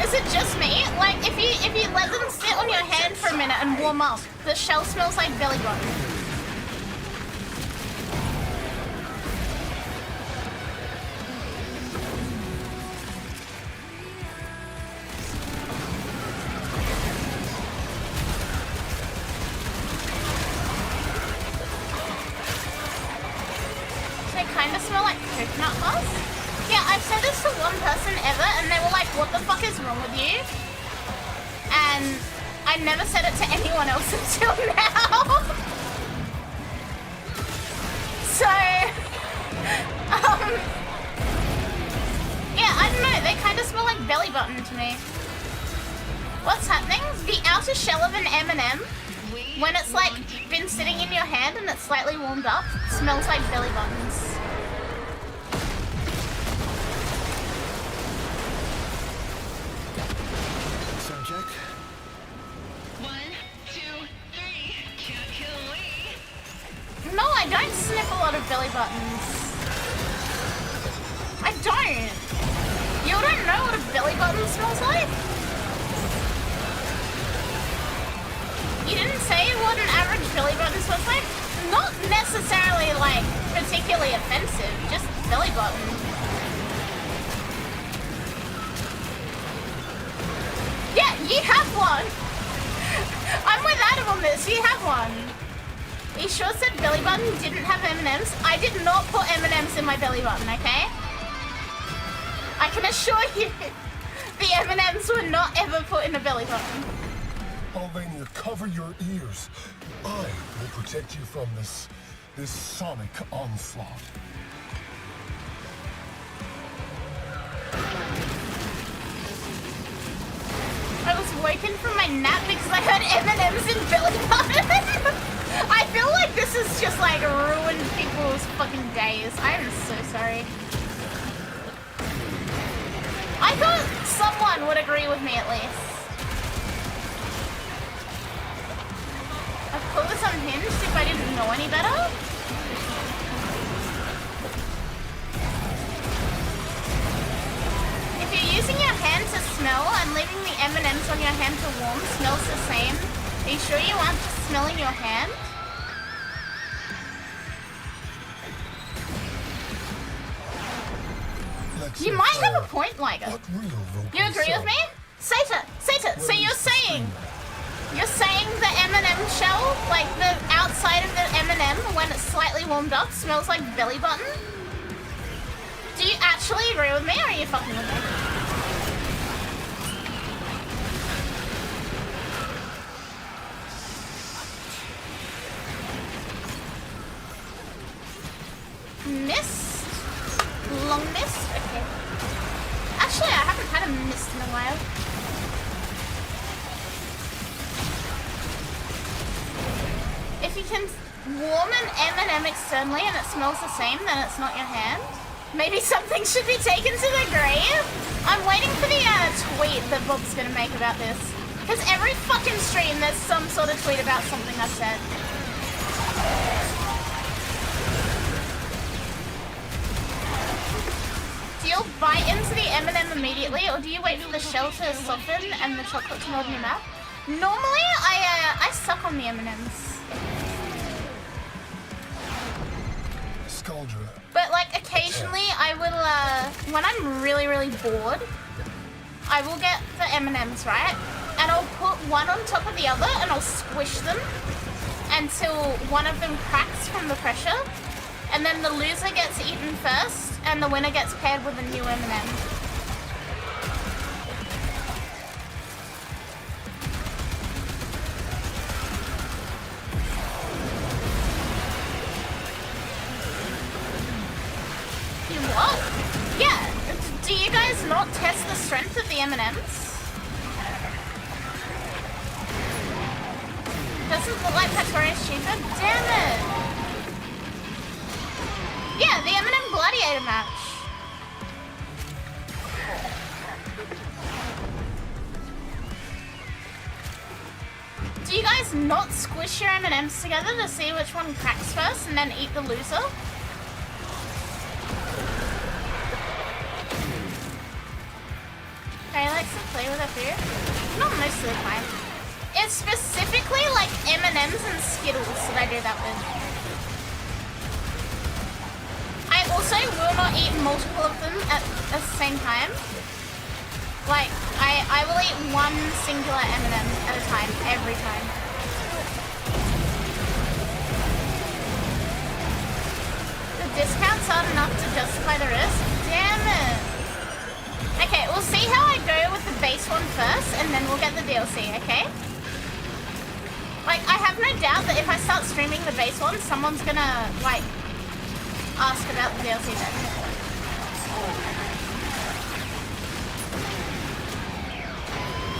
Is it just me? Like, if you let them sit on your hand for a minute and warm up, the shell smells like belly button. They kind of smell like coconut husk. Yeah, I've said this to one person ever, and they were like, what the fuck is wrong with you? And I never said it to anyone else until now. So, yeah, I don't know, they kind of smell like belly button to me. What's happening? The outer shell of an M&M, when it's like been sitting in your hand and it's slightly warmed up, smells like belly buttons. Subject? 1, 2, 3. Can't kill me. No, I don't sniff a lot of belly buttons. I don't. You don't know what a belly button smells like? You didn't say what an average belly button smells like? Not necessarily, like, particularly offensive, just belly button. Yeah, you have one! I'm with Adam on this, you have one. You sure said belly button didn't have M&Ms? I did not put M&Ms in my belly button, okay? I can assure you, the M&Ms were not ever put in a belly button. Albania, cover your ears. I will protect you from this sonic onslaught. I was woken from my nap because I heard M&Ms in belly button. I feel like this has just like ruined people's fucking days. I'm so sorry. I thought someone would agree with me at least. I'd call this unhinged if I didn't know any better. If you're using your hand to smell and leaving the M&Ms on your hand to warm smells the same, are you sure you aren't just smelling your hand? You might have a point, Liger. You agree with me? Sata, so you're saying the M&M shell, like the outside of the M&M, when it's slightly warmed up, smells like belly button? Do you actually agree with me, or are you fucking with me? Mist? Long mist? Okay. Actually, I haven't had a mist in a while. can warm an M&M externally and it smells the same, then it's not your hand. Maybe something should be taken to the grave? I'm waiting for the tweet that Bob's gonna make about this. Because every fucking stream there's some sort of tweet about something I've said. Do you bite into the M&M immediately, or do you wait for the shell to soften and the chocolate to melt in your mouth? Normally, I suck on the M&Ms. Skuldra. But like occasionally I will, when I'm really, really bored, I will get the M&Ms, right? And I'll put one on top of the other and I'll squish them until one of them cracks from the pressure. And then the loser gets eaten first and the winner gets paired with a new M&M. What? Yeah. Do you guys not test the strength of the M&Ms? Doesn't look like Patoria's cheaper. Damn it. Yeah, the M&M Gladiator match. Do you guys not squish your M&Ms together to see which one cracks first and then eat the loser? I like to play with a food. Not most of the time. It's specifically like M&Ms and Skittles that I do that with. I also will not eat multiple of them at the same time. Like, I will eat one singular M&M at a time, every time. The discounts aren't enough to justify the risk? Damn it. Okay, we'll see how I go with the base one first, and then we'll get the DLC, okay? Like, I have no doubt that if I start streaming the base one, someone's gonna, like, ask about the DLC then.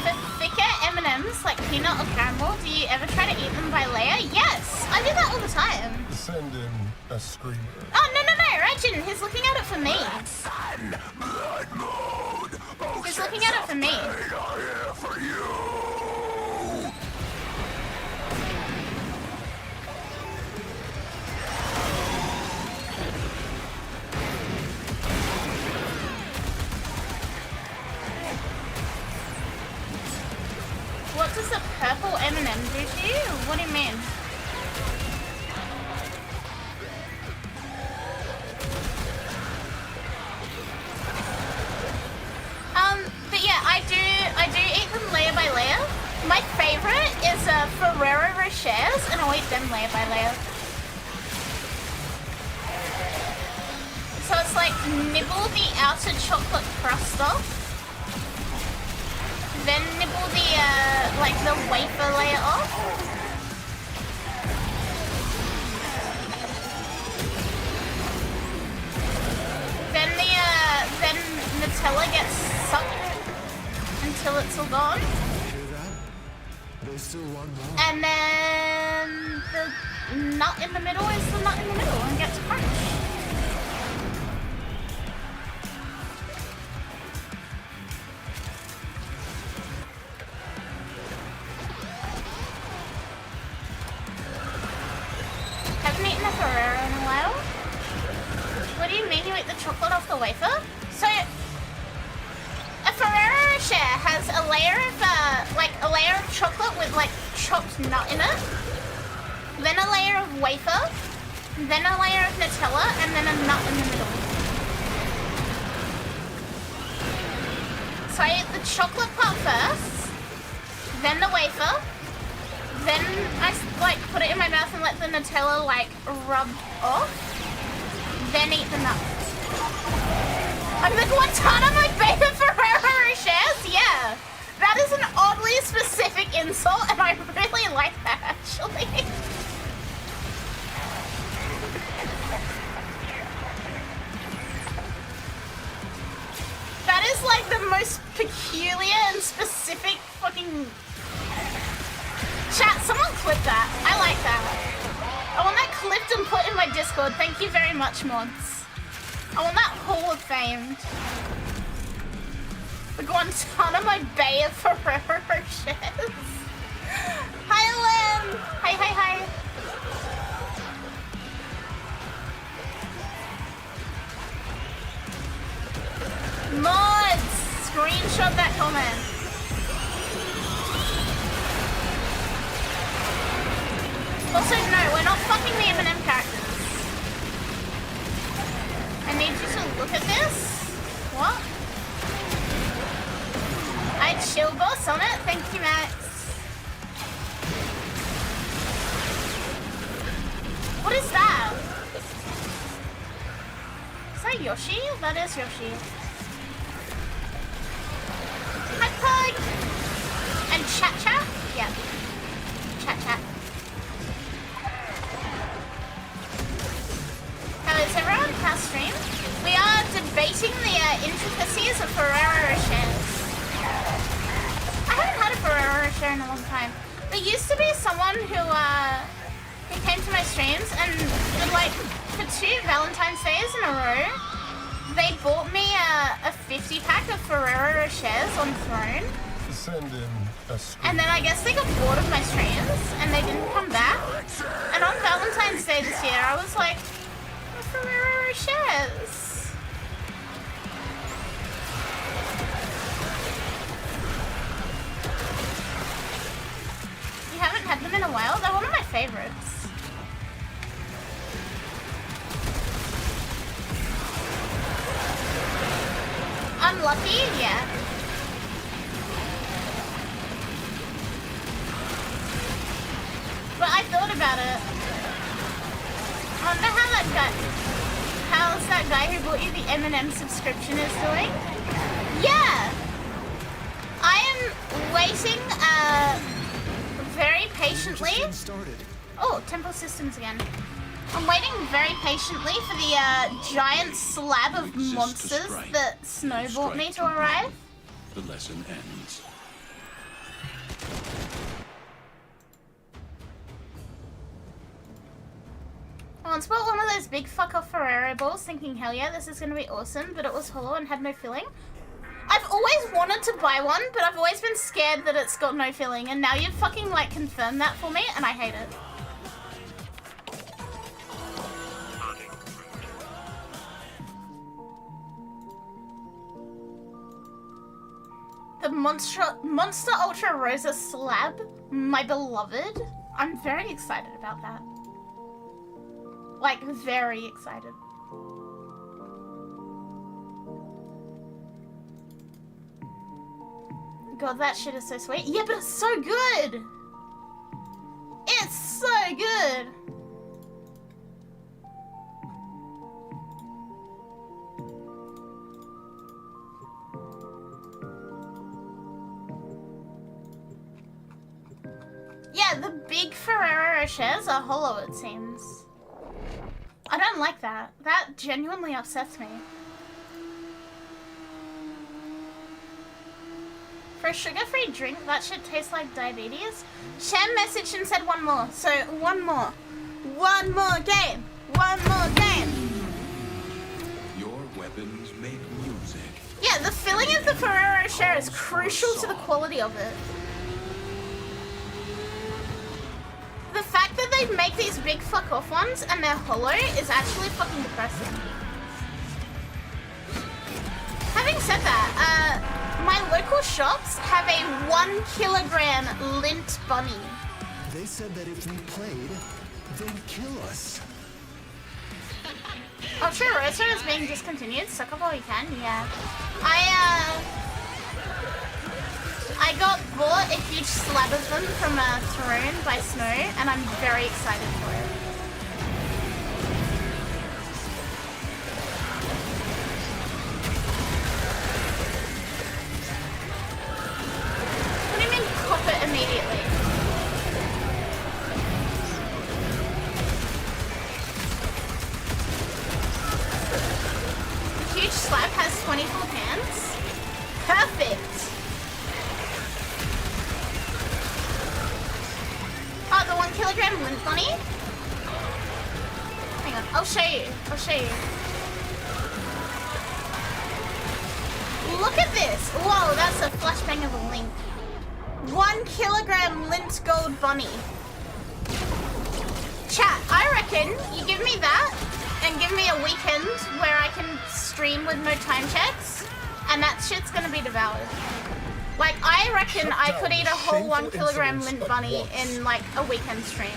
For thicker M&Ms, like peanut or caramel, do you ever try to eat them by layer? Yes! I do that all the time. Send in a screamer. Oh, no, Rajin, he's looking at it for me. He's looking at it for me. What does the purple M&M do to you? What do you mean? But yeah, I do eat them layer by layer. My favorite is Ferrero Rochers, and I'll eat them layer by layer. So it's like nibble the outer chocolate crust off, then nibble the like the wafer layer off. Then Nutella gets sucked until it's all gone. There's still one more. And then the nut in the middle is the nut in the middle and gets crunched. Haven't eaten a Ferrero in a while. What do you mean you eat the chocolate off the wafer? So, a Ferrero Rocher has a layer of chocolate with like chopped nut in it, then a layer of wafer, then a layer of Nutella, and then a nut in the middle. So I eat the chocolate part first, then the wafer, then I like put it in my mouth and let the Nutella like rub off, then eat the nut. I'm like, what ton of my favorite Ferrero Rochers? Yeah. That is an oddly specific insult, and I really like that, actually. That is like the most peculiar and specific fucking... Chat, someone clip that. I like that. put in my Discord. Thank you very much, mods. I want that Hall of Fame. The Guantanamo Bay of Ferrero Rochers. Hi, Len. Hi. Mods, screenshot that comment. Also, no, we're not fucking the M&M characters. I need you to look at this. What? I chill boss on it. Thank you, Max. What is that? Is that Yoshi? That is Yoshi. Hi, Pug! And Chat? Yeah. Chat. How is everyone? How's stream? We are debating the intricacies of Ferrero Rochers. I haven't had a Ferrero Rocher in a long time. There used to be someone who came to my streams and like for 2 Valentine's Days in a row, they bought me a 50-pack of Ferrero Rochers on Throne. Send in a screen. And then I guess they got bored of my streams and they didn't come back. And on Valentine's Day this year, I was like, Ferrero Rochers. You haven't had them in a while? They're one of my favorites. Unlucky? Yeah. But I thought about it. I wonder how's that guy who bought you the M&M subscription is doing? Yeah! I am waiting very patiently. Oh, Temple Systems again. I'm waiting very patiently for the giant slab of monsters that Snow brought me to arrive. The lesson ends. I once bought one of those big fuck off Ferrero balls thinking, hell yeah, this is gonna be awesome, but it was hollow and had no filling. I've always wanted to buy one, but I've always been scared that it's got no filling, and now you've fucking like confirmed that for me, and I hate it. The Monster Ultra Rosa slab, my beloved. I'm very excited about that. Like, very excited. God, that shit is so sweet. Yeah, but it's so good! It's so good! Yeah, the big Ferrero Rochers are hollow, it seems. I don't like that. That genuinely upsets me. For a sugar-free drink, that should taste like diabetes. Shan messaged and said one more. So, one more. One more game. One more game. Your weapons make music. Yeah, the filling of the Ferrero Rocher is crucial to the quality of it. The fact that they make these big fuck off ones and they're hollow is actually fucking depressing. Having said that, my local shops have a 1 kilogram lint bunny. They said that if we played, they'd kill us. Ultra Rosa is being discontinued. Suck up all you can, yeah. I got bought a huge slab of them from Throne by Snow, and I'm very excited for it. What do you mean, cop it immediately? The huge slab has 24 pans. Perfect! Oh, the 1 kilogram lint bunny? Hang on, I'll show you. I'll show you. Look at this. Whoa, that's a flashbang of a link. 1 kilogram lint gold bunny. Chat, I reckon you give me that and give me a weekend where I can stream with no time checks, and that shit's gonna be devoured. Like, I reckon I could eat a whole 1 kilogram lint bunny in like a weekend stream.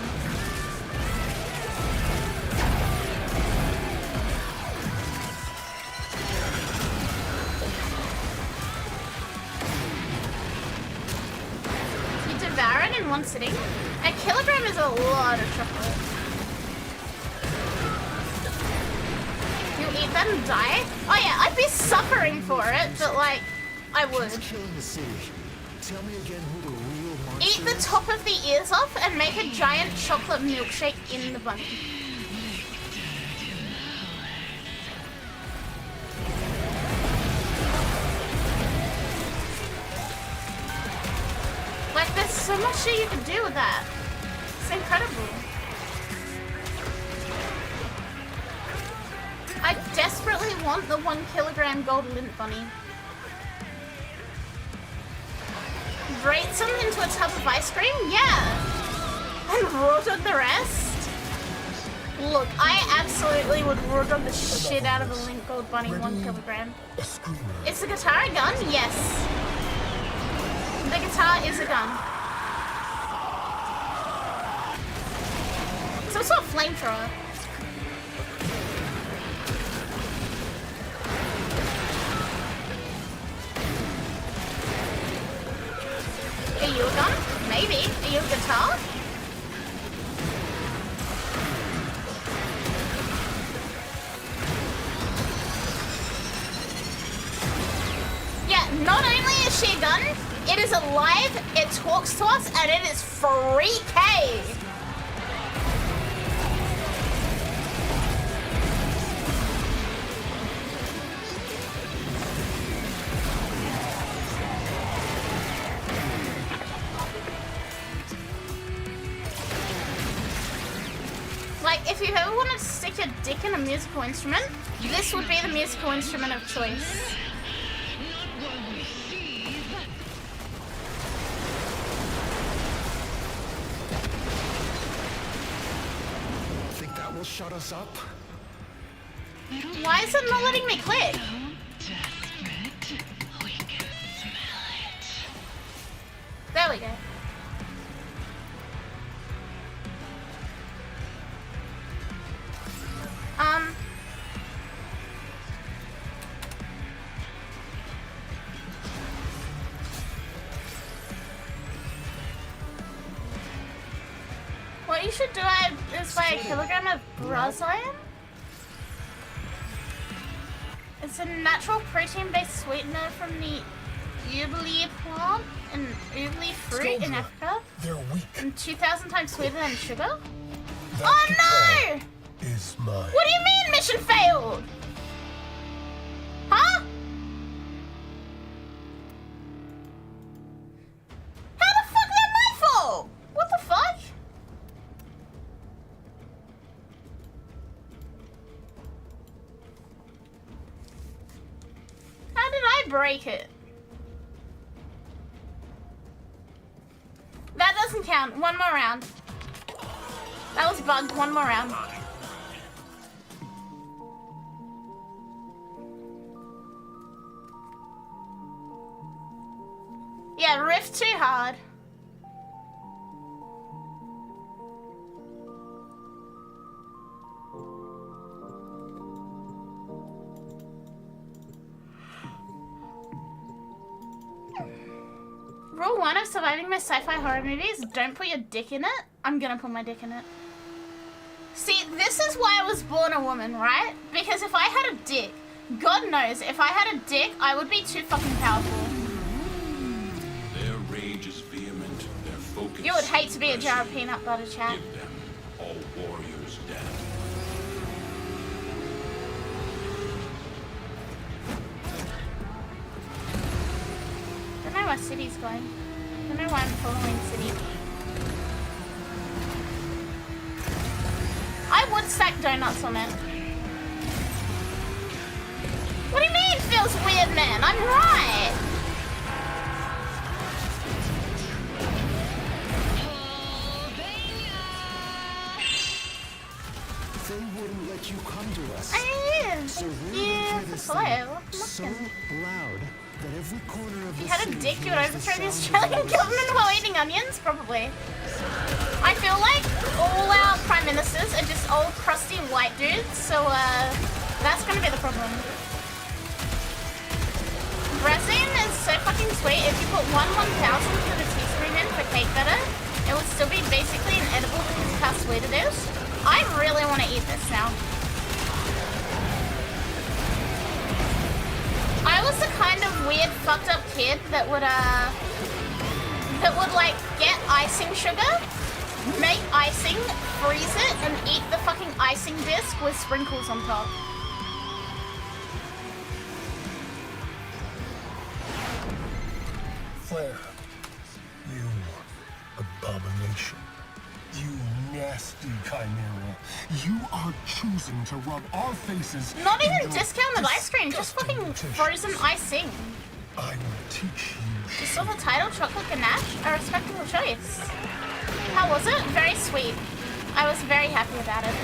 You devour it in one sitting? A kilogram is a lot of chocolate. You'll eat that and die? Oh yeah, I'd be suffering for it, but like, I would. Tell me again who the real monster Eat the top of the ears off and make a giant chocolate milkshake in the bunny. Like, there's so much shit you can do with that. It's incredible. I desperately want the 1 kilogram gold lint bunny. Grate some into a tub of ice cream? Yeah! And raw dog the rest? Look, I absolutely would raw dog the shit out of a lint gold bunny 1 kilogram. It's a guitar a gun? Yes. The guitar is a gun. It's also a flamethrower. Are you a gun? Maybe. Are you a guitar? Yeah, not only is she a gun, it is alive, it talks to us, and it is freaky! Like, if you ever wanted to stick your dick in a musical instrument, this would be the musical instrument of choice. Think that will shut us up? Why is it not letting me click? There we go. What you should do is buy a kilogram of Brazilian. It's a natural protein-based sweetener from the Ubli plant and Ubli fruit in Africa. They're weak. And 2,000 times sweeter than sugar. That Oh no! is mine. What do you mean mission failed? Huh? How the fuck that my fault? What the fuck? How did I break it? That doesn't count. One more round. That was bugged. One more round. Yeah, riff too hard. Rule 1 of surviving my sci-fi horror movies, don't put your dick in it. I'm gonna put my dick in it. See, this is why I was born a woman, right? Because if I had a dick, God knows, if I had a dick, I would be too fucking powerful. Their rage is vehement, their focus. You would hate to be a jar of peanut butter, chat. Give them all warriors down. Don't know where City's going. Don't know why I'm following City. I would stack donuts on it. What do you mean it feels weird, man? I'm right. They wouldn't let you come to us. Yeah, that's hello. So loud that every corner of If the you had a city dick, you would hears the overthrow the sound of Australian our government while eating onions? Probably. I feel like all our prime ministers are just old crusty white dudes, so that's gonna be the problem. Resin is so fucking sweet. If you put 1/1000 for the teaspoon in for cake batter, it would still be basically inedible because of how sweet it is. I really want to eat this now. I was the kind of weird fucked up kid that would like get icing sugar, make icing, freeze it, and eat the fucking icing disc with sprinkles on top. Flare, you abomination. You nasty chimera. You are choosing to rub our faces. Not in even your discounted ice cream, just fucking disgusting frozen icing. I will teach you. You saw the title, Chocolate Ganache? A respectable choice. How was it? Very sweet. I was very happy about it.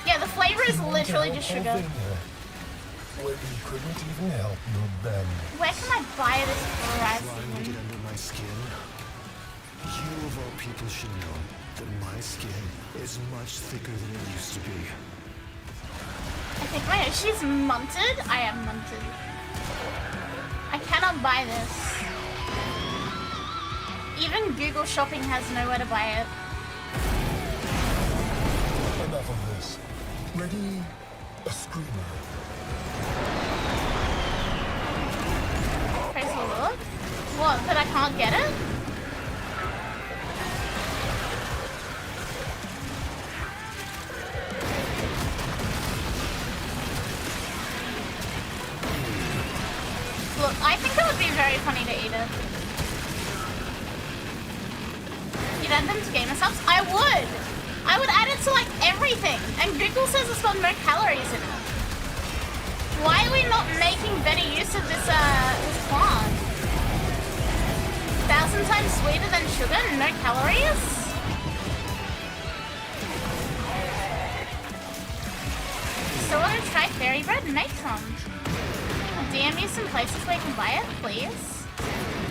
Yeah, the flavor is literally just sugar. Where you couldn't even help your belly. Where can I buy this Trying to resin? get under my skin. You of all people should know that my skin is much thicker than it used to be. I think my Yoshi's munted. I am munted. I cannot buy this. Even Google Shopping has nowhere to buy it. Enough of this. Ready? A screamer. Crazy look. What, that I can't get it? Look, I think it would be very funny to eat it. You'd add them to gamer subs? I would! I would add it to like everything. And Google says it's got no calories in it. Why are we not making better use of this plant? 1,000 times sweeter than sugar and no calories? Still want to try fairy bread? Make some. DM me some places where you can buy it, please.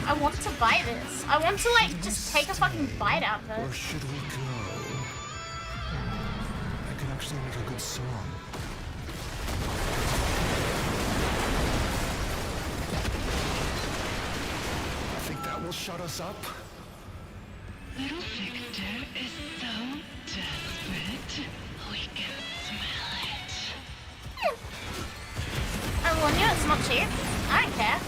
I want to buy this. I want to like just take a fucking bite out of Where it. should we go? I could actually make a good song. I think that will shut us up. Little Victor is so desperate. We can smell it. I warn you, it's not cheap. I don't care.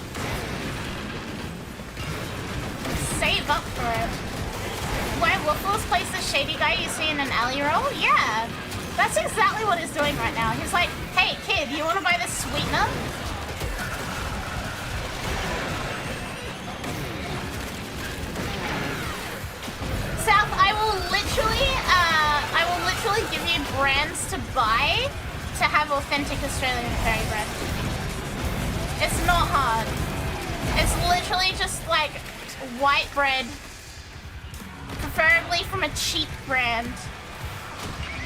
Save up for it. Why Waffles plays the shady guy you see in an alley roll? Yeah. That's exactly what he's doing right now. He's like, hey kid, you wanna buy this sweetener? South, I will literally give you brands to buy to have authentic Australian fairy bread. It's not hard. It's literally just like white bread, preferably from a cheap brand.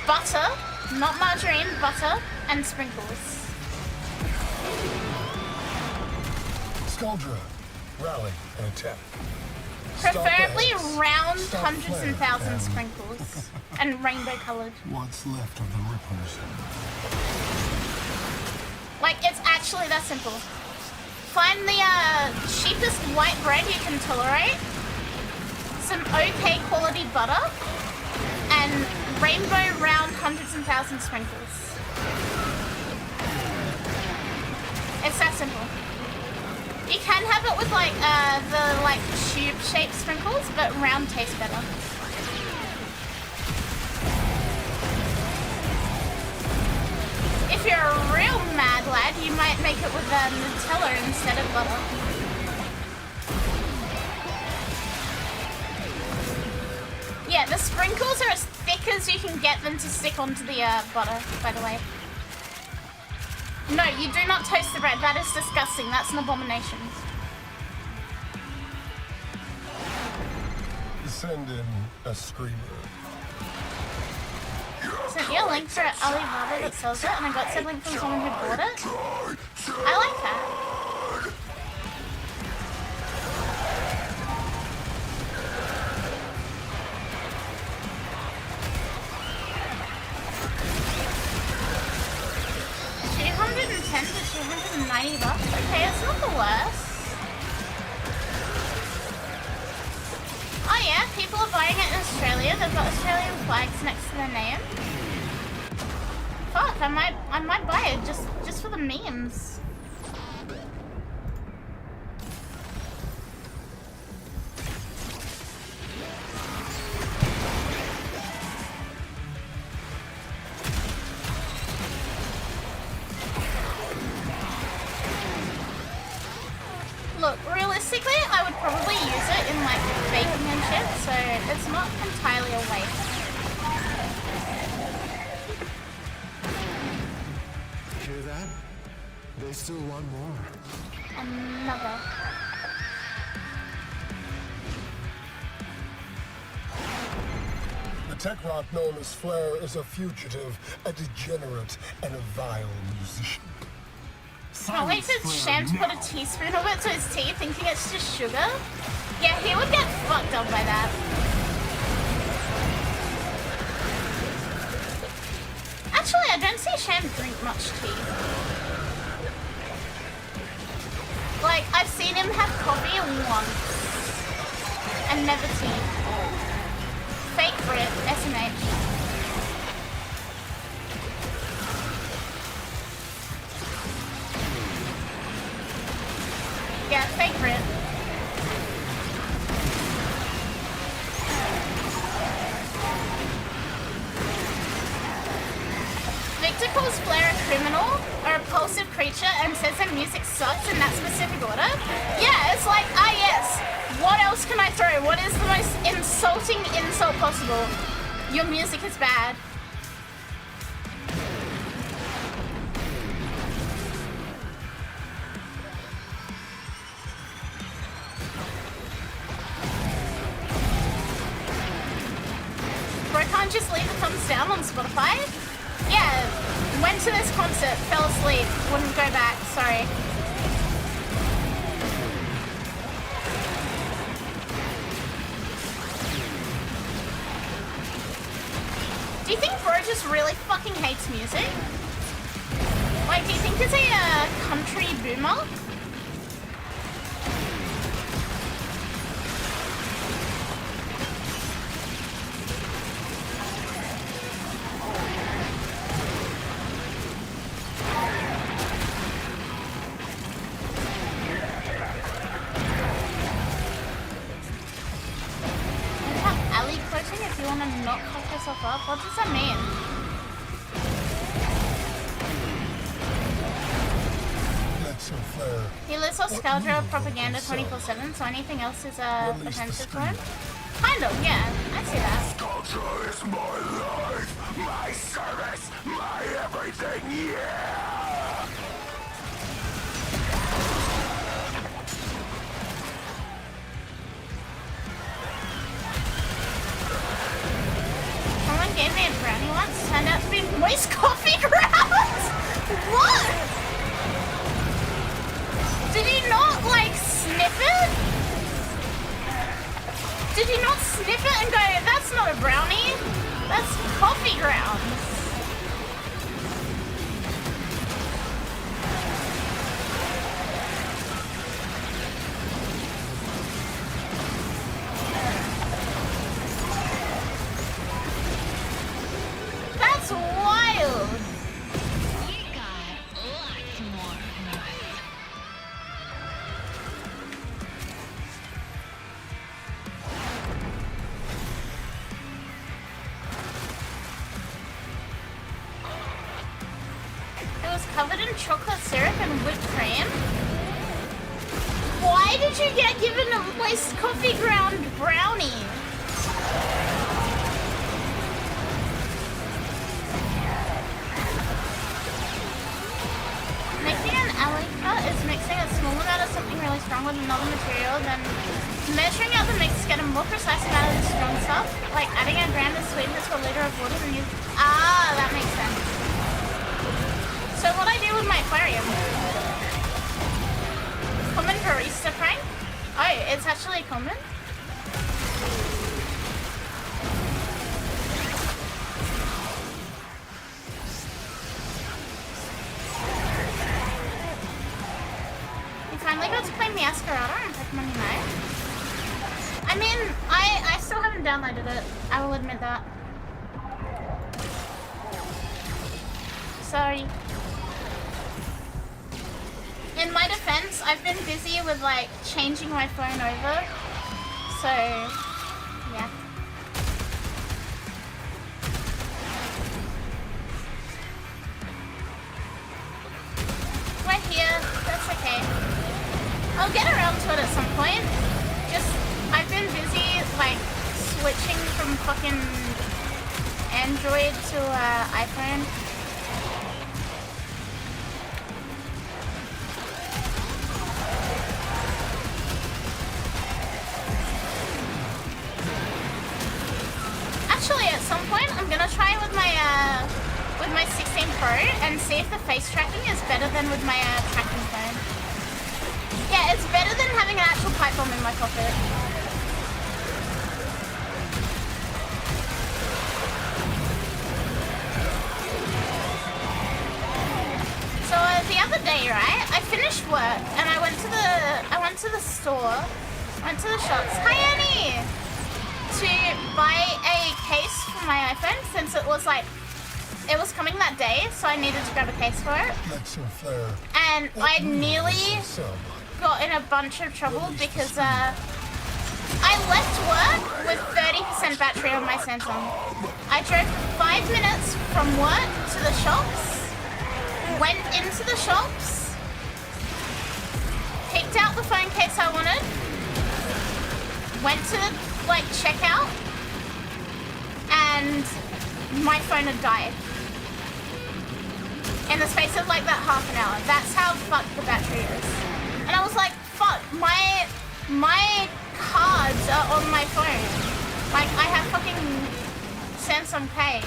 Butter, not margarine, butter, and sprinkles. Skuldra, rally and attack. Preferably Stop ads. round Stop hundreds and flare, thousands and sprinkles. And rainbow colored. What's left of the rippers? Like, it's actually that simple. Find the cheapest white bread you can tolerate, some okay quality butter, and rainbow round hundreds and thousands sprinkles. It's that simple. You can have it with like the like tube-shaped sprinkles, but round tastes better. If you're a real mad lad, you might make it with Nutella instead of butter. Yeah, the sprinkles are as thick because you can get them to stick onto the butter, by the way. No, you do not toast the bread. That is disgusting. That's an abomination. Send in a screamer. Sent you a link for Alibaba that sells it, and I got said link from someone who bought it. I like that. $210 to $290. Okay, it's not the worst. Oh yeah, people are buying it in Australia. They've got Australian flags next to their name. Fuck, I might buy it just for the memes. Look, realistically, I would probably use it in like baking and shit, so it's not entirely a waste. Hear that? They still want more. Another. The Techrot known as Flair is a fugitive, a degenerate, and a vile musician. Can't wait for Sham to put a teaspoon of it to his tea, thinking it's just sugar. Yeah, he would get fucked up by that. Actually, I don't see Sham drink much tea. Like, I've seen him have coffee once. And never tea. Fake Brit, SMH. Yeah, fake Brit. Victor calls Flair a criminal or a repulsive creature and says their music sucks in that specific order. Yeah, it's like, yes. What else can I throw? What is the most insulting insult possible? Your music is bad. Bro can't just leave a thumbs down on Spotify? Yeah, went to this concert, fell asleep, wouldn't go back, sorry. Do you think Bro just really fucking hates music? Like, do you think he's a country boomer? What does that mean? He lives off Scoundrel propaganda 24/7, so anything else is offensive to him? Kind of, yeah. I see that. Culture is my life, my service, my everything, yeah! Someone gave me a brownie once, turned out to be moist coffee grounds! What? Did you not, like, sniff it? Did you not sniff it and go, that's not a brownie? That's coffee grounds. That's wild. We got lots more from us. It was covered in chocolate syrup and whipped cream. Why did you get given a moist coffee ground brownie? strong with another material, then measuring out the mix to get a more precise amount of the strong stuff, like adding a gram of sweetener to a liter of water and use... Ah, that makes sense. So what I do with my aquarium? Common barista prank? Oh, it's actually common? We finally got to play Masquerada on Pokemon Unite. I mean, I still haven't downloaded it. I will admit that. Sorry. In my defense, I've been busy with like changing my phone over. So, yeah. We're here. That's okay. I'll get around to it at some point. Just, I've been busy like switching from fucking Android to iPhone. Actually, at some point, I'm gonna try with my 16 Pro and see if the face tracking is better than with my tracking phone. Yeah, it's better than having an actual pipe bomb in my pocket. So the other day, right? I finished work and I went to the store, went to the shops. Hi, Annie. To buy a case for my iPhone since it was coming that day, so I needed to grab a case for it. And I nearly got in a bunch of trouble because I left work with 30% battery on my Samsung. I drove 5 minutes from work to the shops, went into the shops, picked out the phone case I wanted, went to like checkout, and my phone had died in the space of like that half an hour. That's how fucked the battery is. And I was like, fuck, my cards are on my phone. Like, I have fucking Samsung Pay.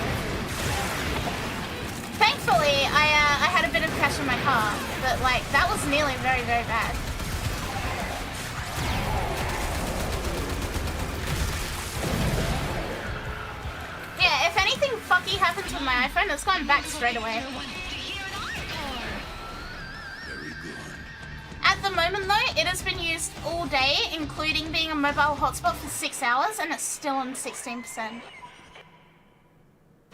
Thankfully, I had a bit of cash in my car, but like that was nearly very, very bad. Yeah, if anything fucky happens with my iPhone, it's going back straight away. At the moment though, it has been used all day, including being a mobile hotspot for 6 hours, and it's still on 16%.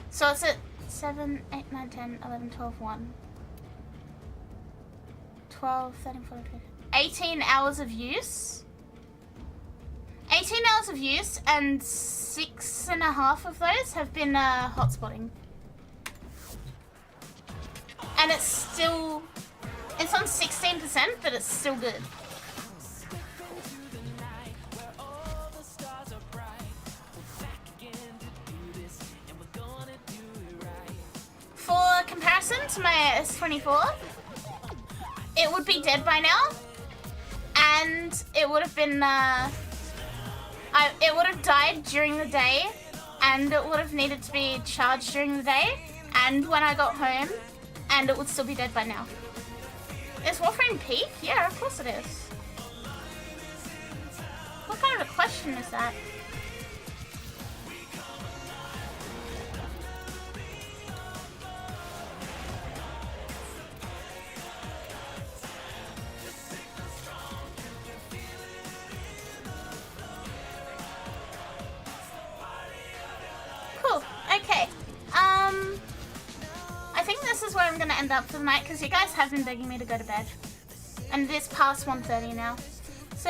So it's at 7, 8, 9, 10, 11, 12, 1. 12, 13, 14, 15. 18 hours of use. 18 hours of use, and 6.5 of those have been hotspotting. And it's still... It's on 16%, but it's still good. For comparison to my S24, it would be dead by now, and it would have been, it would have died during the day, and it would have needed to be charged during the day, and when I got home, and it would still be dead by now. Is Warframe peak? Yeah, of course it is. What kind of a question is that? Cool, okay. I think this is where I'm gonna end up for the night because you guys have been begging me to go to bed. And it is past 1:30 now. So,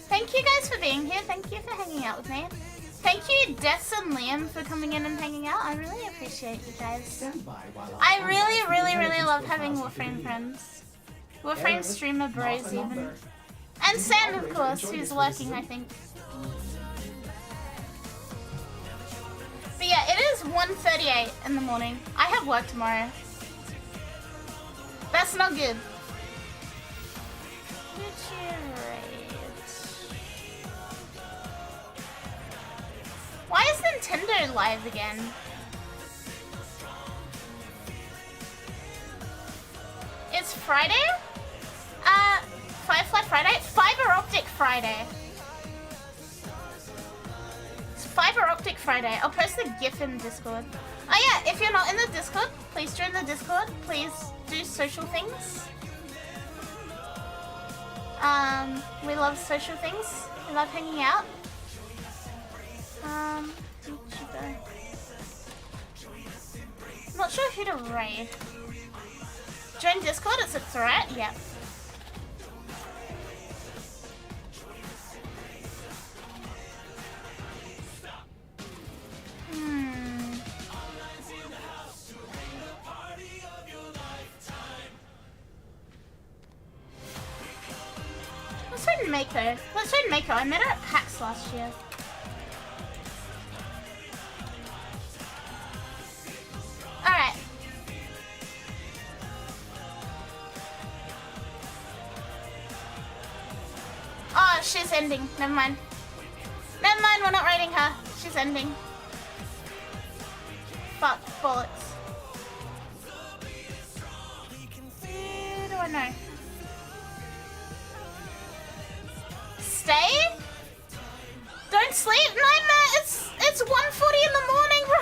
thank you guys for being here. Thank you for hanging out with me. Thank you, Des and Liam, for coming in and hanging out. I really appreciate you guys. I really love having Warframe friends. Warframe streamer bros even. And Sam, of course, who's lurking, I think. But yeah, it is 1:38 in the morning. I have work tomorrow. That's not good. raid. Why is Nintendo live again? It's Friday? Firefly Friday? Fiber Optic Friday. It's Fiber Optic Friday. I'll post the GIF in Discord. Oh yeah, if you're not in the Discord, please join the Discord. Please do social things. We love social things. We love hanging out. VTuber. Not sure who to raid. Join Discord, it's a threat? Yep. Let's try Mako. Let's try Mako. I met her at PAX last year. Alright. Oh, she's ending. Never mind. Never mind, we're not raiding her. She's ending. Fuck, bullets. Who do I know? Stay? Don't sleep, Nightmare! It's 1:40 in the morning, bro!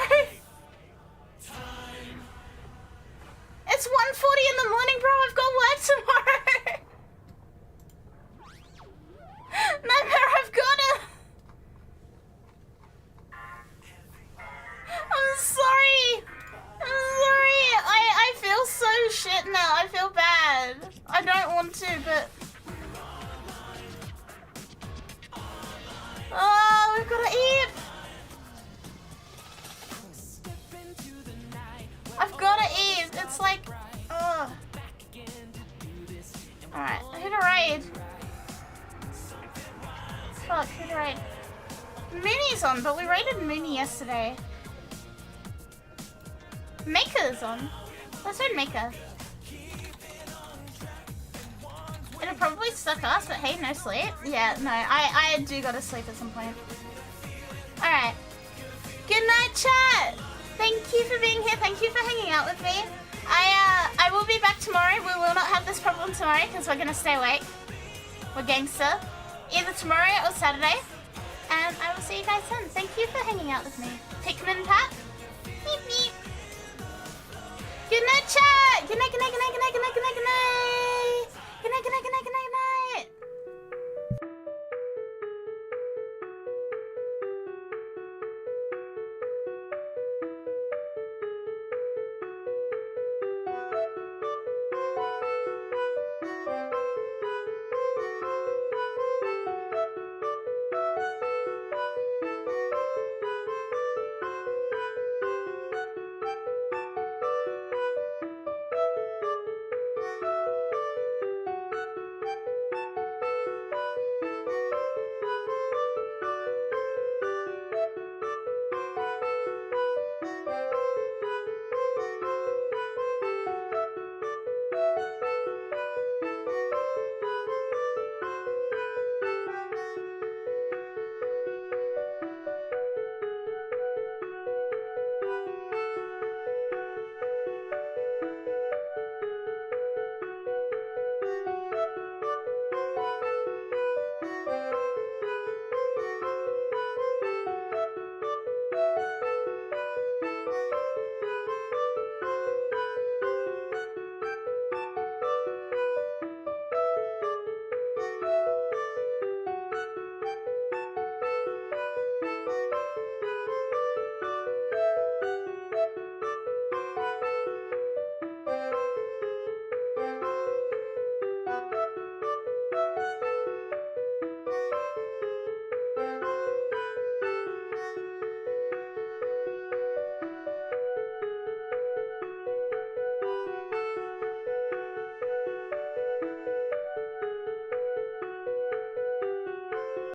It's 1:40 in the morning, bro! I've got work tomorrow! Nightmare, I've got it! I'm sorry! I'm sorry! I feel so shit now, I feel bad. I don't want to, but... Oh, we've got to eat! I've got to eat! It's like... Oh. Alright, who to raid? Fuck, who to raid? Mooney's on, but we raided Mooney yesterday. Maker's on. Let's raid Maker. It'll probably suck us, but hey, no sleep. Yeah, no, I do gotta sleep at some point. Alright. Good night, chat! Thank you for being here, thank you for hanging out with me. I will be back tomorrow. We will not have this problem tomorrow because we're gonna stay awake. We're gangster. Either tomorrow or Saturday. And I will see you guys soon. Thank you for hanging out with me. Pikmin Pat. Beep beep. Good night, chat! Good night, good night, good night, good night, good night, good night, good night.